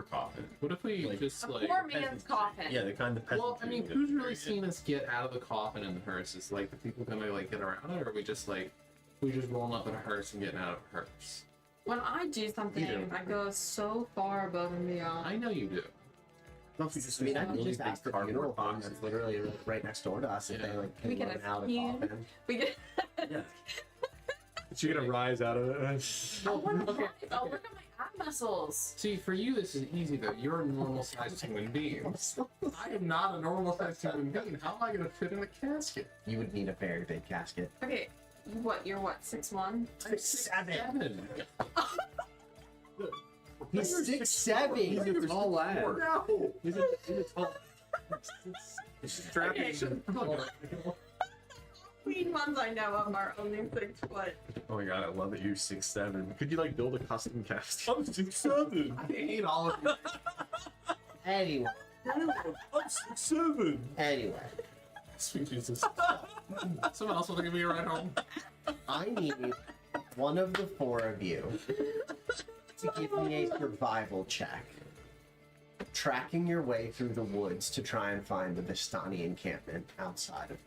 coffin. What if we Like- just a like? poor man's coffin. Yeah, the kind of peasant. Well, I mean, who's really seen us get out of the coffin in the hearse? Is like the people gonna like get around it, or are we just like we just rolling up in a hearse and getting out of a hearse? When I do something, You do. I go so far above and beyond. I know you do. I mean, I can really just big ask the cardboard funeral home boxes. that's literally right next door to us if they Yeah. like We can get run a out of few. coffin. We get. Yeah. You're gonna rise out of it. I'll work on my ab muscles. See, for you, this is easy though. You're a normal-sized human being. I am not a normal-sized human being. How am I gonna fit in a casket? You would need a very big casket. Okay, you're what, 6'1"? I'm 6'7". 6'7". He's 6'7". He's a tall lad. No. He's a tall. Okay. Queen ones I know of are only 6 foot. Oh my god, I love that you're 6'7". Could you like build a custom cast? I'm 6'7". I hate all of you. Anyway. I'm 6'7". Anyway. Sweet Jesus. Someone else want to give me a ride home? I need one of the four of you to give me a survival check. Tracking your way through the woods to try and find the Vistani encampment outside of.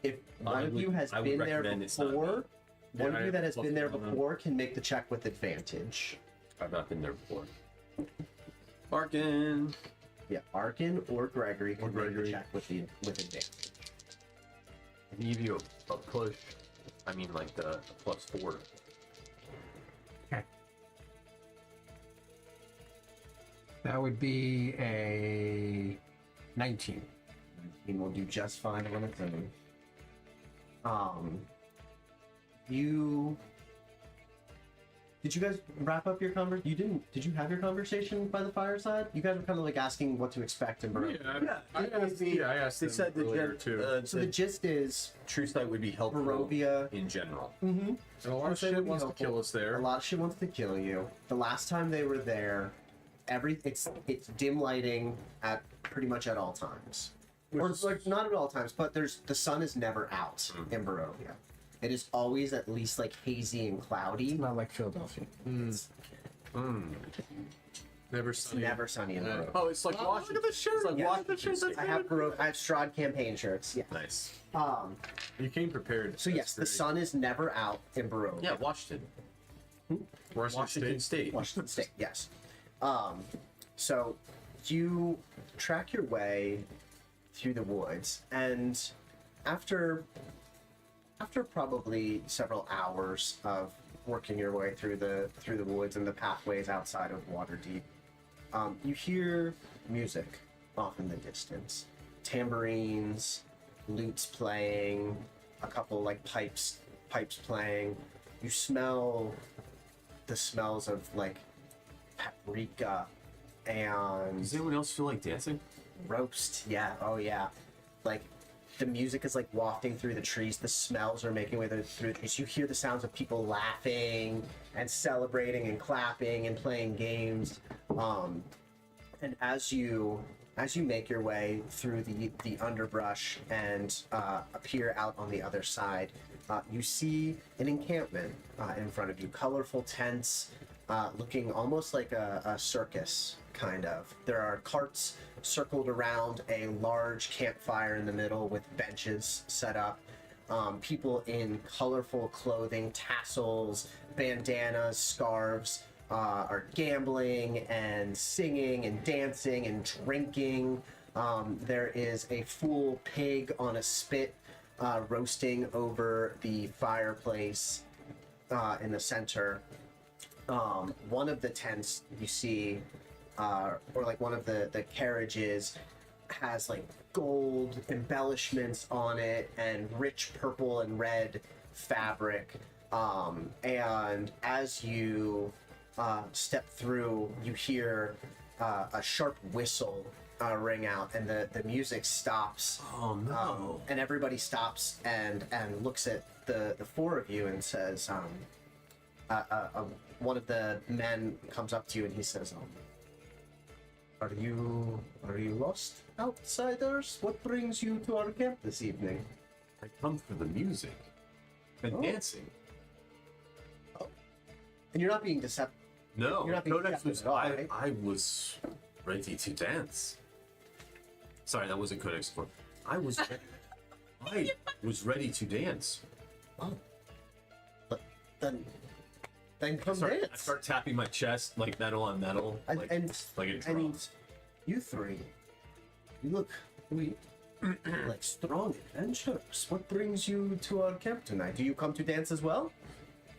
If one of you has I would been there recommend it's not before, me. one Yeah, of you that has I'd been there love to know. before can make the check with advantage. I've not been there before. Barkin. Yeah, Arkin or Gregory can make the Gregory. check with advantage. I can give you a push. I mean, like the +4. That would be a 19. Team will do just fine on its own. You did you guys wrap up your conversation? You didn't. Did you have your conversation by the fireside? You guys were kind of like asking what to expect in Barovia. I asked They them said the earlier, too. So the gist is True Sight would be helpful Barovia. in general. And a lot of Say shit would be wants to helpful. kill us there. A lot of shit wants to kill you. The last time they were there, it's dim lighting at pretty much at all times. Or like not at all times, but the sun is never out in Barovia. It is always at least like hazy and cloudy. It's not like Philadelphia. Never It's sunny. never sunny in Barovia. Oh, it's like Washington. Look at the shirt. It's like Yeah. Washington. I have Strahd campaign shirts. Yeah. Nice. You came prepared. So yes, the sun is never out in Barovia. Yeah, Washington. Washington State. Washington State, yes. So you track your way through the woods, and after probably several hours of working your way through the woods and the pathways outside of Waterdeep, you hear music off in the distance, tambourines, lutes playing, a couple like pipes playing. You smell the smells of like paprika and Does anyone else feel like dancing? roast. Yeah, oh yeah. Like the music is like wafting through the trees. The smells are making way through the trees. You hear the sounds of people laughing and celebrating and clapping and playing games. And as you make your way through the underbrush and appear out on the other side, you see an encampment in front of you. Colorful tents, looking almost like a circus, kind of. There are carts circled around a large campfire in the middle with benches set up. People in colorful clothing, tassels, bandanas, scarves, are gambling and singing and dancing and drinking. There is a full pig on a spit roasting over the fireplace in the center. One of the tents you see, or like one of the carriages, has like gold embellishments on it and rich purple and red fabric. And as you step through, you hear a sharp whistle ring out, and the music stops. Oh no! And everybody stops and looks at the four of you and says, one of the men comes up to you and he says, Are you lost, outsiders? What brings you to our camp this evening? I come for the music and dancing. And you're not being deceptive. No, You're not being Codex was. deceptive at all, right? I was ready to dance. Sorry, that wasn't Codex. I was. I was ready to dance. Oh. But then come I dance. start tapping my chest like metal on metal, And- like, and- like a drum. And you three, you look like strong adventurers. What brings you to our camp tonight? Do you come to dance as well?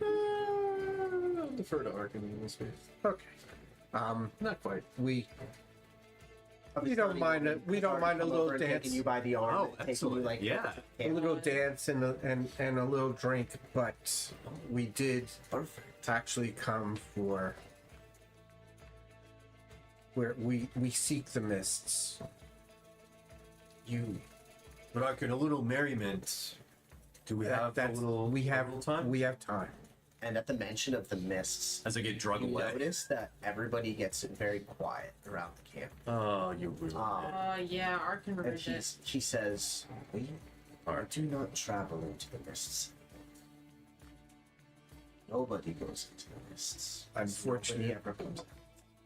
I'll defer to Arkin in this case. Okay. Not quite. We don't mind a little dance. Taking you by the arm, Oh, taking you excellent. like Yeah. A little dance and a little drink, but we did perfect. actually come for where we seek the mists. But Arkin, a little merriment. Do we have a little? we have a little time? We have time. And at the mention of the mists, As I get drug you away. notice that everybody gets very quiet around the camp. Oh, you ruined it. Yeah, Arkin And ruined it. he says, "We do not travel into the mists. Nobody goes into the mists. Unfortunately- Nobody ever comes out."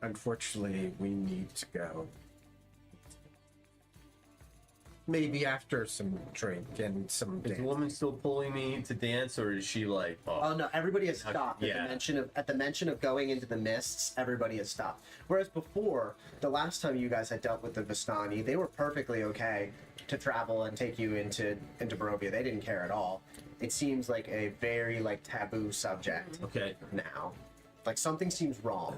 Unfortunately, we need to go. Maybe after some drink and some Is the dance. woman still pulling me to dance, or is she like? Oh no! Everybody has stopped Yeah. at the mention of going into the mists. Everybody has stopped. Whereas before, the last time you guys had dealt with the Vistani, they were perfectly okay to travel and take you into Barovia. They didn't care at all. It seems like a very like taboo subject Okay. now. Like something seems wrong.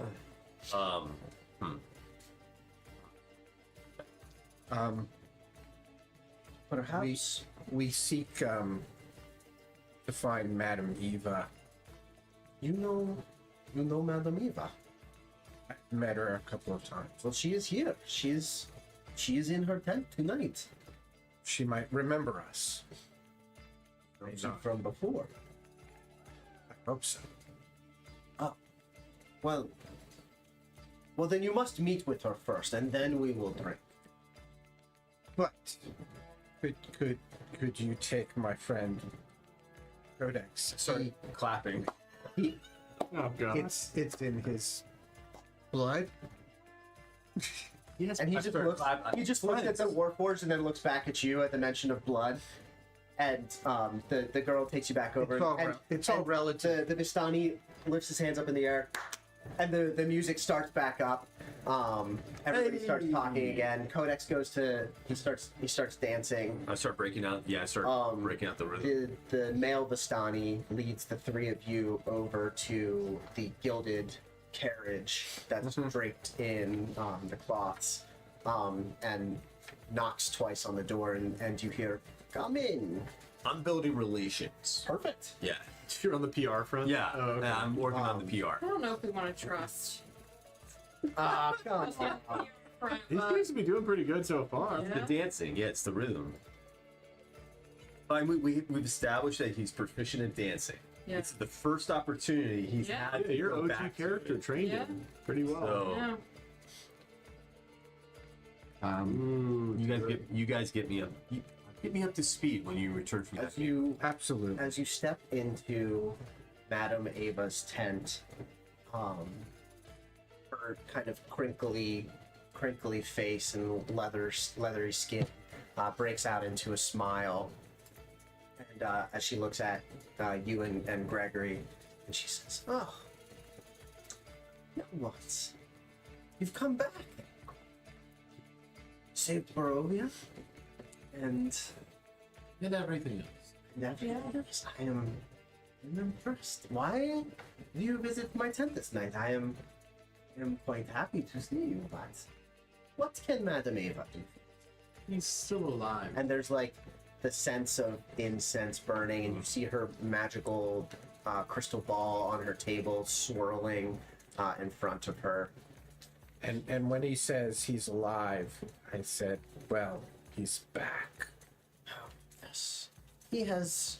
Perhaps We seek to find Madame Eva. you know Madame Eva. I met her a couple of times. Well, she is here. She is in her tent tonight. She might remember us. Maybe from before. I hope so. Well, then you must meet with her first, and then we will drink. But could you take my friend Codex? Start clapping. He, Oh god. It's in his blood. and he just looks. He just looks at the Warforged and then looks back at you at the mention of blood. And the girl takes you back over. It's all relative. The Vistani lifts his hands up in the air, and the music starts back up. Everybody starts talking again. Codex goes to he starts dancing. I start breaking out. Yeah, I start breaking out the rhythm. The male Vistani leads the three of you over to the gilded carriage that's draped in the cloths, and knocks twice on the door, and you hear, "Come in." I'm building relations. Perfect. Yeah. You're on the PR front? Yeah. Oh, okay. Yeah, I'm working on the PR. I don't know if we want to trust. Come on. He seems to be doing pretty good so far. Yeah. The dancing, yeah, it's the rhythm. We've established that he's proficient at dancing. Yeah. It's the first opportunity he's Yeah. had Yeah, to your go OG back to character it. trained Yeah. him pretty well. So, Yeah. you guys get me up to speed when you return from that. Absolutely. As you step into Madame Ava's tent, her kind of crinkly face and leathery skin breaks out into a smile. And as she looks at you and Gregory, and she says, "Oh, now what? You've come back. Saved Barovia, and everything else. everything else. I am impressed. Why do you visit my tent this night? I am quite happy to see you, but what can Madame Eva do? He's still alive. And there's like the sense of incense burning, and you see her magical crystal ball on her table swirling in front of her. And when he says he's alive, I said, well, he's back. Yes,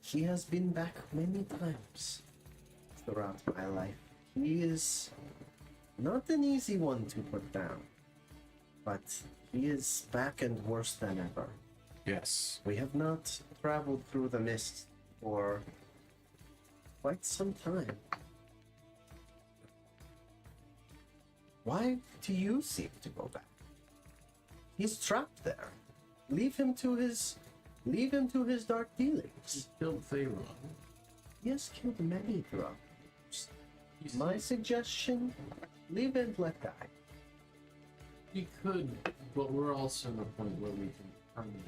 he has been back many times throughout my life. He is not an easy one to put down, but he is back and worse than ever. Yes. We have not traveled through the mist for quite some time. Why do you seem to go back? He's trapped there. Leave him to his dark dealings. Killed Pharaoh. He has killed many throughout. My suggestion: leave and let die. We could, but we're also in a point where we can permanent.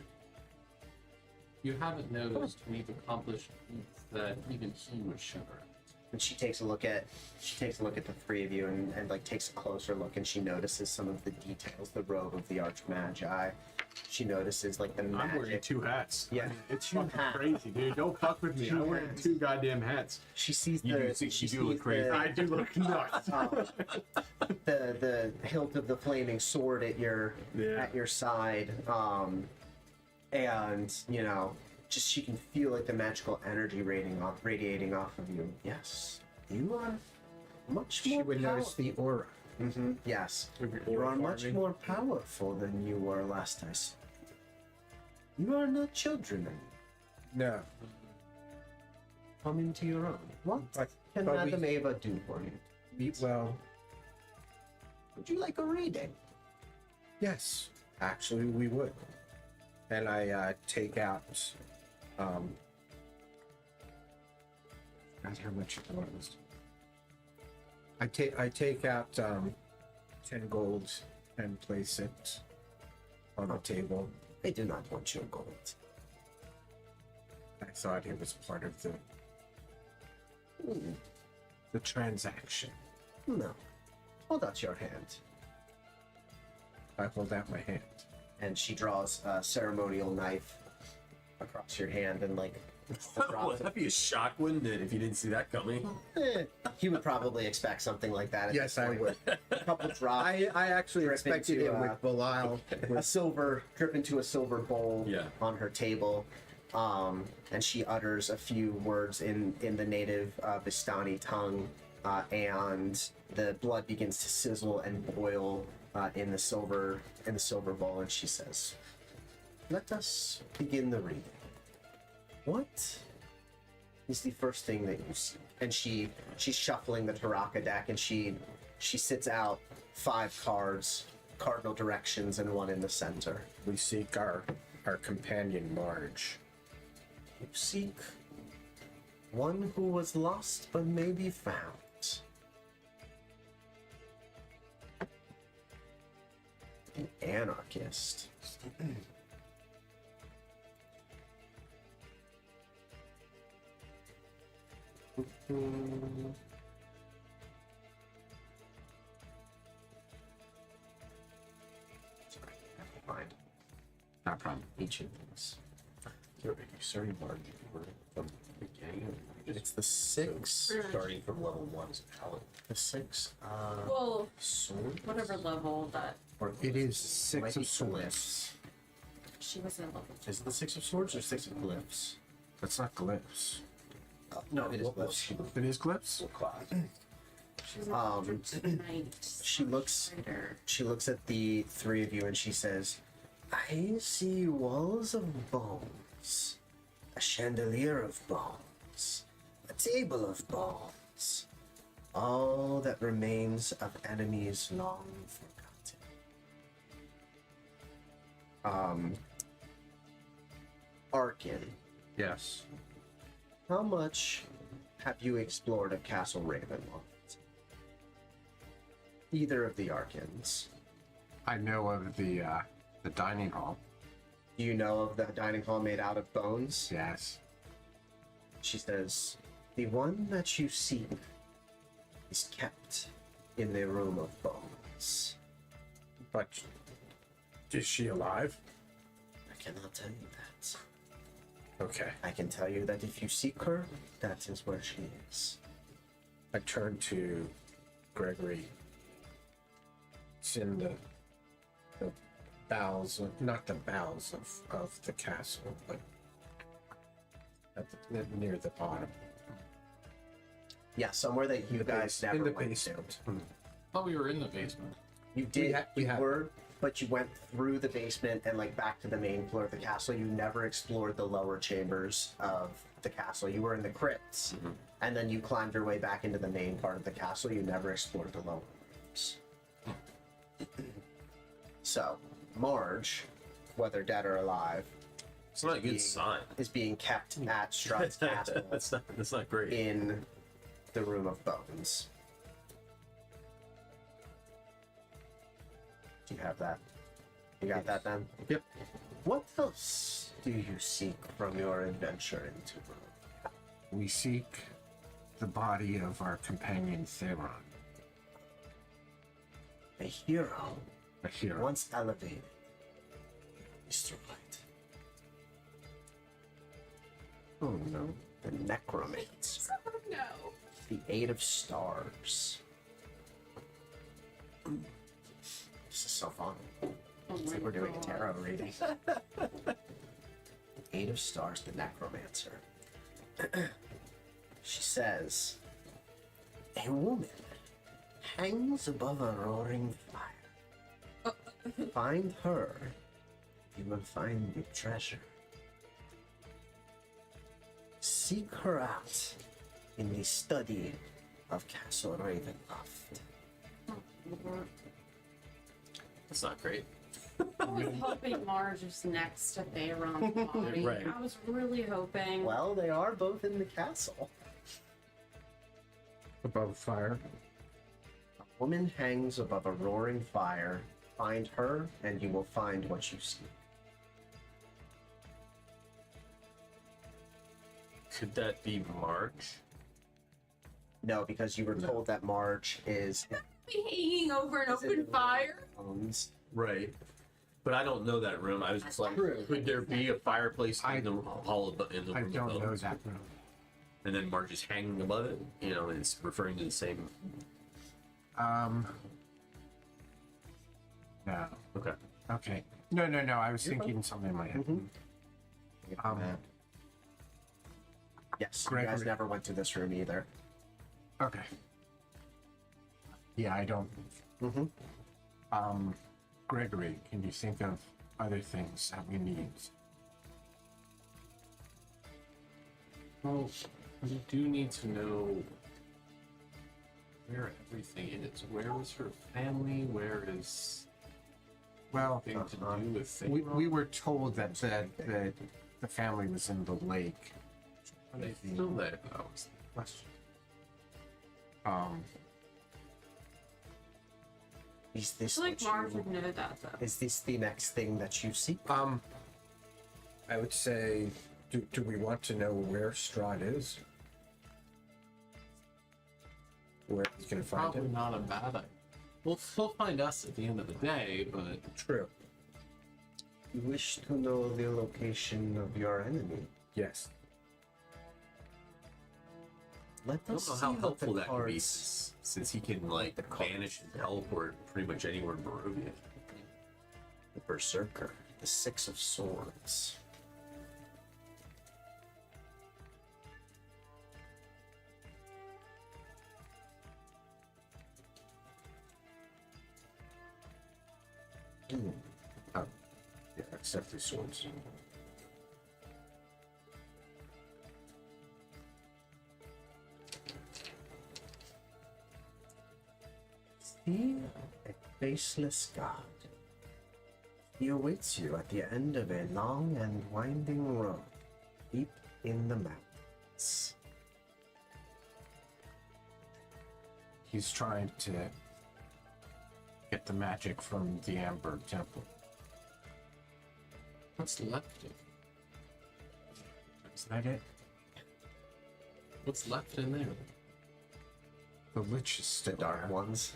You haven't noticed we've accomplished feats that even he would shudder at. And she takes a look at the three of you and like takes a closer look, and she notices some of the details, the robe of the Archmagi. She notices like the magic. I'm wearing two hats. Yeah, It's two fucking hats. crazy, dude. Don't fuck with me. I'm wearing two goddamn hats. She sees You the do- she you do look sees crazy. I do look nuts. the hilt of the flaming sword at your side, and you know, just she can feel like the magical energy radiating off of you. Yes, you are much She more would notice the aura. Yes, you are much more powerful than you were last I saw. You are not children anymore. No. Come into your own. What can but we- Madame Eva do for you? Well, Would you like a reading? yes. Actually, we would. And I take out, not how much it was. I take out 10 gold and place it on the table. I do not want your gold. I thought it was part of the transaction. No. Hold out your hand. I hold out my hand. And she draws a ceremonial knife across your hand and like Well, drops it. that'd be a shock, wouldn't it, if you didn't see that coming? He would probably expect something like that. At Yes, this I point. would. A couple drops. I actually Drip expected into, it with Belial. a silver drip into a silver bowl Yeah. on her table, and she utters a few words in the native Vistani tongue, and the blood begins to sizzle and boil in the silver bowl, and she says, "Let us begin the reading. What is the first thing that you see?" And she's shuffling the Taraka deck, and she sits out 5 cards, cardinal directions, and one in the center. We seek our companion Marge. You seek one who was lost but may be found. An anarchist. Sorry, I have to find Not problem. each of these. Sorry, Mark, we're from the beginning. It's the 6. Starting from level 1 as a paladin. The 6. Well, Sword. whatever level that Or It is might 6 be of swords. glyphs. she was in level. Is it the 6 of swords or 6 of glyphs? That's not glyphs. No, it is glyphs. It is glyphs? What class? She's a knight. She looks Fighter. She looks at the 3 of you and she says, "I see walls of bones, a chandelier of bones, a table of bones, all that remains of enemies long forgotten. Arkin, Yes. how much have you explored of Castle Ravenloft? Either of the Arkins. I know of the dining hall. Do you know of the dining hall made out of bones? Yes. She says, the one that you seek is kept in the room of bones. But is she alive? I cannot tell you that. Okay. I can tell you that if you seek her, that is where she is. I turn to Gregory. It's in the bowels of, not the bowels of the castle, but near the bottom. Yeah, somewhere that you guys never in the went basement. to. thought we were in the basement. You did, we you had- were, but you went through the basement and like back to the main floor of the castle. You never explored the lower chambers of the castle. You were in the crypts, and then you climbed your way back into the main part of the castle. You never explored the lower rooms. So, Marge, whether dead or alive, It's not a good sign. is being kept at Strahd's castle That's not great. in the room of bones. Do you have that? You got that then? Yep. What else do you seek from your adventure into Rome? We seek the body of our companion Theron, A hero, a hero. once elevated, destroyed. Oh no. The necromancer, No. the 8 of stars. This is so fun. It's like we're doing a tarot reading. 8 of stars, the necromancer. She says, a woman hangs above a roaring fire. Find her, you will find the treasure. Seek her out in the study of Castle Ravenloft. That's not great. I was hoping Marge was next to Theron's body. Right. I was really hoping. Well, they are both in the castle. Above fire. A woman hangs above a roaring fire. Find her, and you will find what you seek. Could that be Marge? No, because you were told that Marge is Be hanging over an open fire. bones. Right. But I don't know that room. I was just like, could there be a fireplace in the hall of, in the I room don't above? know that room. And then Marge is hanging above it, you know, and it's referring to the same. No. Okay. Okay. No. I was thinking something in my head. Yes, you Gregory. guys never went to this room either. Okay. Yeah, I don't. Gregory, can you think of other things that we need? Well, we do need to know where everything is. Where is her family? Where is Well, thing to do with we Theron? were told that the family was in the lake. Are they still there? That was the question. Is I this feel like what Marge you- would know that though. Is this the next thing that you seek? I would say, do we want to know where Strahd is? Where he's gonna find Probably him? not a bad idea. He'll find us at the end of the day, but True. You wish to know the location of your enemy. Yes. Let I us don't know see how what helpful the that could be, cards- since he can like The cards. vanish and teleport pretty much anywhere in Barovia. The Berserker, the 6 of Swords. Oh, yeah, except the swords. see a faceless god. He awaits you at the end of a long and winding road, deep in the mountains. He's trying to get the magic from the Amber Temple. What's left of it? Is that it? What's left in there? The Lich is The still dark there. ones.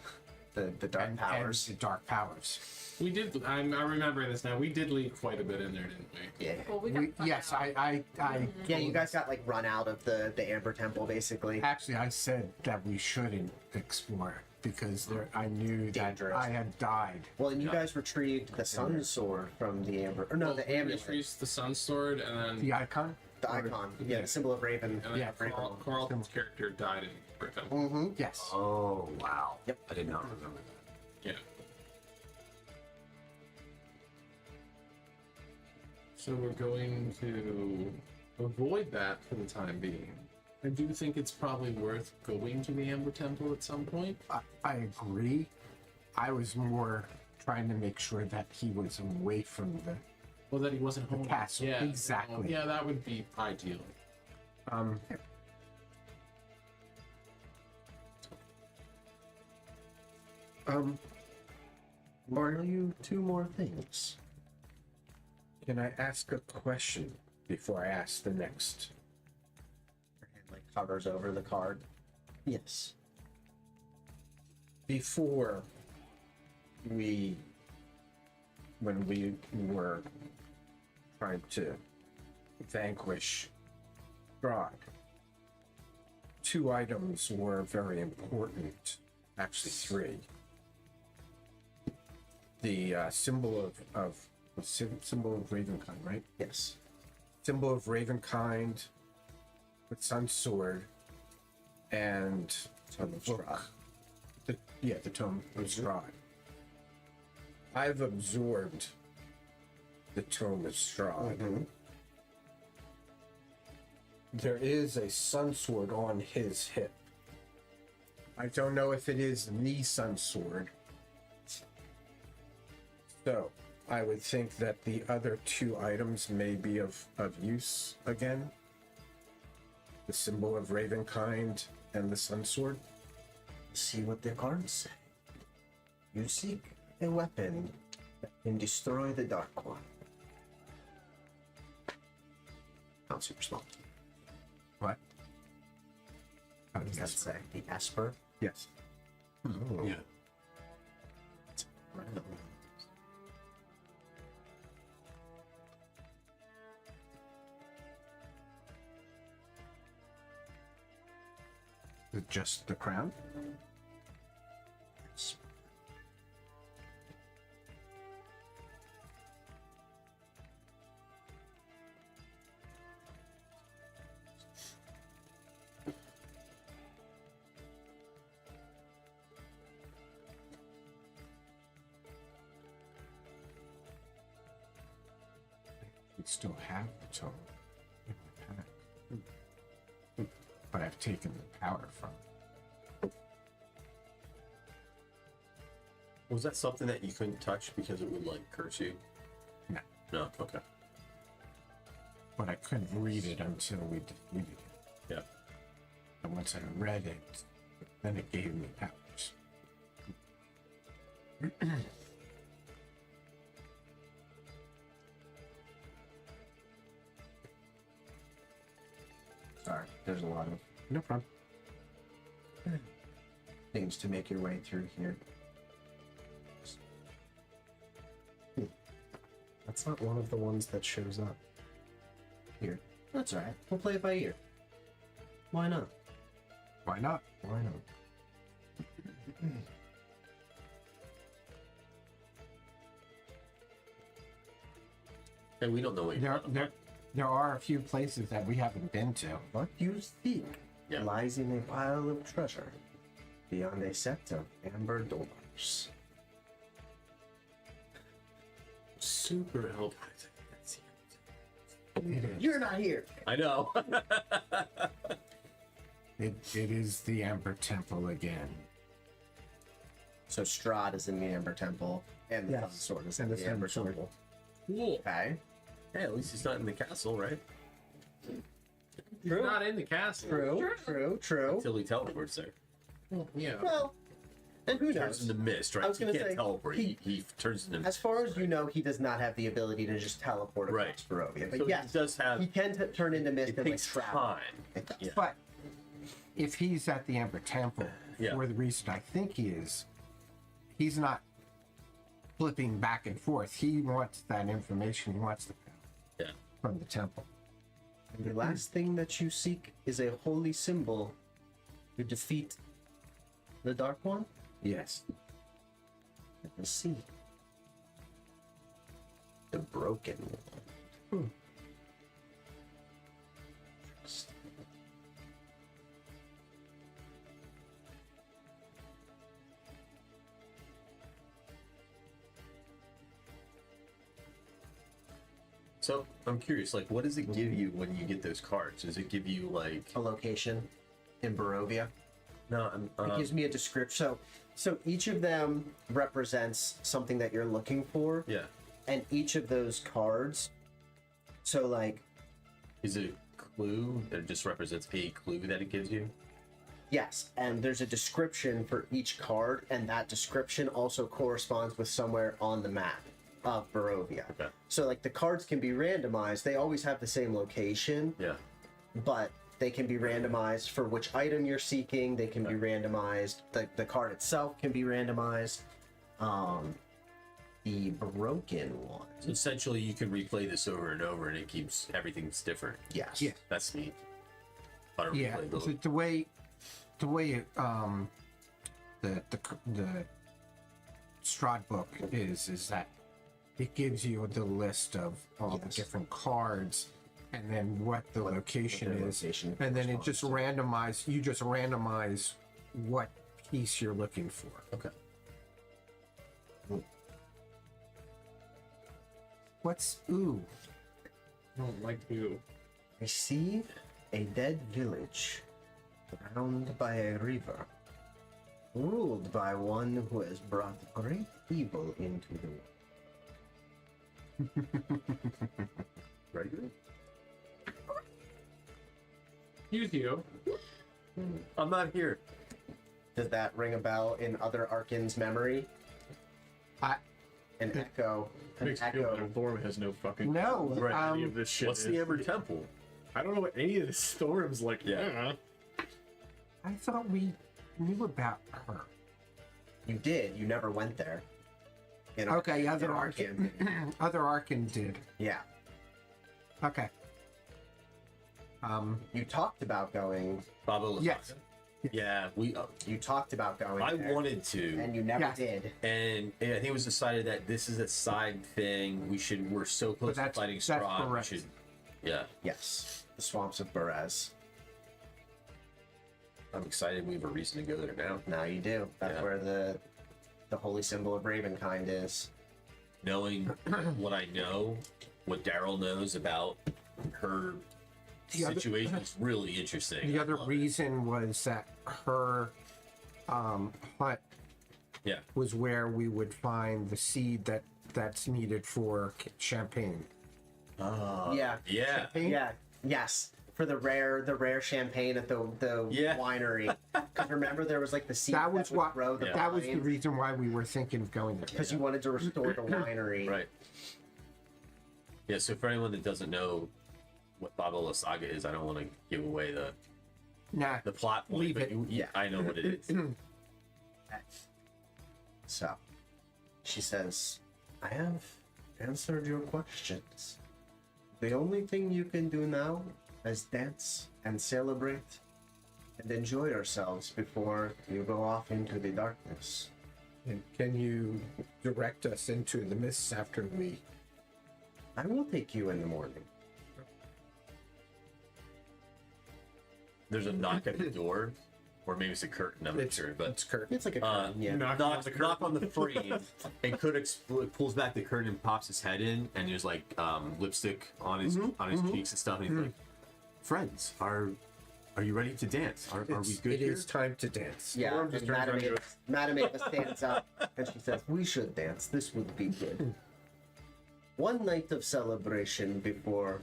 The dark And powers. the dark powers. We did. I remember this now. We did leave quite a bit in there, didn't we? Yeah. Well, we got Yes, I Yeah, you guys got like run out of the Amber Temple basically. actually I said that we shouldn't explore because I knew that Dangerous. I had died. Well, and you guys retrieved the Sun Sword from the Amber, or no, Well, the we amulet, retrieved the Sun Sword, and then The icon? the icon, yeah, the symbol of Raven. and then Yeah, Carlton's character died in Britain. Mm-hmm. Yes. Oh, wow. Yep. I did not remember that. Yeah. So we're going to avoid that for the time being. I do think it's probably worth going to the Amber Temple at some point. I agree. I was more trying to make sure that he was away from the Well, that he wasn't home. castle. Yeah, Exactly. Yeah, that would be ideal. um Are you two more things? can I ask a question before I ask the next? Your hand like hovers over the card. Yes. Before when we were trying to vanquish God, two items were very important, actually three. The symbol symbol of Ravenkind, right? Yes. Symbol of Ravenkind, the Sun Sword, and Tome of Strahd. the Tome of Strahd. I've absorbed the Tome of Strahd. Mhm. There is a Sun Sword on his hip. I don't know if it is the Sun Sword. So, I would think that the other two items may be of use again. The symbol of Ravenkind and the Sun Sword. See what the cards say. You seek a weapon that can destroy the Dark One. Not super small. What? What does that say? The Esper? Yes. Oh. Yeah. Random. Just the crown? Yes. We still have the tome in my pack. But I've taken the power from it. Was that something that you couldn't touch because it would like curse you? No. No. Okay. But I couldn't read it until we defeated it. Yeah. And once I read it, then it gave me powers. Sorry, there's a lot of... No problem. Things to make your way through here. That's not one of the ones that shows up here. That's alright. We'll play it by ear. Why not? Why not? Why not? And we don't know what you're talking about. There are a few places that we haven't been to. What you seek Yeah. lies in a pile of treasure beyond a set of amber doors. Super helpful. It is. You're not here! I know. It is the Amber Temple again. So Strahd is in the Amber Temple, and the Yes, Sun Sword is and in the the Amber Sun Sword. Temple. Cool. Okay. Hey, at least he's not in the castle, right? He's not in the castle. True. Until he teleports there. Yeah. Well, and who Turns knows? into mist, right? I was He gonna can't say, teleport. He turns into As far as you know, he does not have the ability to just teleport across Right. Barovia. But So yes, he does have. he can turn into mist It and like takes travel. time. It does. Yeah. But if he's at the Amber Temple, Yeah. for the reason I think he is, he's not flipping back and forth. He wants that information. He wants the Yeah. from the temple. And the last thing that you seek is a holy symbol to defeat the Dark One? Yes. Let us see. The Broken One. So I'm curious, like, what does it give you when you get those cards? Does it give you like? A location in Barovia. No, It gives me a description. So each of them represents something that you're looking for, yeah. and each of those cards. So like, Is it a clue that just represents a clue that it gives you? yes, and there's a description for each card, and that description also corresponds with somewhere on the map of Barovia. Okay. So like the cards can be randomized. They always have the same location, Yeah. but they can be randomized for which item you're seeking. They can be randomized. The card itself can be randomized. The Broken One. So essentially, you can replay this over and over, and it keeps everything's different. Yes. Yeah. That's neat. Auto Yeah. replayability. So the way the Strahd book is that it gives you the list of all the Yes. different cards and then what the location their is, location and then it just corresponds you just randomize what piece you're looking for. Okay. What's ooh? I don't like you. I see a dead village surrounded by a river, ruled by one who has brought great evil into the world. Regular? Use you. I'm not here. Does that ring a bell in other Arkan's memory? I An echo. An Makes me feel echo. like Thorm has no fucking no. right, any of this shit. What's is. the Ember Temple? I don't know what any of this Thorm's like. Yeah. I thought we knew about her. You did. You never went there. In Okay, in other Arkan. Arkan, other Arkan did. Yeah. Okay. You talked about going. Baba Lasaka? Yes. Yeah, we. You talked about going. I there, wanted to, and you never Yes. did. and I think it was decided that this is a side thing. We're so close to that's- fighting that's Strahd. We correct. should. Yeah, Yes. The swamps of Berez. I'm excited. We have a reason to go there now. Now you do. That's Yeah. where the holy symbol of Ravenkind is. Knowing what I know, what Daryl knows about her The other- situation is really interesting. The I other love it. reason was that her hut Yeah. was where we would find the seed that's needed for champagne. Yeah. Yeah. Yeah. Yes. For the rare champagne at the Yeah. winery. Because remember there was like the seed That was would what. grow the That was the vines, reason why we were thinking of going there. because you wanted to restore the winery. Right. Yeah. So for anyone that doesn't know what Baba Lasaka is, I don't want to give away Nah. the plot point, Leave but it. yeah, I know what it is. So she says, I have answered your questions. The only thing you can do now is dance and celebrate and enjoy yourselves before you go off into the darkness. And can you direct us into the mists after we? I will take you in the morning. There's a knock at the door, or maybe it's a curtain. I'm not sure, but It's Kurt. It's like a curtain, yeah. knock on the frame, and Kodak pulls back the curtain and pops his head in, and there's like lipstick on his cheeks and stuff. And he's like, "Friends, our Are you ready to dance? Are we good It here? is time to dance. Yeah, Storm just and turns around and Madame Ava stands up and she says, "We should dance. This would be good. One night of celebration before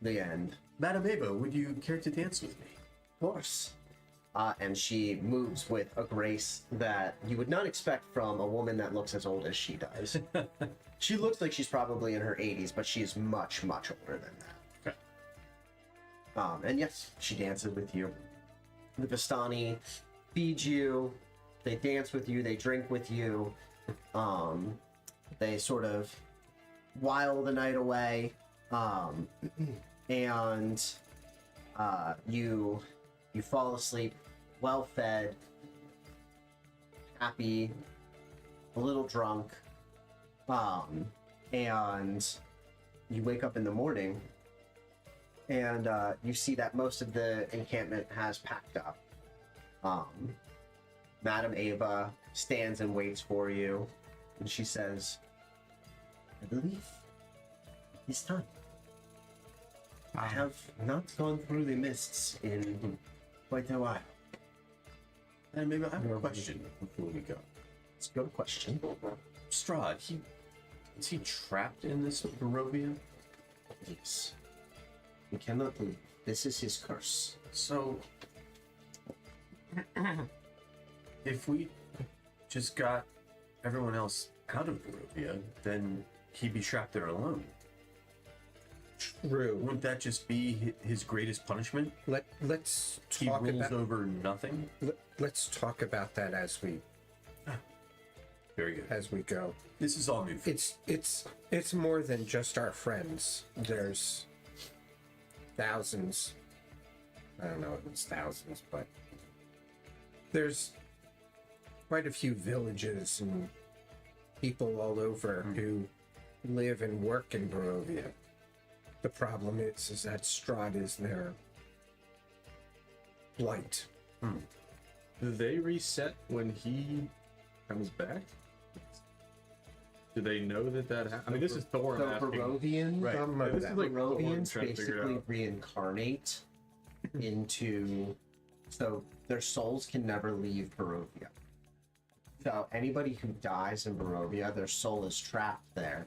the end." Madame Ava, would you care to dance with me? Of course. And she moves with a grace that you would not expect from a woman that looks as old as she does. She looks like she's probably in her 80s, but she's much, much older than that. Okay. And yes, she dances with you. The Vistani feed you, they dance with you, they drink with you. They sort of while the night away. And you fall asleep well fed, happy, a little drunk, and you wake up in the morning and you see that most of the encampment has packed up. Madame Ava stands and waits for you, and she says, "I believe it's time. I have not gone through the mists in quite a while." And maybe I have a question before we go. It's a good question. Strahd, is he trapped in this Barovia? Yes. We cannot leave. This is his curse. So, if we just got everyone else out of Barovia, then he'd be trapped there alone. True. Wouldn't that just be his greatest punishment? Let's He talk rules about over nothing? let's talk about that as we Very good. go. This is all new. For It's more than just our friends. There's thousands. I don't know if it's thousands, but there's quite a few villages and people all over who live and work in Barovia. The problem is that Strahd is their blight. Do they reset when he comes back? Do they know that happened? I mean, this is Thor So asking. Barovians, Right. Some of This them. is like Thor Barovians trying to figure it basically out. reincarnate into, so their souls can never leave Barovia. So anybody who dies in Barovia, their soul is trapped there.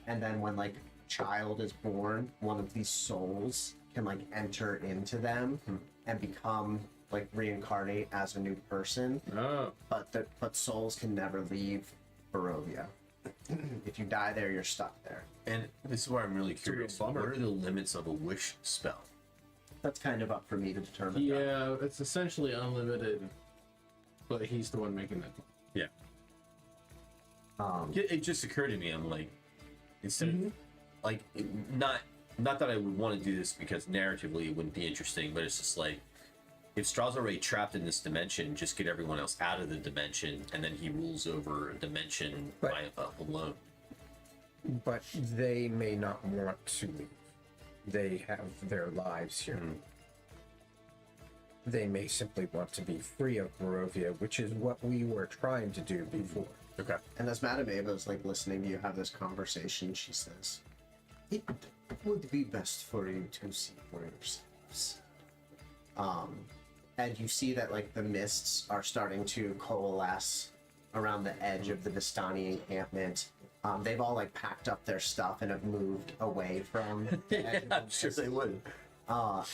And then when like a child is born, one of these souls can like enter into them and become like reincarnate as a new person. Oh, But souls can never leave Barovia. If you die there, you're stuck there. And this is where I'm really a real curious. bummer. What are the limits of a wish spell? That's kind of up for me to determine. Yeah, it's essentially unlimited, but he's the one making that. Yeah. It just occurred to me. I'm like, instead of like, not that I would want to do this because narratively it wouldn't be interesting, but it's just like, if Strahd's already trapped in this dimension, just get everyone else out of the dimension, and then he rules over a dimension by alone. But they may not want to leave. They have their lives here. They may simply want to be free of Barovia, which is what we were trying to do before. Okay. And as Madame Ava is like listening to you have this conversation, she says, "It would be best for you to see for yourselves." And you see that like the mists are starting to coalesce around the edge of the Vistani encampment. They've all like packed up their stuff and have moved away from the edge of the I'm sure they would.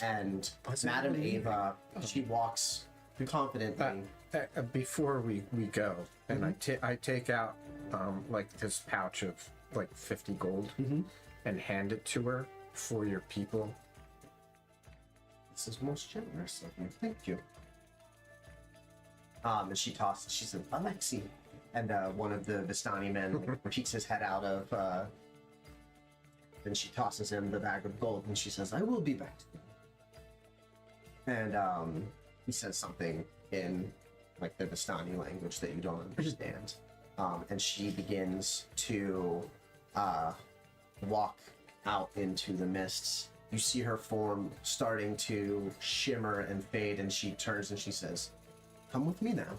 and Madame Ava, she walks confidently. Before we go, and I take out like this pouch of like 50 gold and hand it to her for your people. This is most generous of you. Thank you. And she tosses. She said, "Alexi," and one of the Vistani men like, peeks his head out of. Then she tosses him the bag of gold, and she says, "I will be back." And he says something in like the Vistani language that you don't understand, and she begins to walk out into the mists. You see her form starting to shimmer and fade, and she turns and she says, "Come with me now."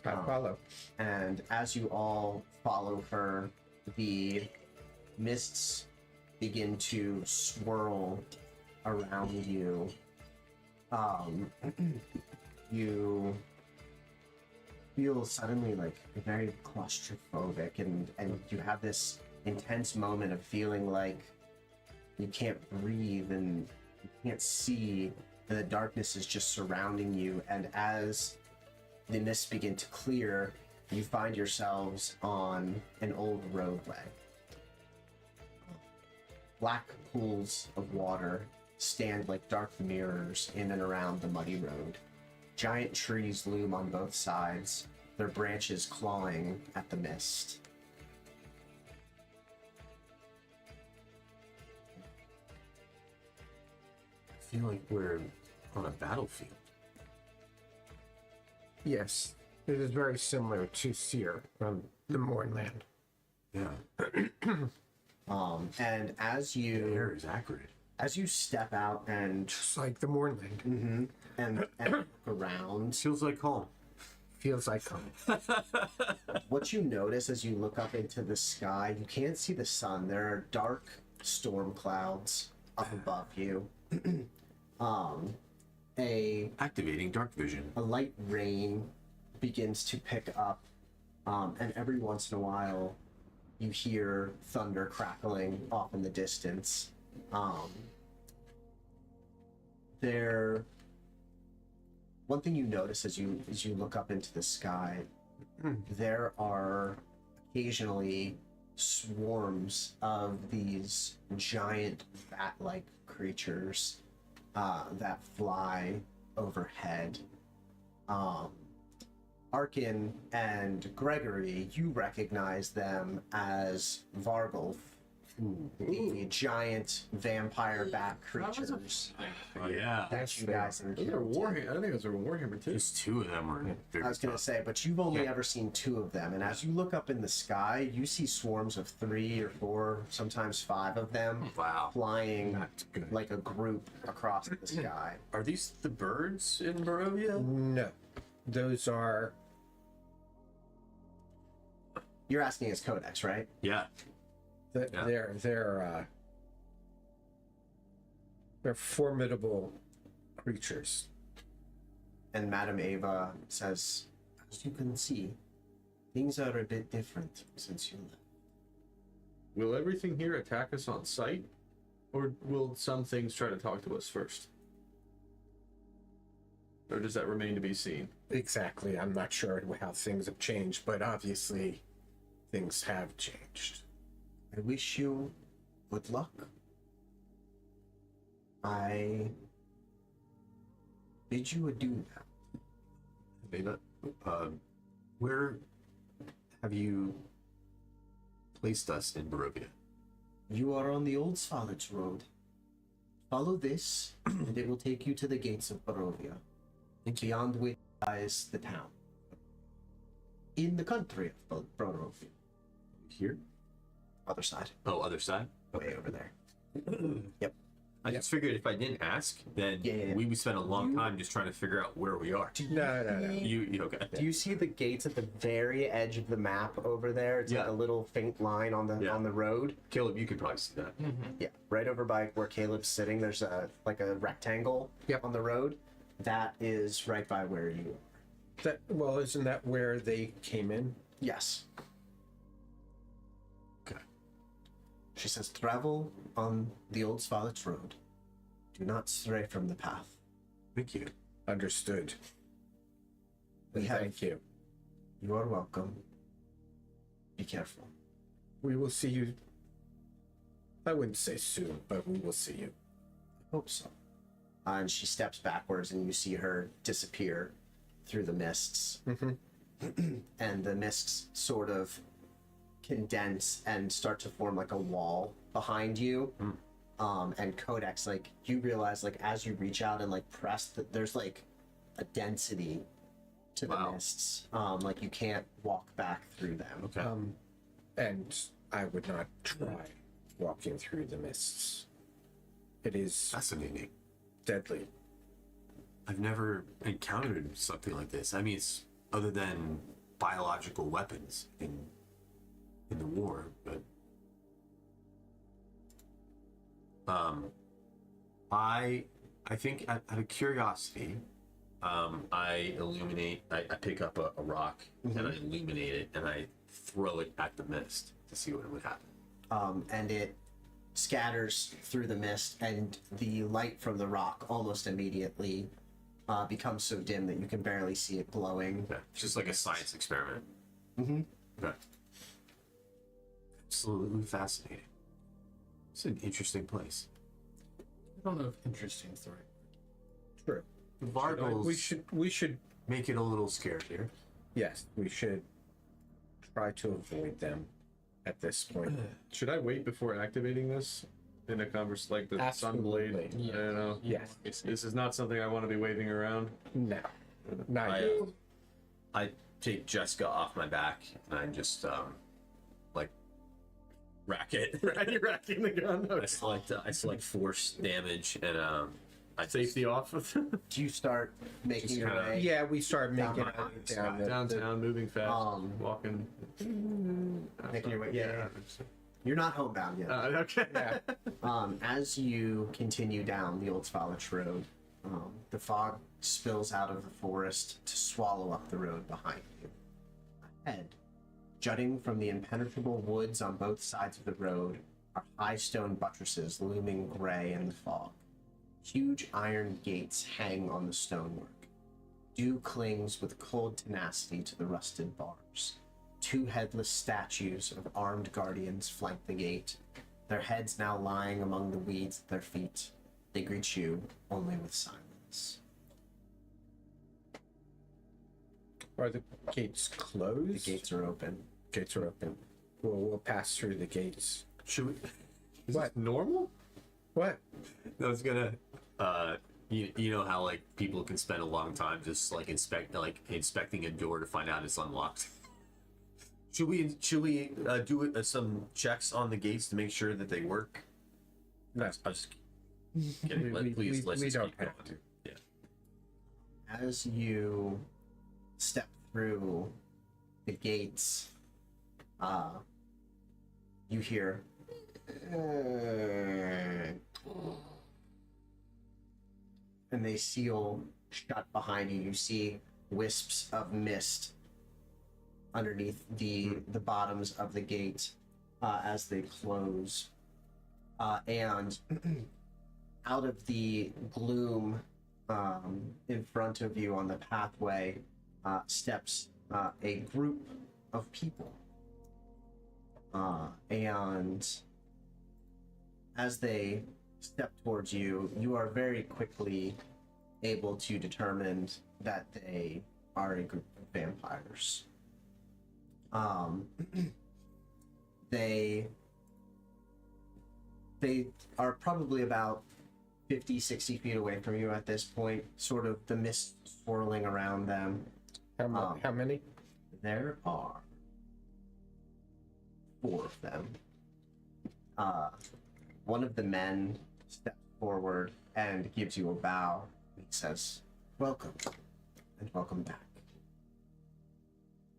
I follow. And as you all follow her, the mists begin to swirl around you, you feel suddenly like very claustrophobic, and you have this intense moment of feeling like you can't breathe and you can't see, and the darkness is just surrounding you. And as the mists begin to clear, you find yourselves on an old roadway. Black pools of water stand like dark mirrors in and around the muddy road. Giant trees loom on both sides, their branches clawing at the mist. I feel like we're on a battlefield. Yes, it is very similar to Seer from the Mournland. Yeah. And as The air you is accurate. step out and Just like the Mournland. and look around, Feels like home. Feels like home. what you notice as you look up into the sky, you can't see the sun. There are dark storm clouds up above you. Activating dark vision. A light rain begins to pick up, and every once in a while you hear thunder crackling off in the distance. One thing you notice as you look up into the sky, there are occasionally swarms of these giant bat-like creatures that fly overhead. Arkin and Gregory, you recognize them as Vargulf, the giant vampire bat creatures Yeah. that you guys Those are encountered. Warhammer. I think those are Warhammer too. Just two of them were very I was gonna tough. say, but you've only ever seen two of them, and as you look up in the sky, you see swarms of 3 or 4, sometimes 5 of them Wow. flying Not good. like a group across the sky. Are these the birds in Barovia? No, those are You're asking as Codex, right? Yeah. Yeah. they're formidable creatures. And Madame Ava says, as you can see, things are a bit different since you left. Will everything here attack us on sight, or will some things try to talk to us first? Or does that remain to be seen? Exactly. I'm not sure how things have changed, but obviously things have changed. I wish you good luck. I bid you adieu now. Ava, where have you placed us in Barovia? You are on the Old Svalage Road. Follow this, and it will take you to the gates of Barovia, beyond which lies the town. In the country of Barovia. Here? Other side. Oh, other side? Way over there. Yep. I just figured if I didn't ask, then Yeah. we would spend a long time just trying to figure out where we are. No. You okay? Do you see the gates at the very edge of the map over there? It's like Yeah. a little faint line on the road. Caleb, you could probably see that. Yeah, right over by where Caleb's sitting. There's a rectangle Yep. on the road. That is right by where you are. Isn't that where they came in? Yes. Okay. She says, travel on the Old Svalage Road. Do not stray from the path. Thank you. Understood. Thank you. You are welcome. Be careful. We will see you. I wouldn't say soon, but we will see you. I hope so. And she steps backwards, and you see her disappear through the mists. And the mists sort of condense and start to form like a wall behind you. And Codex, like, you realize, like, as you reach out and like press, that there's like a density to the mists. Like you can't walk back through them. Okay. And I would not try walking through the mists. It is Fascinating. deadly. I've never encountered something like this. I mean, it's other than biological weapons in the war, but I think out of curiosity, I illuminate. I pick up a rock and I illuminate it and I throw it at the mist to see what would happen. And it scatters through the mist, and the light from the rock almost immediately becomes so dim that you can barely see it glowing. Okay. Just like a science experiment. Mm-hmm. Okay. Absolutely fascinating. It's an interesting place. I don't know if interesting is the right. True. The Vargals We should. make it a little scarier. Yes, we should try to avoid them at this point. Should I wait before activating this in a converse like the Absolutely. Sunblade? I don't know. Yes. This is not something I want to be waving around. No. Not I, yet. I take Jessica off my back and I just like rack it. You're racking the gun. I select force damage and I Safety off. Do you start making Just your kinda- way? Yeah, we start making Down our way the down the, Downtown, moving fast, walking. Making your way. Yeah. You're not homebound yet. Okay. Yeah. As you continue down the Old Svalich Road, the fog spills out of the forest to swallow up the road behind you. Ahead, jutting from the impenetrable woods on both sides of the road, are high stone buttresses looming gray in the fog. Huge iron gates hang on the stonework. Dew clings with cold tenacity to the rusted bars. Two headless statues of armed guardians flank the gate, their heads now lying among the weeds at their feet. They greet you only with silence. Are the gates closed? The gates are open. Gates are open. We'll pass through the gates. Should we? Is What? this normal? What? I was gonna. You know how like people can spend a long time just like inspecting a door to find out it's unlocked. Should we do some checks on the gates to make sure that they work? No. I was just kidding. Please let's we just don't keep going. have to. Yeah. As you step through the gates, you hear and they seal shut behind you. You see wisps of mist underneath the bottoms of the gate as they close, and out of the gloom in front of you on the pathway steps a group of people, and as they step towards you, you are very quickly able to determine that they are a group of vampires. They are probably about 50, 60 feet away from you at this point, sort of the mist swirling around them. How many? There are 4 of them. One of the men steps forward and gives you a bow. He says, "Welcome, and welcome back.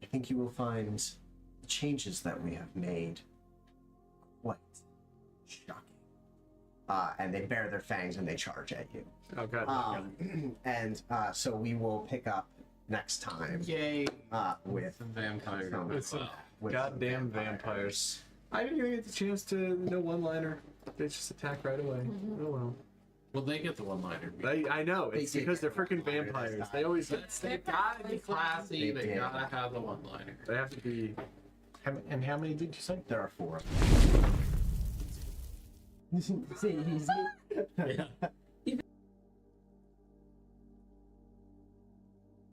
I think you will find the changes that we have made quite shocking." And they bare their fangs and they charge at you. Okay. So we will pick up next time. Yay! With Some vampire. some- with Goddamn some vampires. I didn't even get the chance to know one-liner. They just attack right away. Oh well. Well, they get the one-liner. I know. It's They did because they're get the freaking one-liner this vampires. time. They always They gotta be classy. They They did. gotta have the one-liner. they have to be. And how many did you say? There are 4 of them. Yeah.